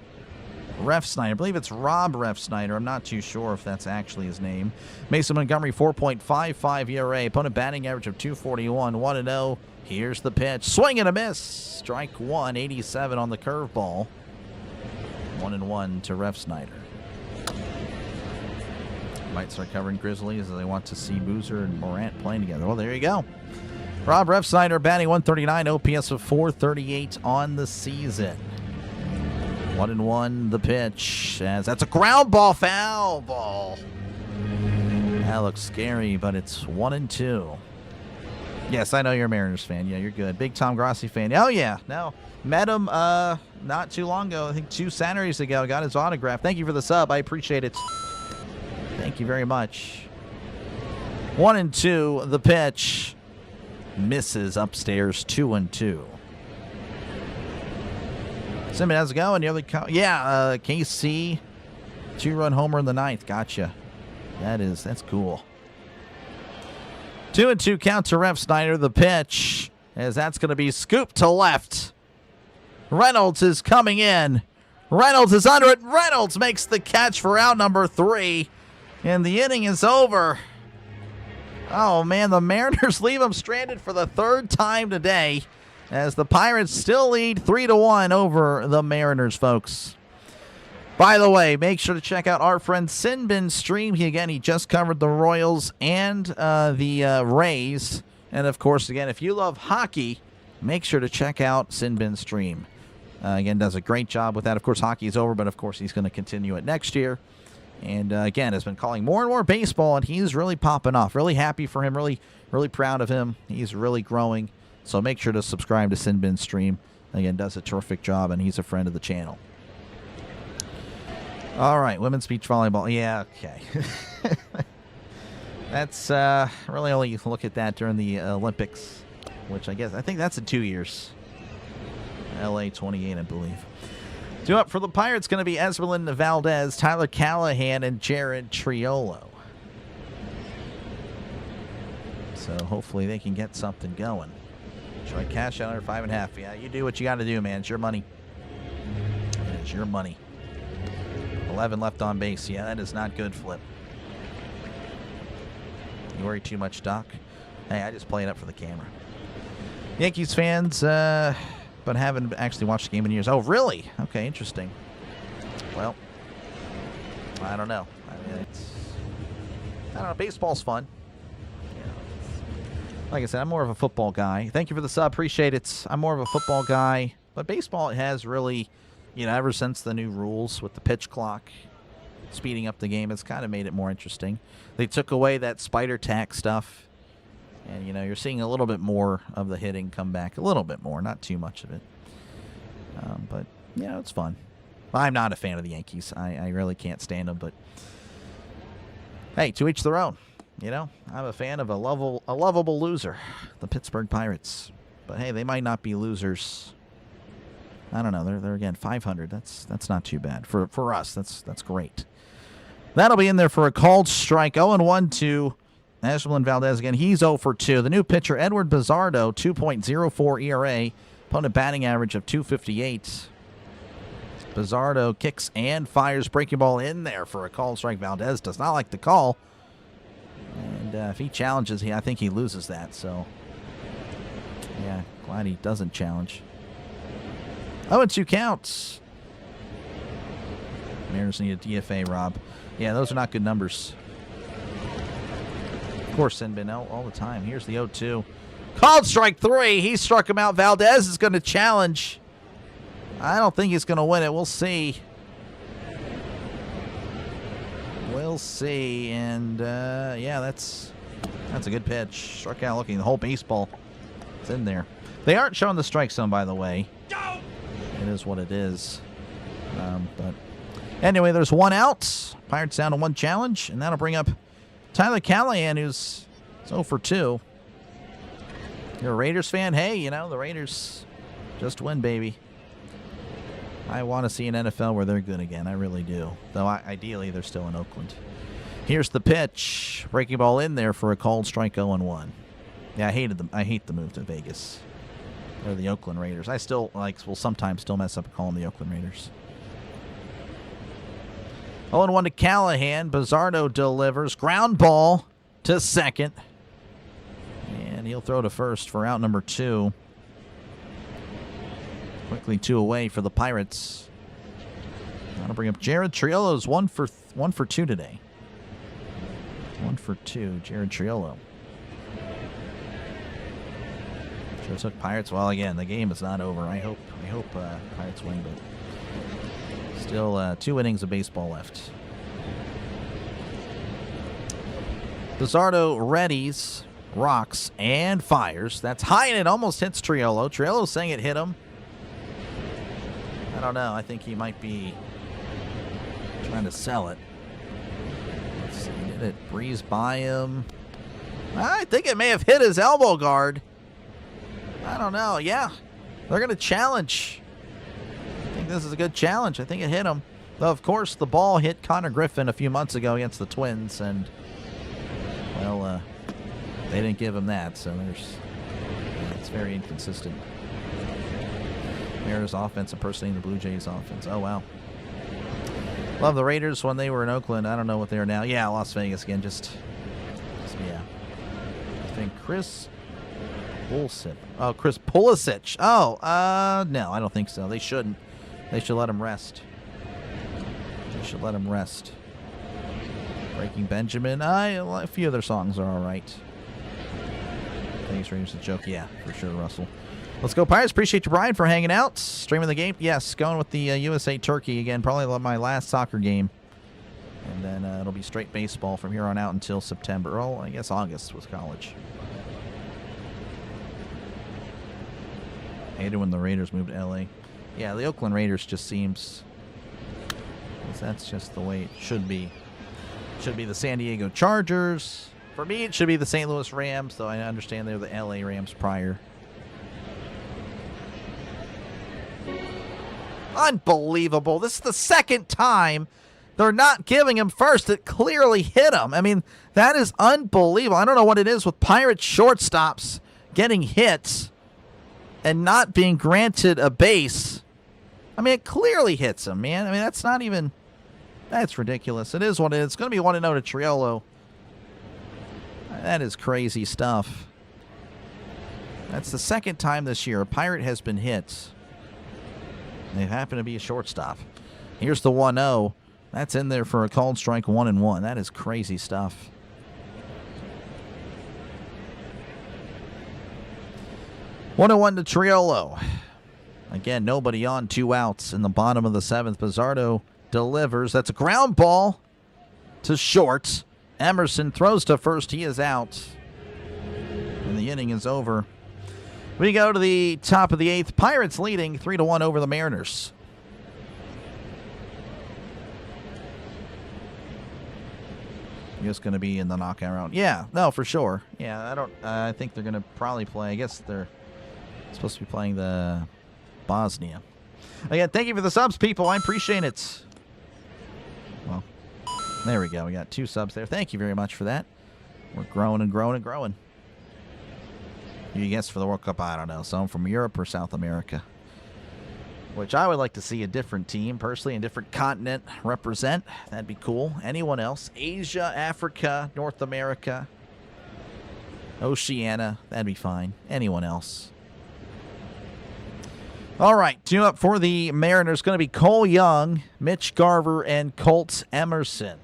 Refsnyder. I believe it's Rob Refsnyder. I'm not too sure if that's actually his name. Mason Montgomery, 4.55 ERA. Opponent batting average of 241. 1-0. Here's the pitch. Swing and a miss. Strike one, 87 on the curveball. 1-1 to Refsnyder. Might start covering Grizzlies as they want to see Boozer and Morant playing together. Well, there you go. Rob Refsnyder batting 139, OPS of 438 on the season. 1-1 the pitch. As that's a ground ball, foul ball. That looks scary, but it's 1-2. Yes, I know you're a Mariners fan. Yeah, you're good. Big Tom Grassi fan. Oh, yeah. No, met him not too long ago. I think 2 Saturdays ago. Got his autograph. Thank you for the sub. I appreciate it. Thank you very much. 1-2 the pitch. Misses upstairs, 2-2. Simmons, how's it going? KC, 2-run homer in the 9th. Gotcha. That's cool. 2-2 count to Refsnyder. The pitch, as that's going to be scooped to left. Reynolds is coming in. Reynolds is under it. Reynolds makes the catch for out number 3. And the inning is over. Oh, man, the Mariners leave him stranded for the 3rd time today, as the Pirates still lead 3-1 over the Mariners, folks. By the way, make sure to check out our friend Sinbin's stream. He just covered the Royals and the Rays. And, of course, again, if you love hockey, make sure to check out Sinbin's stream. Again, does a great job with that. Of course, hockey is over, but, of course, he's going to continue it next year. And, again, has been calling more and more baseball, and he's really popping off. Really happy for him. Really, really proud of him. He's really growing. So make sure to subscribe to Sinbin's stream. Again, does a terrific job, and he's a friend of the channel. All right, women's beach volleyball. Yeah, okay. That's really only you can look at that during the Olympics, which I think that's in 2 years. LA 28, I believe. 2 up for the Pirates going to be Esmeralda Valdez, Tyler Callahan, and Jared Triolo. So hopefully they can get something going. Should I cash out under 5.5? Yeah, you do what you got to do, man. It's your money. It's your money. 11 left on base. Yeah, that is not good, Flip. You worry too much, Doc? Hey, I just play it up for the camera. Yankees fans, but haven't actually watched the game in years. Oh, really? Okay, interesting. Well, I don't know. I don't know. Baseball's fun. Like I said, I'm more of a football guy. Thank you for the sub. Appreciate it. I'm more of a football guy. But baseball has really, ever since the new rules with the pitch clock, speeding up the game, it's kind of made it more interesting. They took away that spider tack stuff. And, you're seeing a little bit more of the hitting come back. A little bit more, not too much of it. But, it's fun. I'm not a fan of the Yankees. I really can't stand them. But, hey, to each their own. I'm a fan of a lovable loser, the Pittsburgh Pirates. But, hey, they might not be losers. I don't know. They're again, 500. That's not too bad. For us, that's great. That'll be in there for a called strike. 0-1 to Esmeralda Valdez again. He's 0 for 2. The new pitcher, Edward Bizardo, 2.04 ERA. Opponent batting average of 258. Bizardo kicks and fires. Breaking ball in there for a called strike. Valdez does not like the call. And if he challenges, I think he loses that. So, yeah, glad he doesn't challenge. 0-2 counts. Mariners need a DFA, Rob. Yeah, those are not good numbers. Of course, Sinbin all the time. Here's the 0-2. Called strike 3. He struck him out. Valdez is going to challenge. I don't think he's going to win it. We'll see. We'll see. And, yeah, that's a good pitch. Struck out looking. The whole baseball is in there. They aren't showing the strike zone, by the way. It is what it is. But anyway, there's 1 out. Pirates down to 1 challenge. And that'll bring up Tyler Callahan, who's 0 for 2. You're a Raiders fan? Hey, the Raiders just win, baby. I want to see an NFL where they're good again. I really do. Though ideally they're still in Oakland. Here's the pitch. Breaking ball in there for a called strike 0-1. Yeah, I hate the move to Vegas. They're the Oakland Raiders. I still will sometimes still mess up and call them the Oakland Raiders. 0-1 to Callahan. Bizzardo delivers. Ground ball to second. And he'll throw to first for out number 2. Quickly 2 away for the Pirates. I'll bring up Jared Triolo's 1 for 2 today. 1 for 2, Jared Triolo. Sure took Pirates. Well, again, the game is not over. I hope Pirates win, but still 2 innings of baseball left. Bizzardo readies, rocks, and fires. That's high, and it almost hits Triolo. Triolo's saying it hit him. I don't know. I think he might be trying to sell it. Let's see. Did it breeze by him? I think it may have hit his elbow guard. I don't know. Yeah. They're going to challenge. I think this is a good challenge. I think it hit him. Though, of course, the ball hit Connor Griffin a few months ago against the Twins, and, well, they didn't give him that, so it's very inconsistent. Mariners offense impersonating the Blue Jays offense. Oh, wow. Love the Raiders when they were in Oakland. I don't know what they are now. Yeah, Las Vegas again. Just yeah. I think Chris Pulisic. Oh, Chris Pulisic. Oh, no, I don't think so. They shouldn't. They should let him rest. They should let him rest. Breaking Benjamin. A few of their songs are all right. Thanks, Raiders. A joke. Yeah, for sure, Russell. Let's go, Pirates. Appreciate you, Brian, for hanging out. Streaming the game. Yes, going with the USA Turkey again. Probably my last soccer game. And then it'll be straight baseball from here on out until September. Well, I guess August was college. Hated when the Raiders moved to L.A. Yeah, the Oakland Raiders just seems... That's just the way it should be. It should be the San Diego Chargers. For me, it should be the St. Louis Rams, though I understand they're the L.A. Rams prior. Unbelievable. This is the second time they're not giving him first. It clearly hit him. I mean, that is unbelievable. I don't know what it is with Pirates shortstops getting hits and not being granted a base. I mean, it clearly hits him, man. I mean, that's not even... That's ridiculous. It is what it is. It's going to be 1-0 to Triolo. That is crazy stuff. That's the second time this year a Pirate has been hit. They happen to be a shortstop. Here's the 1-0. That's in there for a called strike 1-1. That is crazy stuff. One to Triolo. Again, nobody on, 2 outs in the bottom of the 7th. Bizzardo delivers. That's a ground ball to short. Emerson throws to first. He is out. And the inning is over. We go to the top of the 8th. Pirates leading 3-1 over the Mariners. Just going to be in the knockout round. Yeah, no, for sure. Yeah, I think they're going to probably play. I guess they're supposed to be playing the Bosnia. Again, thank you for the subs, people. I appreciate it. Well, there we go. We got 2 subs there. Thank you very much for that. We're growing and growing and growing. You guess for the World Cup, I don't know. Some from Europe or South America. Which I would like to see a different team, personally, a different continent represent. That'd be cool. Anyone else? Asia, Africa, North America, Oceania. That'd be fine. Anyone else? All right, 2 up for the Mariners. Going to be Cole Young, Mitch Garver, and Colt Emerson.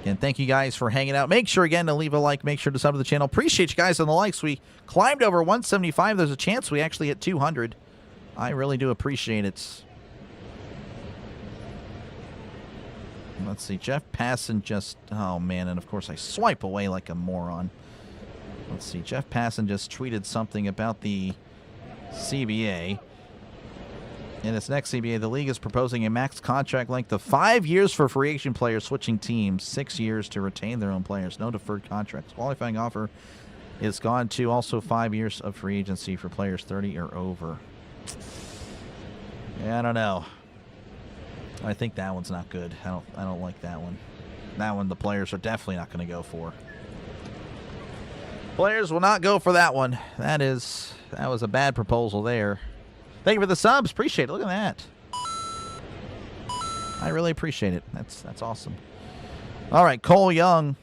And thank you guys for hanging out. Make sure, again, to leave a like. Make sure to sub to the channel. Appreciate you guys on the likes. We climbed over 175. There's a chance we actually hit 200. I really do appreciate it. Let's see. Jeff Passan just... Oh, man. And, of course, I swipe away like a moron. Let's see. Jeff Passan just tweeted something about the CBA. In its next CBA, the league is proposing a max contract length of 5 years for free agent players switching teams, 6 years to retain their own players. No deferred contracts. Qualifying offer is gone to also 5 years of free agency for players 30 or over. Yeah, I don't know. I think that one's not good. I don't like that one. That one the players are definitely not going to go for. Players will not go for that one. That was a bad proposal there. Thank you for the subs. Appreciate it. Look at that. I really appreciate it. That's awesome. All right, Cole Young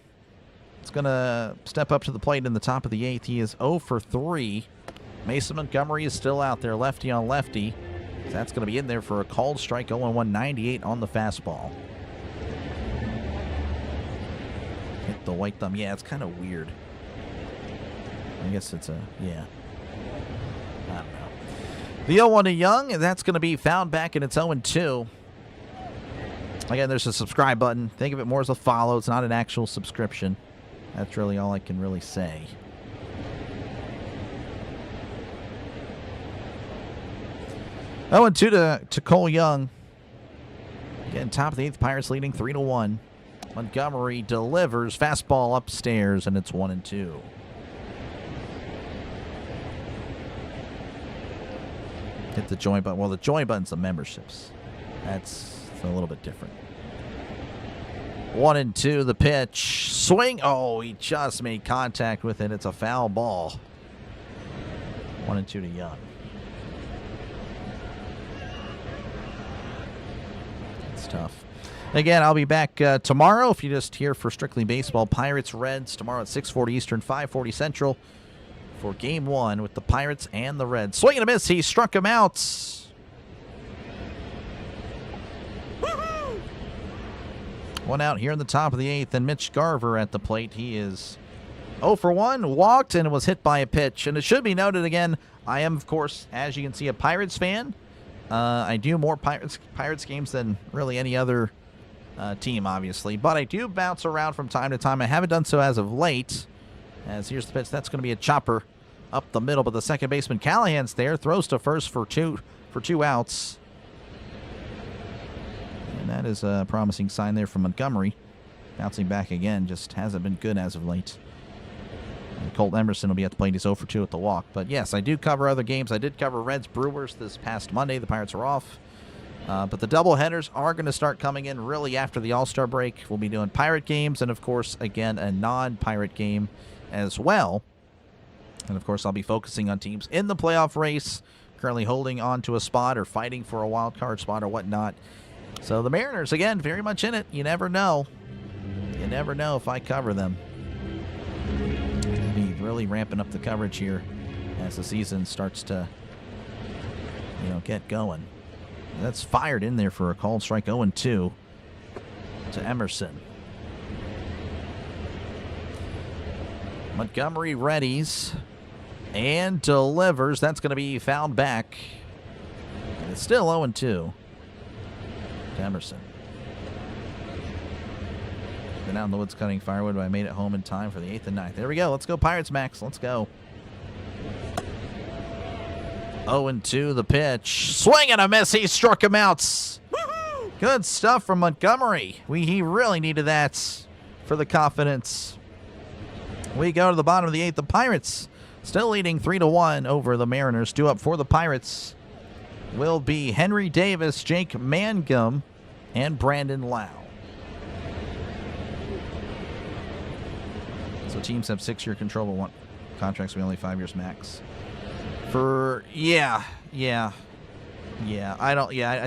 is going to step up to the plate in the top of the 8th. He is 0 for 3. Mason Montgomery is still out there, lefty on lefty. That's going to be in there for a called strike, 0-1, 98 on the fastball. Hit the white thumb. Yeah, it's kind of weird. I guess it's yeah. I don't know. The 0-1 to Young, and that's going to be found back, and it's 0-2. Again, there's a subscribe button. Think of it more as a follow. It's not an actual subscription. That's really all I can really say. Oh, and 2 to Cole Young. Again, top of the 8th, Pirates leading 3-1. Montgomery delivers fastball upstairs, and it's 1-2. Hit the join button. Well, the join button's the memberships. That's a little bit different. 1-2, the pitch. Swing. Oh, he just made contact with it. It's a foul ball. 1-2 to Young. Tough. Again, I'll be back tomorrow if you're just here for Strictly Baseball. Pirates Reds tomorrow at 6:40 Eastern, 5:40 Central for Game 1 with the Pirates and the Reds. Swing and a miss. He struck him out. Woo-hoo! One out here in the top of the 8th, and Mitch Garver at the plate. He is 0 for 1, walked, and was hit by a pitch. And it should be noted again, I am, of course, as you can see, a Pirates fan. I do more Pirates games than really any other team, obviously. But I do bounce around from time to time. I haven't done so as of late. As here's the pitch. That's going to be a chopper up the middle. But the second baseman, Callahan's there. Throws to first for two outs. And that is a promising sign there from Montgomery. Bouncing back again. Just hasn't been good as of late. And Colt Emerson will be at the plate. He's 0 for 2 at the walk. But yes, I do cover other games. I did cover Reds Brewers this past Monday. The Pirates are off. But the doubleheaders are going to start coming in really after the All-Star break. We'll be doing Pirate games and, of course, again, a non-Pirate game as well. And, of course, I'll be focusing on teams in the playoff race, currently holding on to a spot or fighting for a wild card spot or whatnot. So the Mariners, again, very much in it. You never know. You never know if I cover them. Be really ramping up the coverage here as the season starts to, get going. That's fired in there for a called strike. 0-2 to Emerson. Montgomery readies and delivers. That's going to be fouled back. And it's still 0-2 to Emerson. Been out in the woods cutting firewood, but I made it home in time for the 8th and 9th. There we go. Let's go Pirates, Max. Let's go. 0-2 the pitch. Swing and a miss. He struck him out. Woo-hoo! Good stuff from Montgomery. He really needed that for the confidence. We go to the bottom of the 8th. The Pirates still leading 3-1 over the Mariners. Due up for the Pirates will be Henry Davis, Jake Mangum, and Brandon Lau. So teams have 6-year control, but want contracts with only 5 years max. I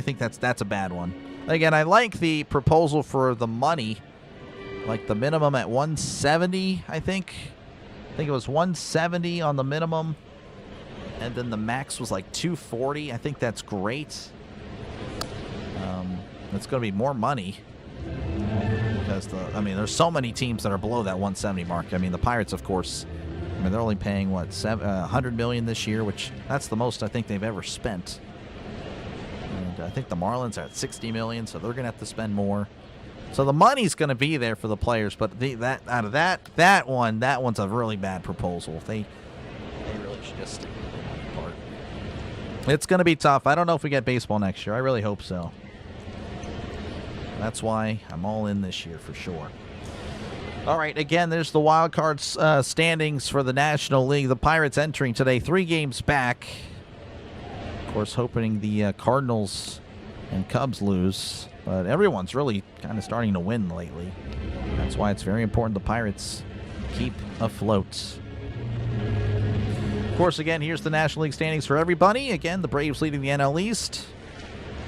think that's a bad one. Again, I like the proposal for the money, like the minimum at 170. I think it was 170 on the minimum, and then the max was like 240. I think that's great. It's going to be more money. Because there's so many teams that are below that 170 mark. The Pirates, of course, they're only paying what, $100 million this year, which that's the most I think they've ever spent. And I think the Marlins are at $60 million, so they're going to have to spend more. So the money's going to be there for the players, but that one's a really bad proposal. They really should just stick with the money part. It's going to be tough. I don't know if we get baseball next year. I really hope so. That's why I'm all in this year for sure. All right, again, there's the wild card standings for the National League. The Pirates entering today 3 games back Of course, hoping the Cardinals and Cubs lose. But everyone's really kind of starting to win lately. That's why it's very important the Pirates keep afloat. Of course, again, here's the National League standings for everybody. Again, the Braves leading the NL East,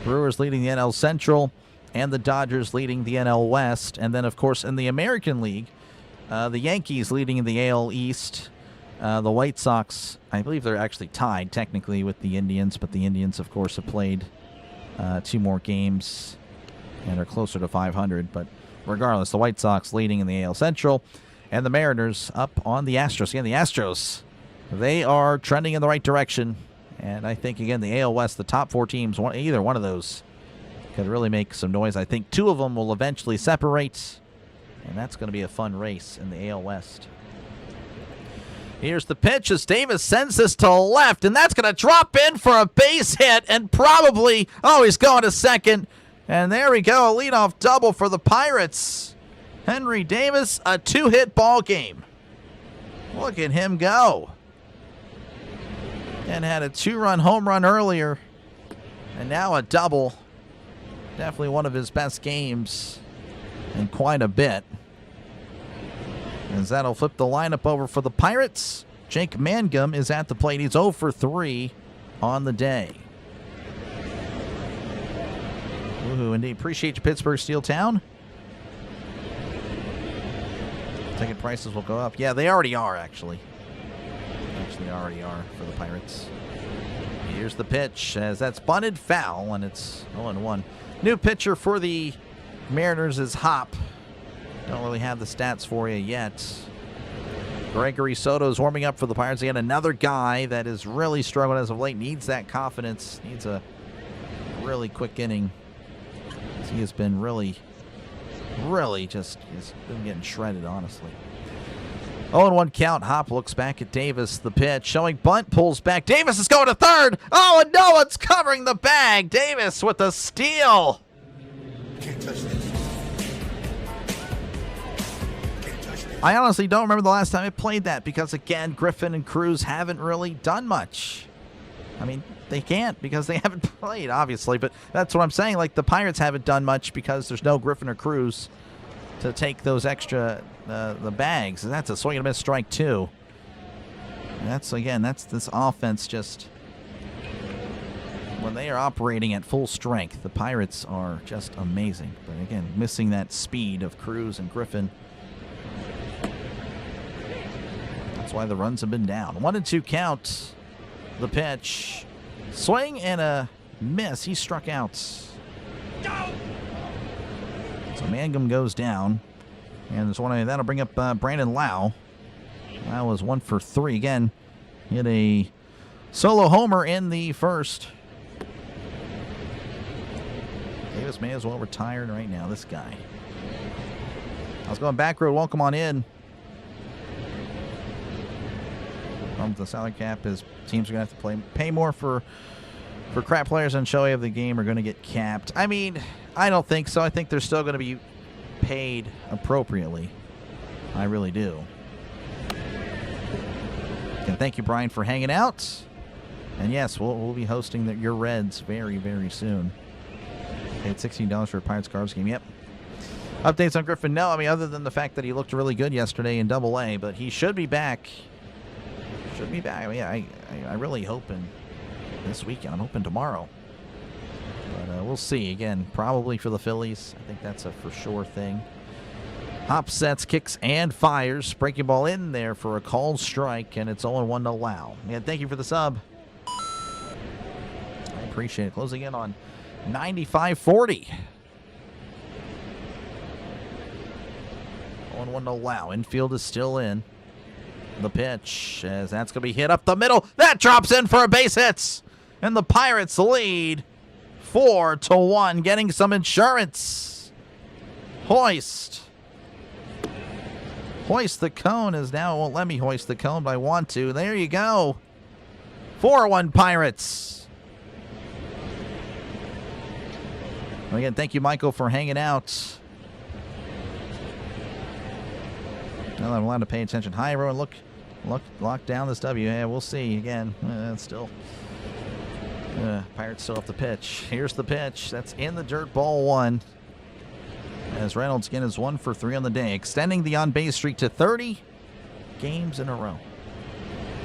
Brewers leading the NL Central, and the Dodgers leading the NL West. And then, of course, in the American League, the Yankees leading in the AL East. The White Sox, I believe they're actually tied technically with the Indians, but the Indians, of course, have played 2 more games and are closer to 500. But regardless, the White Sox leading in the AL Central, and the Mariners up on the Astros. Again, the Astros, they are trending in the right direction. And I think, again, the AL West, the top 4 teams, either one of those could really make some noise. I think 2 of them will eventually separate, and that's going to be a fun race in the AL West. Here's the pitch as Davis sends this to left, and that's going to drop in for a base hit, and probably, he's going to second. And there we go, a leadoff double for the Pirates. Henry Davis, a 2-hit ball game. Look at him go. And had a 2-run home run earlier, and now a double. Definitely one of his best games in quite a bit. As that'll flip the lineup over for the Pirates. Jake Mangum is at the plate. He's 0 for 3 on the day. Woohoo, indeed. Appreciate you, Pittsburgh Steel Town. Ticket prices will go up. Yeah, they already are, actually. Actually, already are for the Pirates. Here's the pitch as that's bunted foul, and it's 0-1. New pitcher for the Mariners is Hop. Don't really have the stats for you yet. Gregory Soto is warming up for the Pirates. Again, another guy that is really struggling as of late. Needs that confidence. Needs a really quick inning. He has been really just he's been getting shredded, honestly. 0-1 count. Hop looks back at Davis. The pitch showing bunt, pulls back. Davis is going to third. Oh, and no one's covering the bag. Davis with a steal. Can't touch this. I honestly don't remember the last time I played that because, again, Griffin and Cruz haven't really done much. I mean, they can't because they haven't played, obviously, but that's what I'm saying. Like, the Pirates haven't done much because there's no Griffin or Cruz to take those extra the bags. And that's a swing and a miss, strike 2. And that's this offense just when they are operating at full strength. The Pirates are just amazing. But again, missing that speed of Cruz and Griffin. That's why the runs have been down. 1-2 count. The pitch. Swing and a miss. He struck out. So Mangum goes down. And there's one that'll bring up Brandon Lau. Lau was 1 for 3. Again, hit a solo homer in the first. Davis may as well retire right now, this guy. I was going back road. Welcome on in. The salary cap is teams are going to have to pay more for crap players on Shohei of the game are going to get capped. I mean, I don't think so. I think they're still going to be paid appropriately. I really do. And thank you, Brian, for hanging out. And yes, we'll be hosting your Reds very, very soon. Paid $16 for a Pirates Carbs game. Yep. Updates on Griffin? No, I mean, other than the fact that he looked really good yesterday in Double-A, but he should be back. Should be back. I mean, I really hoping this weekend. I'm hoping tomorrow. But we'll see. Again, probably for the Phillies. I think that's a for sure thing. Hop sets, kicks, and fires. Breaking ball in there for a called strike, and it's 0-1 to Lau. Yeah, thank you for the sub. I appreciate it. Closing in on 95-40. 0-1 to Lau. Infield is still in. The pitch, as that's going to be hit up the middle. That drops in for a base hit. And the Pirates lead 4-1, getting some insurance. Hoist the cone is now, won't let me hoist the cone, but I want to. There you go. 4-1 Pirates. And again, thank you, Michael, for hanging out. Now that I'm allowed to pay attention. Hi, everyone. Lock down this W. Yeah, we'll see again. Still Pirates still have the pitch. Here's the pitch. That's in the dirt, ball 1. As Reynolds again is 1 for 3 on the day, extending the on-base streak to 30 games in a row.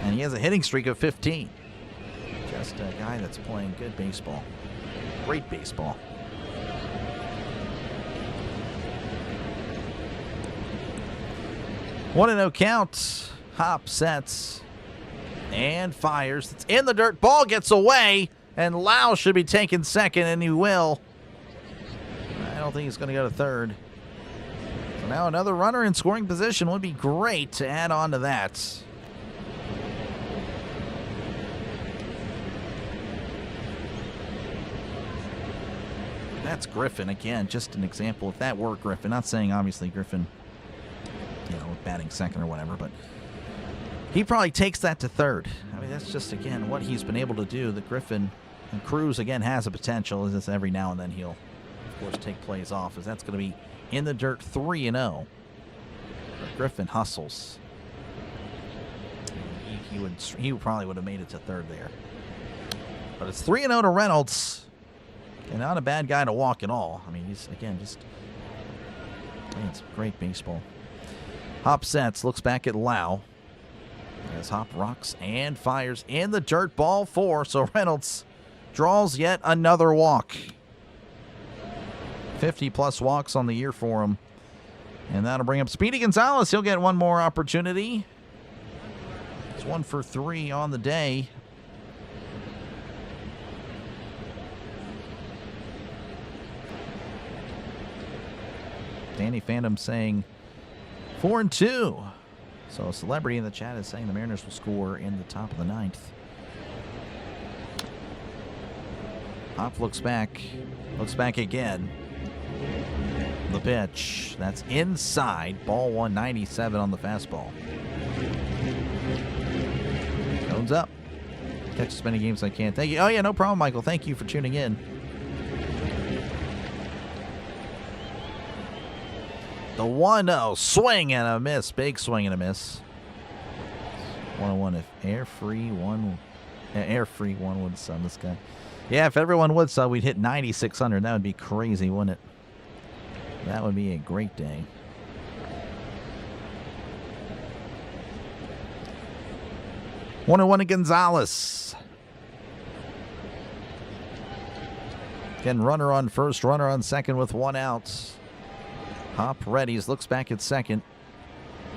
And he has a hitting streak of 15. Just a guy that's playing good baseball. Great baseball. One and no count. Hop sets and fires. It's in the dirt. Ball gets away, and Lau should be taking second, and he will. I don't think he's going to go to third. So now another runner in scoring position would be great to add on to that. That's Griffin again, just an example. If that were Griffin, not saying obviously Griffin, batting second or whatever, but he probably takes that to third. I mean, that's just again what he's been able to do. The Griffin and Cruz again has a potential. Is this every now and then he'll, of course, take plays off. As that's going to be in the dirt 3-0. Griffin hustles. He probably would have made it to third there. But it's 3-0 to Reynolds. And not a bad guy to walk at all. I mean, he's, again, just... it's great baseball. Hop sets, looks back at Lau. As Hop rocks and fires in the dirt, ball 4. So Reynolds draws yet another walk. 50-plus walks on the year for him. And that'll bring up Speedy Gonzalez. He'll get one more opportunity. It's 1 for 3 on the day. Danny Phantom saying 4-2. So a celebrity in the chat is saying the Mariners will score in the top of the 9th. Hop looks back again. The pitch. That's inside. Ball 197 on the fastball. Cones up. Catch as many games as I can. Thank you. Oh, yeah, no problem, Michael. Thank you for tuning in. The 1-0 swing and a miss. Big swing and a miss. 101 if air free one would sub this guy. Yeah, if everyone would sub, we'd hit 9,600. That would be crazy, wouldn't it? That would be a great day. One and 1 to Gonzalez. Again, runner on first, runner on second with 1 out. Hop readies, looks back at second,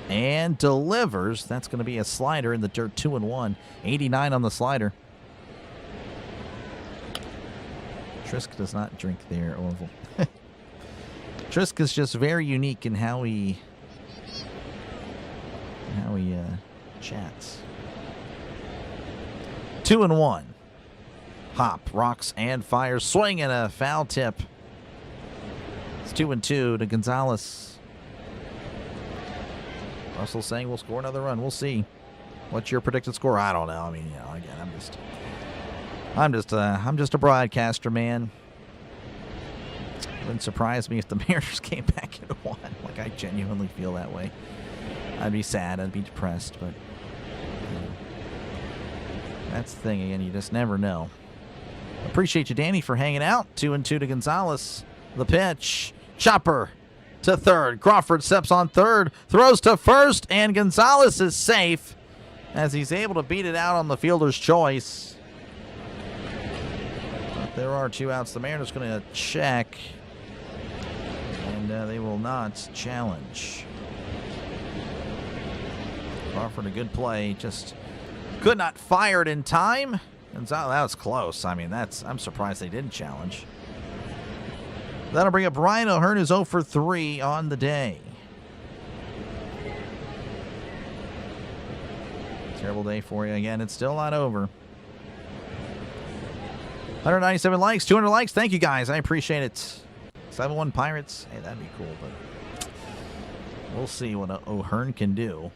and delivers. That's going to be a slider in the dirt, 2-1. 89 on the slider. Trisk does not drink there, Orville. Trisk is just very unique in how he chats. 2-1. Hop rocks and fires, swing and a foul tip. It's 2-2 to Gonzalez. Russell saying we'll score another run. We'll see. What's your predicted score? I don't know. I mean, again, I'm just a broadcaster, man. It wouldn't surprise me if the Mariners came back and won. Like, I genuinely feel that way. I'd be sad. I'd be depressed, but that's the thing. Again, you just never know. Appreciate you, Danny, for hanging out. 2-2 to Gonzalez. The pitch. Chopper to third. Crawford steps on third, throws to first, and Gonzalez is safe as he's able to beat it out on the fielder's choice. But there are 2 outs. The Mariners going to check, and they will not challenge. Crawford, a good play, just could not fire it in time. Gonzalez, that was close. I mean, I'm surprised they didn't challenge. That'll bring up Ryan O'Hearn, who's 0 for 3 on the day. Terrible day for you. Again, it's still not over. 197 likes, 200 likes. Thank you, guys. I appreciate it. 7-1 Pirates. Hey, that'd be cool, but we'll see what O'Hearn can do.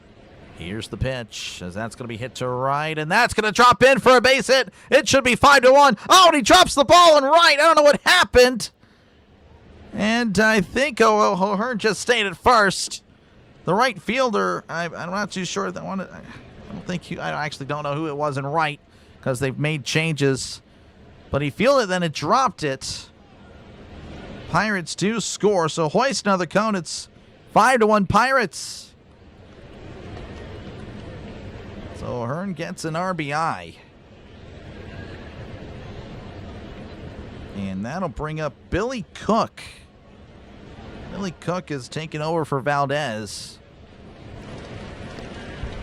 Here's the pitch, as that's going to be hit to right, and that's going to drop in for a base hit. It should be 5-1. Oh, and he drops the ball in right. I don't know what happened. And I think O'Hearn just stayed at first. The right fielder, I'm not too sure that I actually don't know who it was in right, because they've made changes But he fielded it, then it dropped it. Pirates do score, so hoist another cone. It's 5-1 Pirates. So Hearn gets an RBI. And that'll bring up Billy Cook. Billy Cook is taking over for Valdez.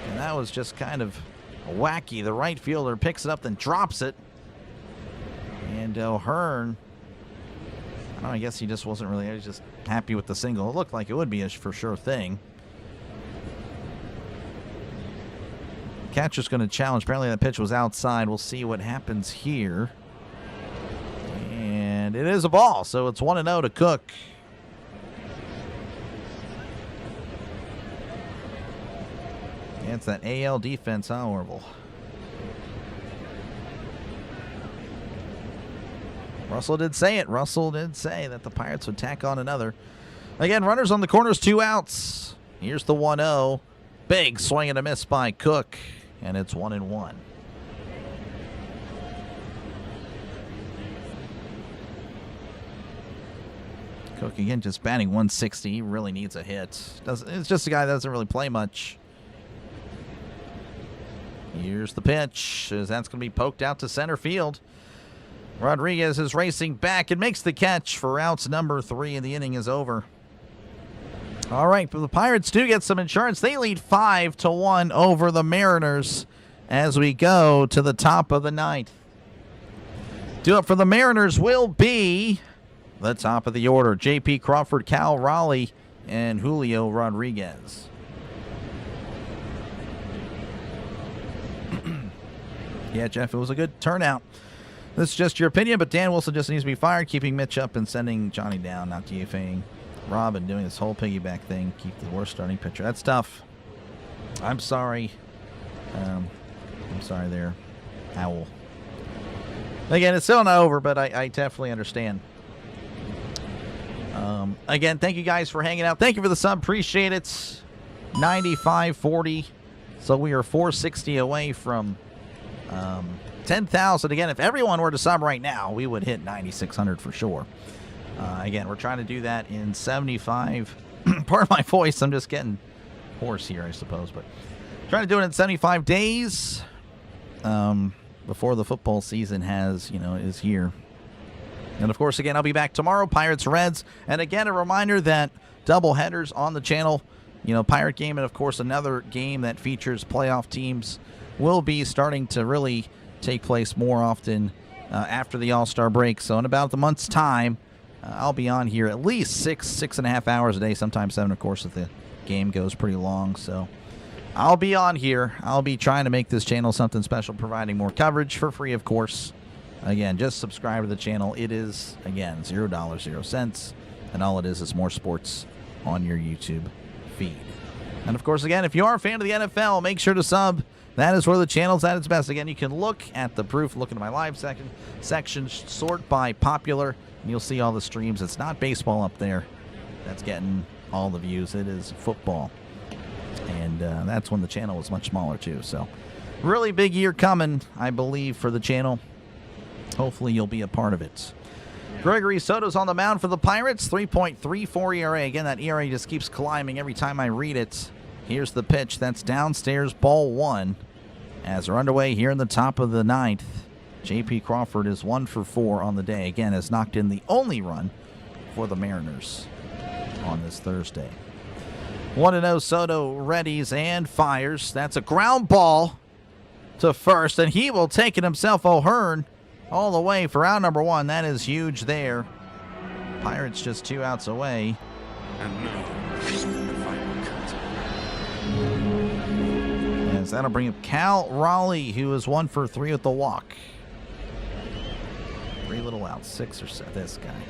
And that was just kind of wacky. The right fielder picks it up, then drops it. And Hearn, I don't know, I guess he just wasn't really, he was just happy with the single. It looked like it would be a for sure thing. Catcher's going to challenge. Apparently that pitch was outside. We'll see what happens here. And it is a ball, so it's 1-0 to Cook. Yeah, it's that AL defense, huh, Orville? Russell did say it. Russell did say that the Pirates would tack on another. Again, runners on the corners, 2 outs. Here's the 1-0. Big swing and a miss by Cook, and it's 1-1. Cook again just batting 160. He really needs a hit. It's just a guy that doesn't really play much. Here's the pitch. As that's going to be poked out to center field. Rodriguez is racing back and makes the catch for outs number 3, and the inning is over. All right, but the Pirates do get some insurance. They lead 5-1 over the Mariners as we go to the top of the 9th. Due up for the Mariners will be the top of the order: J.P. Crawford, Cal Raleigh, and Julio Rodriguez. Yeah, Jeff, it was a good turnout. This is just your opinion, but Dan Wilson just needs to be fired, keeping Mitch up and sending Johnny down, not DFAing Rob and doing this whole piggyback thing. Keep the worst starting pitcher. That's tough. I'm sorry. I'm sorry there, Owl. Again, it's still not over, but I definitely understand. Again, thank you guys for hanging out. Thank you for the sub. Appreciate it. 9540. So we are 460 away from 10,000. Again, if everyone were to sub right now, we would hit 9,600 for sure. Again, we're trying to do that in 75. Pardon my voice. I'm just getting hoarse here, I suppose. But trying to do it in 75 days before the football season is here. And, of course, again, I'll be back tomorrow, Pirates, Reds. And, again, a reminder that double headers on the channel, Pirate game, and, of course, another game that features playoff teams will be starting to really take place more often after the All-Star break. So in about a month's time, I'll be on here at least 6.5 hours a day, sometimes 7, of course, if the game goes pretty long. So I'll be on here. I'll be trying to make this channel something special, providing more coverage for free, of course. Again, just subscribe to the channel. It is, again, $0, 0 cents. And all it is more sports on your YouTube feed. And, of course, again, if you are a fan of the NFL, make sure to sub. That is where the channel's at its best. Again, you can look at the proof, look into my live section, sort by popular, and you'll see all the streams. It's not baseball up there that's getting all the views. It is football. And that's when the channel was much smaller, too. So, really big year coming, I believe, for the channel. Hopefully, you'll be a part of it. Gregory Soto's on the mound for the Pirates, 3.34 ERA. Again, that ERA just keeps climbing every time I read it. Here's the pitch. That's downstairs, ball 1. As we're underway here in the top of the 9th, J.P. Crawford is 1 for 4 on the day. Again, has knocked in the only run for the Mariners on this Thursday. 1-0 Soto readies and fires. That's a ground ball to first, and he will take it himself. O'Hearn all the way for out number 1. That is huge there. Pirates just 2 outs away. And now, the final cut. Yes, that'll bring up Cal Raleigh, who is 1 for 3 with the walk. 3 little outs, 6 or 7. This guy. Oh,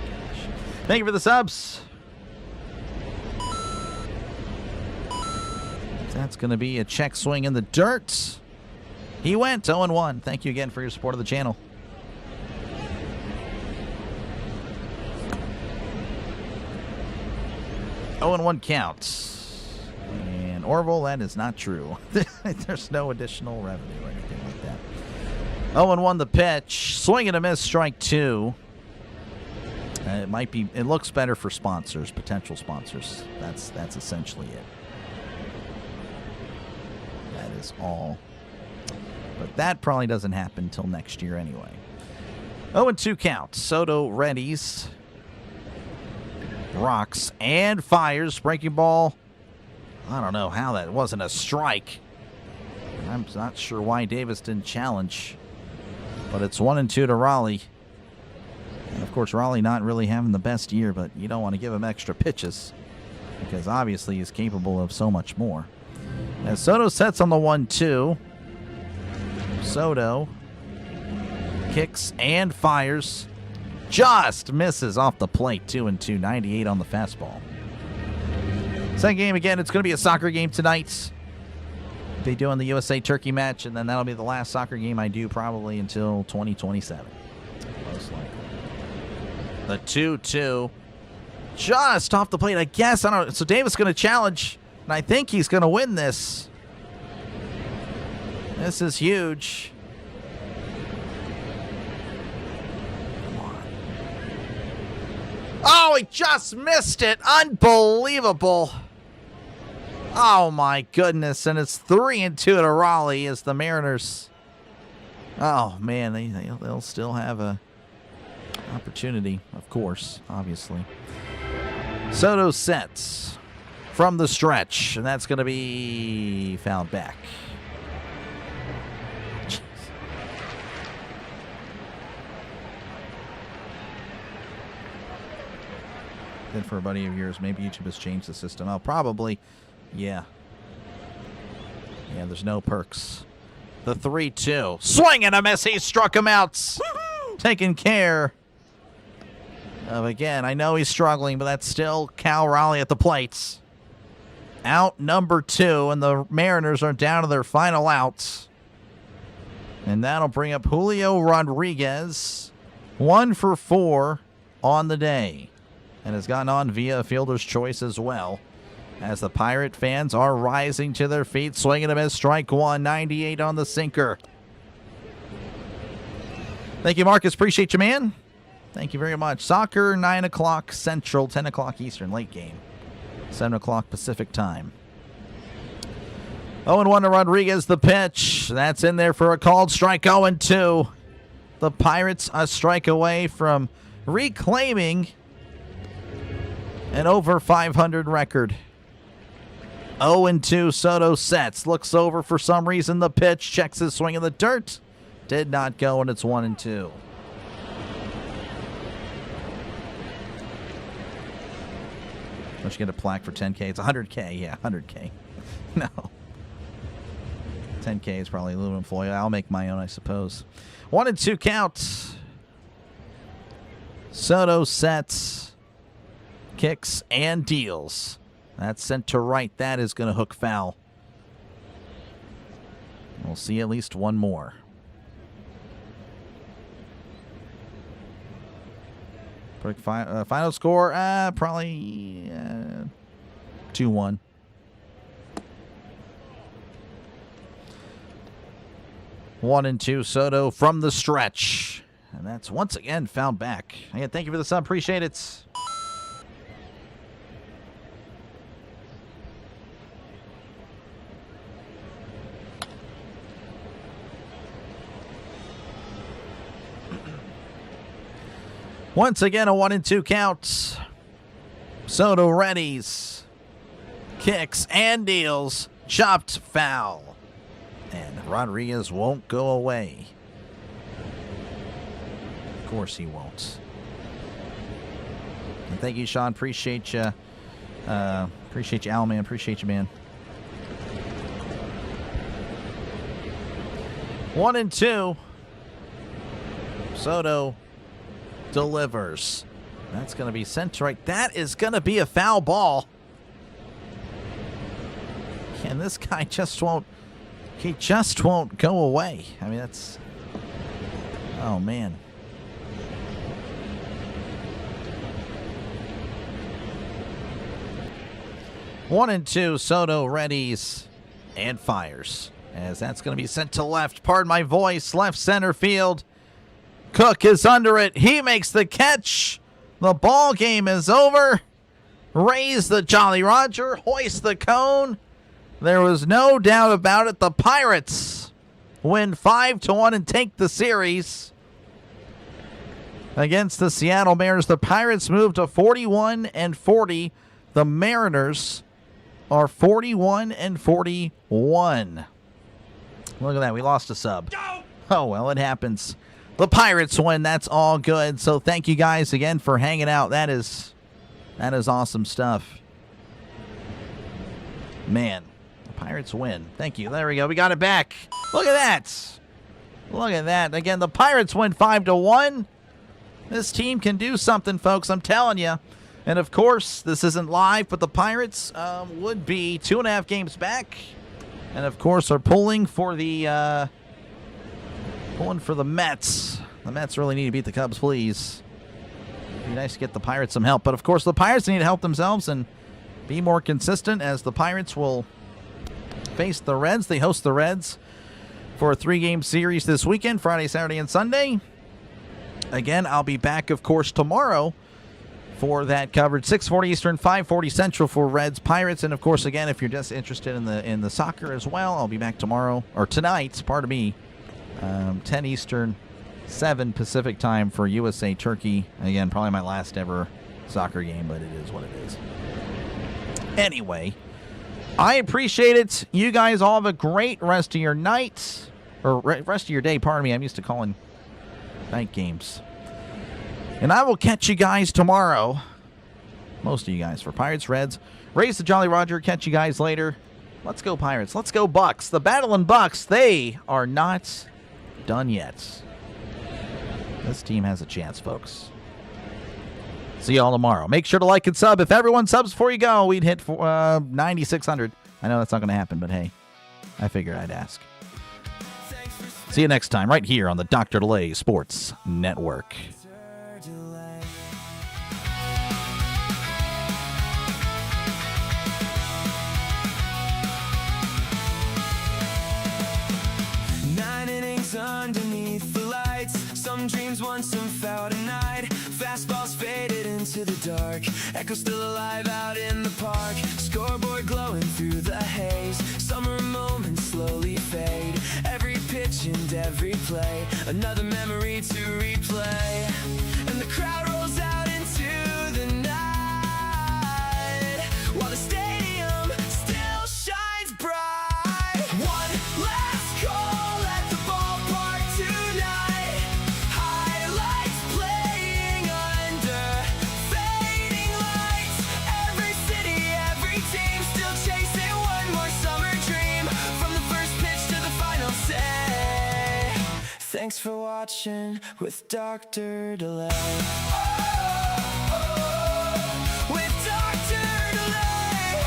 gosh. Thank you for the subs. That's going to be a check swing in the dirt. He went 0-1. Thank you again for your support of the channel. Oh, and 1 count. And Orville, that is not true. There's no additional revenue or anything like that. 0-1 the pitch. Swing and a miss, strike 2. It looks better for sponsors, potential sponsors. That's essentially it. That is all. But that probably doesn't happen until next year anyway. 0-2 count. Soto readies. Rocks and fires. Breaking ball. I don't know how that wasn't a strike. I'm not sure why Davis didn't challenge. But it's 1-2 to Raleigh. And of course, Raleigh not really having the best year, but you don't want to give him extra pitches because obviously he's capable of so much more. As Soto sets on the 1-2. Soto kicks and fires. Just misses off the plate. 2-2, 98 on the fastball. Second game again, it's going to be a soccer game tonight. They do in the USA Turkey match, and then that'll be the last soccer game I do probably until 2027. Most likely. The 2-2. Just off the plate, I guess. I don't know. So Davis going to challenge, and I think he's going to win this. This is huge. Come on. Oh, he just missed it. Unbelievable. Oh, my goodness. And it's 3-2 to Raleigh as the Mariners. Oh, man. They'll still have a opportunity, of course, obviously. Soto sets from the stretch, and that's going to be fouled back. Jeez. Then for a buddy of yours, maybe YouTube has changed the system. Oh, probably. Yeah. Yeah, there's no perks. The 3-2. Swing and a miss. He struck him out. Taking care of, again, I know he's struggling, but that's still Cal Raleigh at the plates. Out number 2, and the Mariners are down to their final outs. And that'll bring up Julio Rodriguez. 1 for 4 on the day. And has gotten on via fielder's choice as well. As the Pirate fans are rising to their feet. Swinging a miss, strike 1, 98 on the sinker. Thank you, Marcus. Appreciate you, man. Thank you very much. Soccer, 9 o'clock Central, 10 o'clock Eastern, late game. 7 o'clock Pacific time. 0-1 to Rodriguez, the pitch. That's in there for a called strike. 0-2. The Pirates a strike away from reclaiming an over 500 record. 0-2, Soto sets. Looks over for some reason. The pitch. Checks his swing in the dirt. Did not go, and it's 1-2. Don't you get a plaque for 10K? It's 100K. Yeah, 100K. No. 10K is probably aluminum foil. I'll make my own, I suppose. 1-2 count. Soto sets, kicks, and deals. That's sent to right. That is going to hook foul. We'll see at least one more. Final score, probably 2-1. One and two, Soto from the stretch. And that's once again found back. Hey, thank you for the sub. Appreciate it. Once again, a 1-2 count. Soto readies, kicks, and deals. Chopped foul. And Rodriguez won't go away. Of course he won't. And thank you, Sean. Appreciate you. Appreciate you, Al, man. Appreciate you, man. 1-2. Soto delivers. That's going to be sent to right. That is going to be a foul ball. And this guy just won't. He just won't go away. I mean, that's. Oh, man. One and two. Soto readies and fires. as that's going to be sent to left. Pardon my voice. Left center field. Cook is under it. He makes the catch. The ball game is over. Raise the Jolly Roger. Hoist the cone. There was no doubt about it. The Pirates win 5-1 and take the series against the Seattle Mariners. The Pirates move to 41-40. The Mariners are 41-41. Look at that. We lost a sub. Oh, well, it happens. The Pirates win. That's all good. So thank you guys again for hanging out. That is awesome stuff. Man, the Pirates win. Thank you. There we go. We got it back. Look at that. Look at that. Again, the Pirates win 5-1. This team can do something, folks. I'm telling you. And, of course, this isn't live, but the Pirates would be 2.5 games back. And, of course, are pulling for the Mets. The Mets really need to beat the Cubs, please. It'd be nice to get the Pirates some help. But, of course, the Pirates need to help themselves and be more consistent, as the Pirates will face the Reds. They host the Reds for a 3-game series this weekend, Friday, Saturday, and Sunday. Again, I'll be back, of course, tomorrow for that coverage. 6:40 Eastern, 5:40 Central for Reds Pirates. And, of course, again, if you're just interested in the soccer as well, I'll be back tomorrow, or tonight, pardon me, 10 Eastern, 7 Pacific time for USA Turkey. Again, probably my last ever soccer game, but it is what it is. Anyway, I appreciate it. You guys all have a great rest of your night, or rest of your day, pardon me. I'm used to calling night games. And I will catch you guys tomorrow. Most of you guys for Pirates, Reds. Raise the Jolly Roger. Catch you guys later. Let's go Pirates. Let's go Bucks. The Battling Bucks, they are not done yet. This team has a chance, folks. See y'all tomorrow. Make sure to like and sub. If everyone subs before you go, we'd hit 9,600. I know that's not going to happen, but hey, I figured I'd ask. See you next time right here on the Dr. Delay Sports Network. Underneath the lights, some dreams won, some fell tonight. Fastballs faded into the dark, echo still alive out in the park. Scoreboard glowing through the haze, summer moments slowly fade. Every pitch and every play, another memory to replay. And the crowd rolls out into the night, while the stadium still shines bright. One last call at the ballpark tonight, highlights playing under fading lights. Every city, every team still chasing one more summer dream, from the first pitch to the final say. Thanks for watching with Dr. Delay. With Dr. Delay.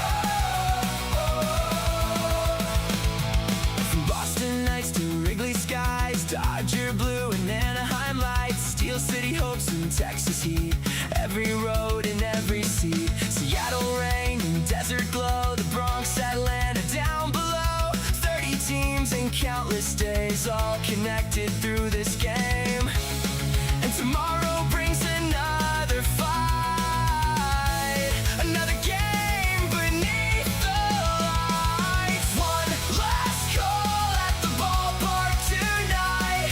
From Boston nights to Wrigley skies, Dodger blue and Anaheim lights, Steel City hopes and Texas heat, every road and every seat. Seattle rain and desert glow, the Bronx, Atlanta down below. 30 teams and countless days, all connected through this game. And tomorrow brings another fight, another game beneath the lights. One last call at the ballpark tonight,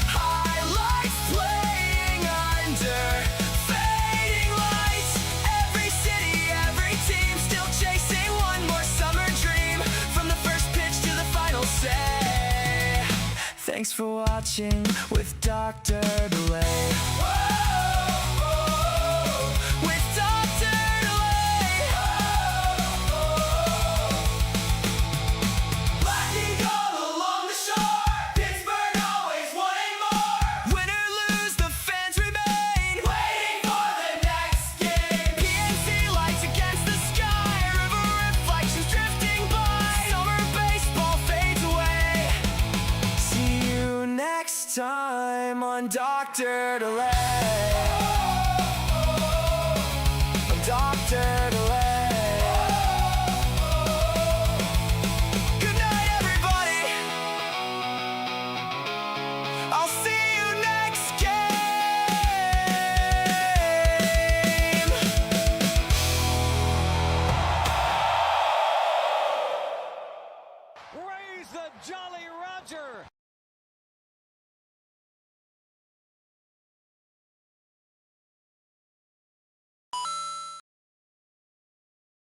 highlights playing under fading lights. Every city, every team still chasing one more summer dream, from the first pitch to the final say. Thanks for watching with Dr. Delay. With Dr. Delay. Lightning all along the shore, Pittsburgh always wanting more. Win or lose, the fans remain, waiting for the next game. PNC lights against the sky, river reflections drifting by. Summer baseball fades away. See you next time on Dr. Delay. On Dr. Delay. Good night, everybody. He's the Jolly Roger.